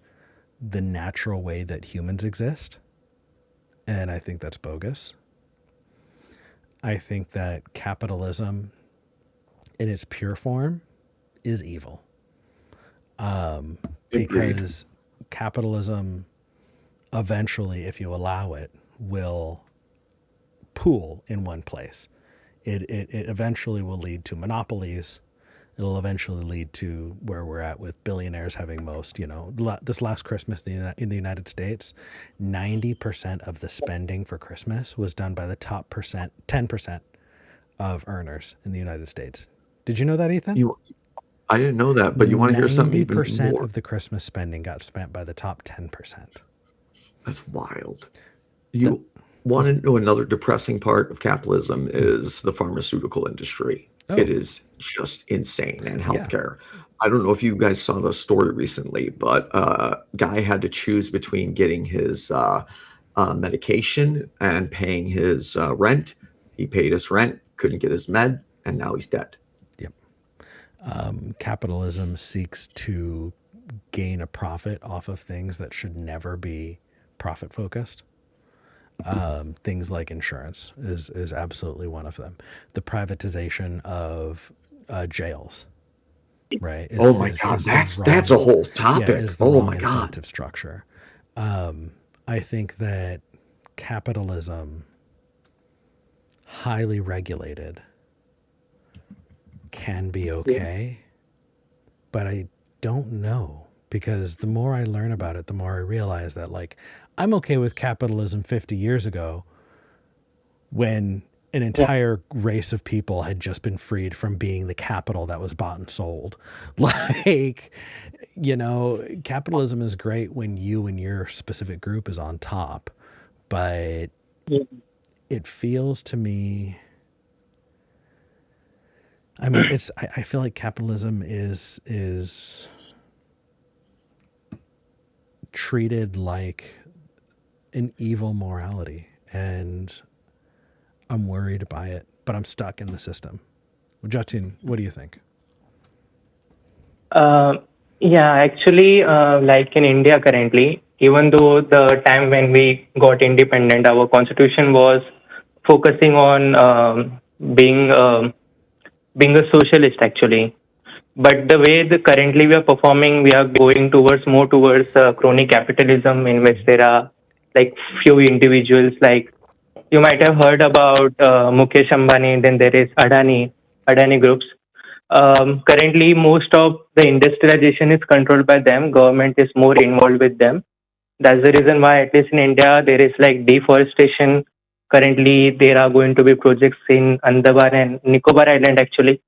the natural way that humans exist. And I think that's bogus. I think that capitalism in its pure form is evil. Because capitalism eventually, if you allow it, will pool in one place. It eventually will lead to monopolies. It'll eventually lead to where we're at with billionaires having most. This last Christmas in the United States, 90% of the spending for Christmas was done by the top 10% of earners in the United States. Did you know that, Ethan? I didn't know that, but you want to hear something even more? 90% of the Christmas spending got spent by the top 10%. That's wild. You want to know another depressing part of capitalism is the pharmaceutical industry. Oh. It is just insane, and healthcare. Yeah. I don't know if you guys saw the story recently, but a guy had to choose between getting his medication and paying his rent. He paid his rent, couldn't get his med, and now he's dead. Yep. Capitalism seeks to gain a profit off of things that should never be profit focused. Things like insurance is absolutely one of them. The privatization of jails, right? Oh my God, that's a whole topic. Oh my God, incentive structure. I think that capitalism, highly regulated, can be okay, but I don't know, because the more I learn about it, the more I realize that, like, I'm okay with capitalism 50 years ago when an entire race of people had just been freed from being the capital that was bought and sold. Like, capitalism is great when you and your specific group is on top, but it feels to me, I mean, I feel like capitalism is treated like an evil morality, and I'm worried by it, but I'm stuck in the system. Jatin, what do you think? Yeah, actually, like in India currently, even though the time when we got independent, our constitution was focusing on being a socialist actually. But the way currently we are performing, we are going more towards crony capitalism, in which there are like few individuals. Like you might have heard about Mukesh Ambani, then there is Adani groups. Currently, most of the industrialization is controlled by them. Government is more involved with them. That's the reason why, at least in India, there is like deforestation. Currently, there are going to be projects in Andaman and Nicobar Island actually,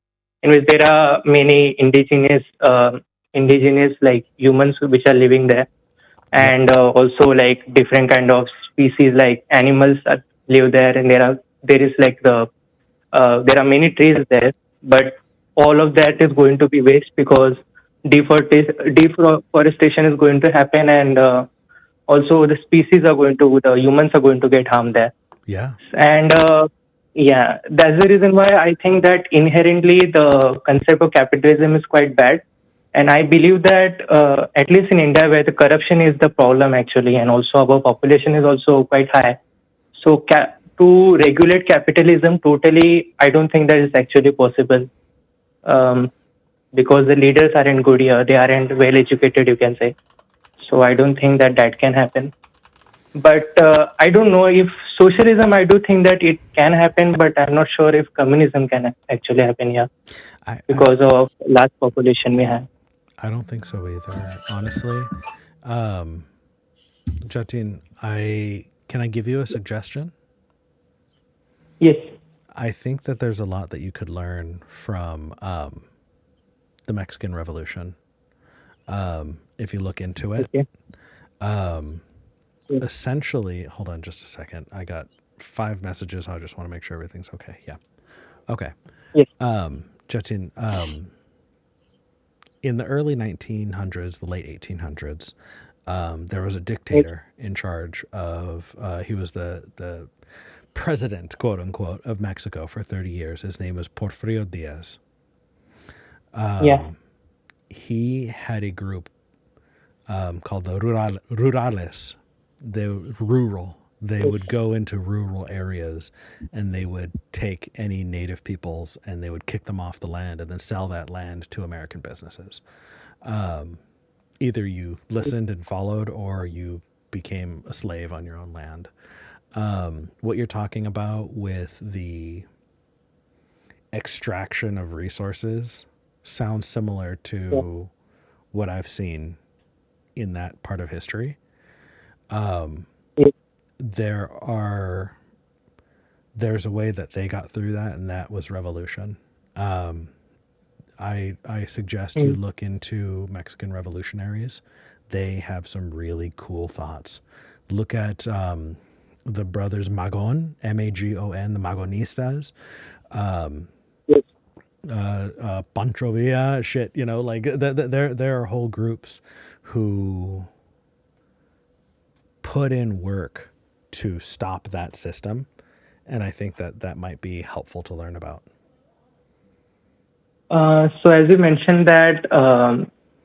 in which there are many indigenous like humans which are living there, and also like different kind of species like animals that live there, and there is like there are many trees there, but all of that is going to be waste because deforestation is going to happen, and also the humans are going to get harmed there. Yeah. And that's the reason why I think that inherently the concept of capitalism is quite bad. And I believe that at least in India, where the corruption is the problem actually, and also our population is also quite high. So to regulate capitalism totally, I don't think that is actually possible. Because the leaders aren't good here. They aren't well educated, you can say. So I don't think that can happen. But I don't know if socialism, I do think that it can happen, but I'm not sure if communism can actually happen here because of large population we have. I don't think so either, honestly. Jatin, can I give you a suggestion? Yes. I think that there's a lot that you could learn from the Mexican Revolution if you look into it. Okay. Essentially, hold on just a second. I got 5 messages. I just want to make sure everything's okay. Yeah. Okay. Yes. Jatin, in the early 1900s, the late 1800s, there was a dictator in charge of, he was the president, quote unquote, of Mexico for 30 years. His name was Porfirio Diaz. He had a group called the Rurales. Rural. They would go into rural areas and they would take any native peoples and they would kick them off the land and then sell that land to American businesses. Either you listened and followed or you became a slave on your own land. What you're talking about with the extraction of resources sounds similar to what I've seen in that part of history. There's a way that they got through that, and that was revolution. I suggest you look into Mexican revolutionaries. They have some really cool thoughts. Look at the brothers Magon, Magon, the Magonistas. Pancho Villa, shit, like there are whole groups who put in work to stop that system, and I think that might be helpful to learn about. So as you mentioned that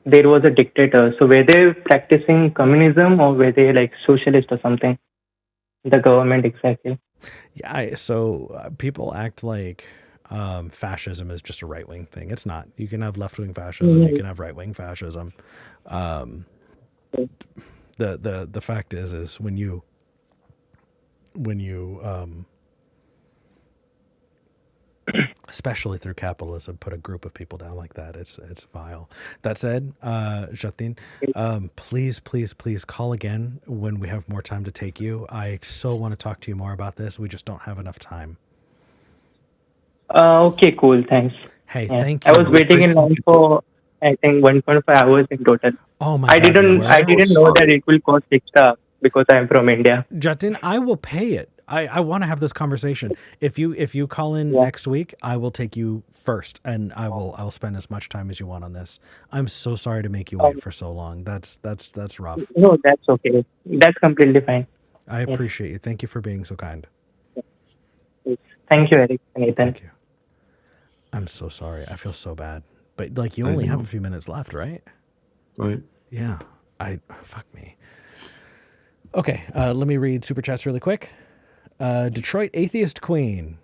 there was a dictator, so were they practicing communism or were they like socialist or something? The government exactly. Yeah, so people act like fascism is just a right-wing thing. It's not. You can have left-wing fascism, you can have right-wing fascism. The fact is when you especially through capitalism, put a group of people down like that, it's vile. That said, Jatin, please call again when we have more time to take you. I so want to talk to you more about this. We just don't have enough time. Okay, cool. Thanks. Hey, thank you. I was waiting in line for I think 1.5 hours in total. Oh my I God! didn't know that it will cost extra because I'm from India. Jatin, I will pay it. I want to have this conversation. If you call in next week, I will take you first, and I'll spend as much time as you want on this. I'm so sorry to make you wait for so long. That's rough. No, that's okay. That's completely fine. I appreciate you. Thank you for being so kind. Thank you, Eric and Ethan. Thank you. I'm so sorry. I feel so bad. But like, you only have a few minutes left, right? Right. Yeah. Fuck me. Okay. Let me read super chats really quick. Detroit Atheist Queen.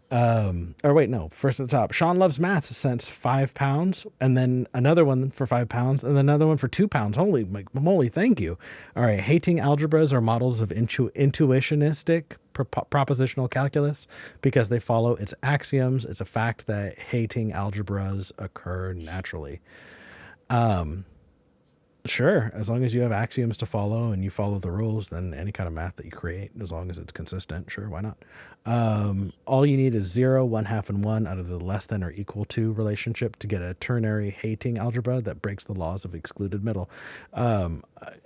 First at the top. Sean Loves Math sent £5, and then another one for £5, and then another one for £2. Holy moly, thank you. All right. Hating algebras are models of intuitionistic propositional calculus because they follow its axioms. It's a fact that hating algebras occur naturally. Sure, as long as you have axioms to follow and you follow the rules, then any kind of math that you create, as long as it's consistent, sure, why not? All you need is 0, 1/2, and 1 out of the less than or equal to relationship to get a ternary hating algebra that breaks the laws of excluded middle.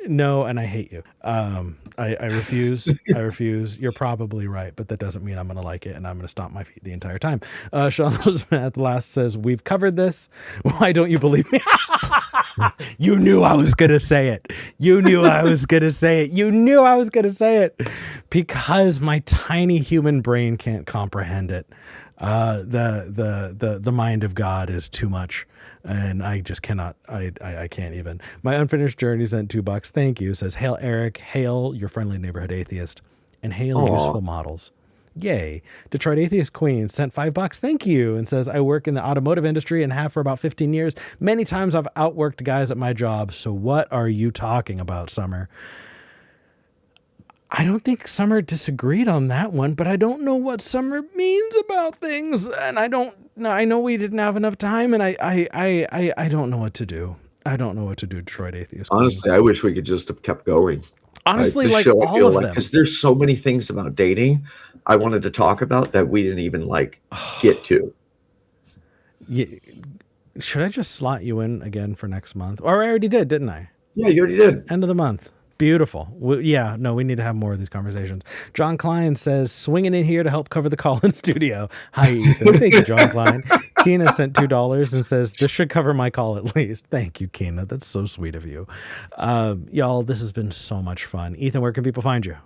No, and I hate you. I refuse. I refuse. You're probably right, but that doesn't mean I'm going to like it, and I'm going to stomp my feet the entire time. Sean Loves Math last says, we've covered this. Why don't you believe me? You knew I was going to say it. You knew I was going to say it. You knew I was going to say it because my tiny human brain can't comprehend it. The mind of God is too much, and I just cannot. I can't even. My unfinished journey sent $2. Thank you. Says, hail Eric, hail your friendly neighborhood atheist, and hail useful models. Yay. Detroit Atheist Queen sent $5. Thank you. And says, I work in the automotive industry and have for about 15 years. Many times I've outworked guys at my job. So what are you talking about, Summer? I don't think Summer disagreed on that one, but I don't know what Summer means about things, and I don't know. I know we didn't have enough time, and I don't know what to do. I don't know what to do, Detroit Atheist Queen. Honestly, I wish we could just have kept going. Honestly, This like show, I all feel of like, them. because there's so many things about dating I wanted to talk about that we didn't even like get to. Yeah, should I just slot you in again for next month? Or I already did, didn't I? Yeah, you already did. End of the month. Beautiful. We need to have more of these conversations. John Klein says, swinging in here to help cover the call in studio. Hi, Ethan. Thank you, John Klein. Keena sent $2 and says, this should cover my call at least. Thank you, Keena. That's so sweet of you. Y'all, this has been so much fun. Ethan, where can people find you?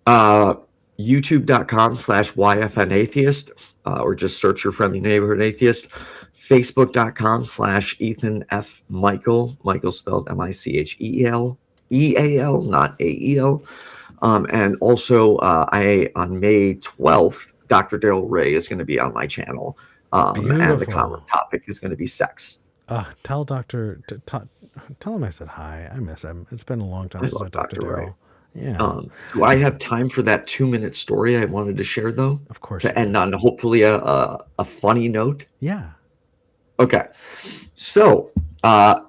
YouTube.com/YFNAtheist, or just search your friendly neighborhood atheist. Facebook.com/Ethan F. Michael. Michael spelled MICHEEL. EAL, not AEL. And also, on May 12th, Dr. Daryl Ray is going to be on my channel. And the common topic is going to be sex. Tell him I said hi. I miss him. It's been a long time since I talked to Daryl. Yeah. Do I have time for that 2-minute story I wanted to share, though? Of course. To end on hopefully a funny note? Yeah. Okay. So,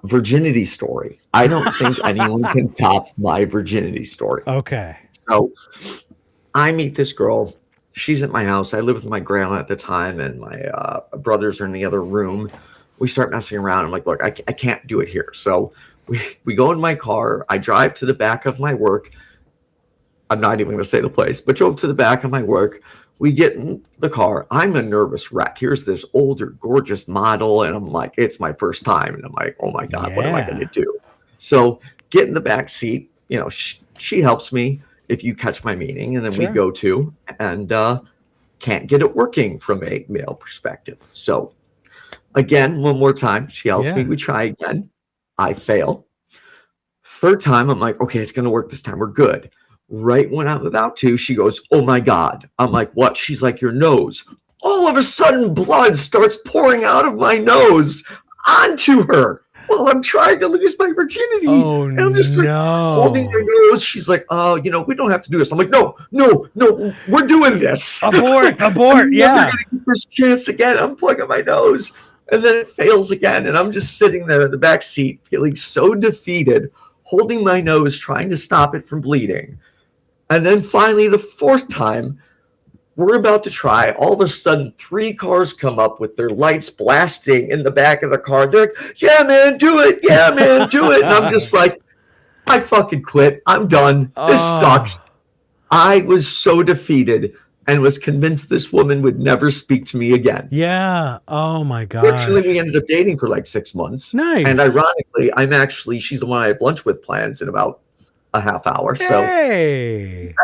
virginity story. I don't think anyone can top my virginity story. Okay. So, I meet this girl. She's at my house. I live with my grandma at the time, and my brothers are in the other room. We start messing around. I'm like, look, I can't do it here. So, we go in my car. I drive to the back of my work. I'm not even going to say the place, but drove to the back of my work. We get in the car. I'm a nervous wreck. Here's this older, gorgeous model. And I'm like, it's my first time. And I'm like, oh my God, what am I going to do? So get in the back seat. You know, she helps me, if you catch my meaning. And then we go to, and can't get it working from a male perspective. So again, one more time, she helps me. We try again. I fail. Third time, I'm like, okay, it's going to work this time. We're good. Right when I'm about to, she goes, oh my God. I'm like, what? She's like, your nose. All of a sudden, blood starts pouring out of my nose onto her while I'm trying to lose my virginity. Oh, and I'm just like holding her nose. She's like, we don't have to do this. I'm like, no, we're doing this. Abort. I'm never gonna get this chance again. I'm plugging my nose. And then it fails again. And I'm just sitting there in the back seat, feeling so defeated, holding my nose, trying to stop it from bleeding. And then finally, the fourth time, we're about to try. All of a sudden, 3 cars come up with their lights blasting in the back of the car. They're like, yeah, man, do it. Yeah, man, do it. And I'm just like, I fucking quit. I'm done. This sucks. I was so defeated and was convinced this woman would never speak to me again. Yeah. Oh my God. Fortunately, we ended up dating for like 6 months. Nice. And ironically, she's the one I have lunch with plans in about a half hour. Hey.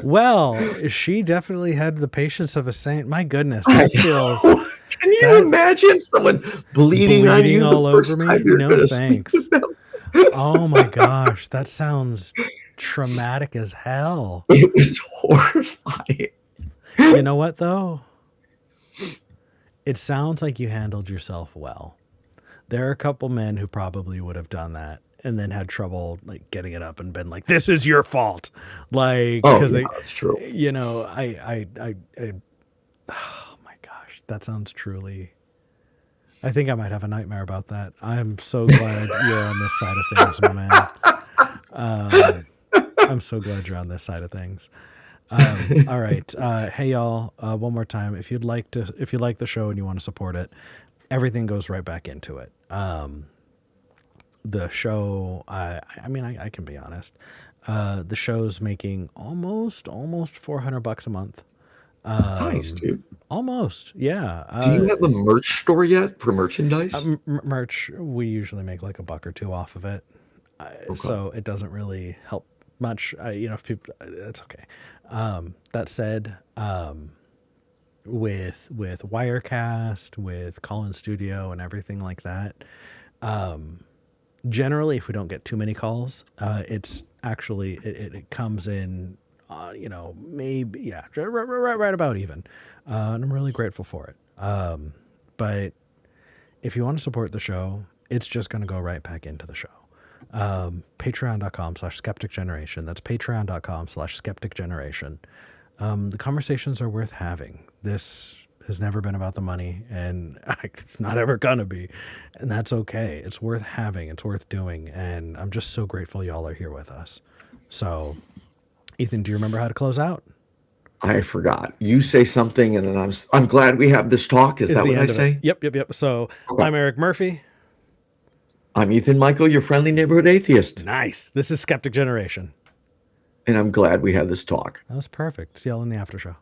Well, she definitely had the patience of a saint. My goodness, that feels. Can you imagine someone bleeding on you all the over first me? time you're No thanks. Oh my gosh, that sounds traumatic as hell. It was horrifying. You know what though? It sounds like you handled yourself well. There are a couple men who probably would have done that and then had trouble like getting it up and been like, this is your fault. Like, because that's true. You know, I oh my gosh, that sounds truly, I think I might have a nightmare about that. I'm so glad you're on this side of things, my man. I'm so glad you're on this side of things. All right. Hey y'all, one more time. If you like the show and you want to support it, everything goes right back into it. The show, I can be honest. The show's making almost $400 a month. Nice, dude. Almost, yeah. Do you have a merch store yet for merchandise? Merch, we usually make like $1 or $2 off of it, so it doesn't really help much. If people, it's okay. That said, with Wirecast, with Call-In Studio, and everything like that, generally, if we don't get too many calls, it's actually it comes in, maybe right about even, and I'm really grateful for it. But if you want to support the show, it's just going to go right back into the show. Patreon.com/skepticgeneration. That's patreon.com/skepticgeneration. The conversations are worth having. This has never been about the money, and it's not ever gonna be, and that's okay. It's worth having. It's worth doing, and I'm just so grateful y'all are here with us. So, Ethan, do you remember how to close out? I forgot. You say something, and then I'm glad we have this talk. Is that what I say? Yep. So Okay. I'm Eric Murphy. I'm Ethan Michael, your friendly neighborhood atheist. Nice. This is Skeptic Generation. And I'm glad we had this talk. That was perfect. See y'all in the after show.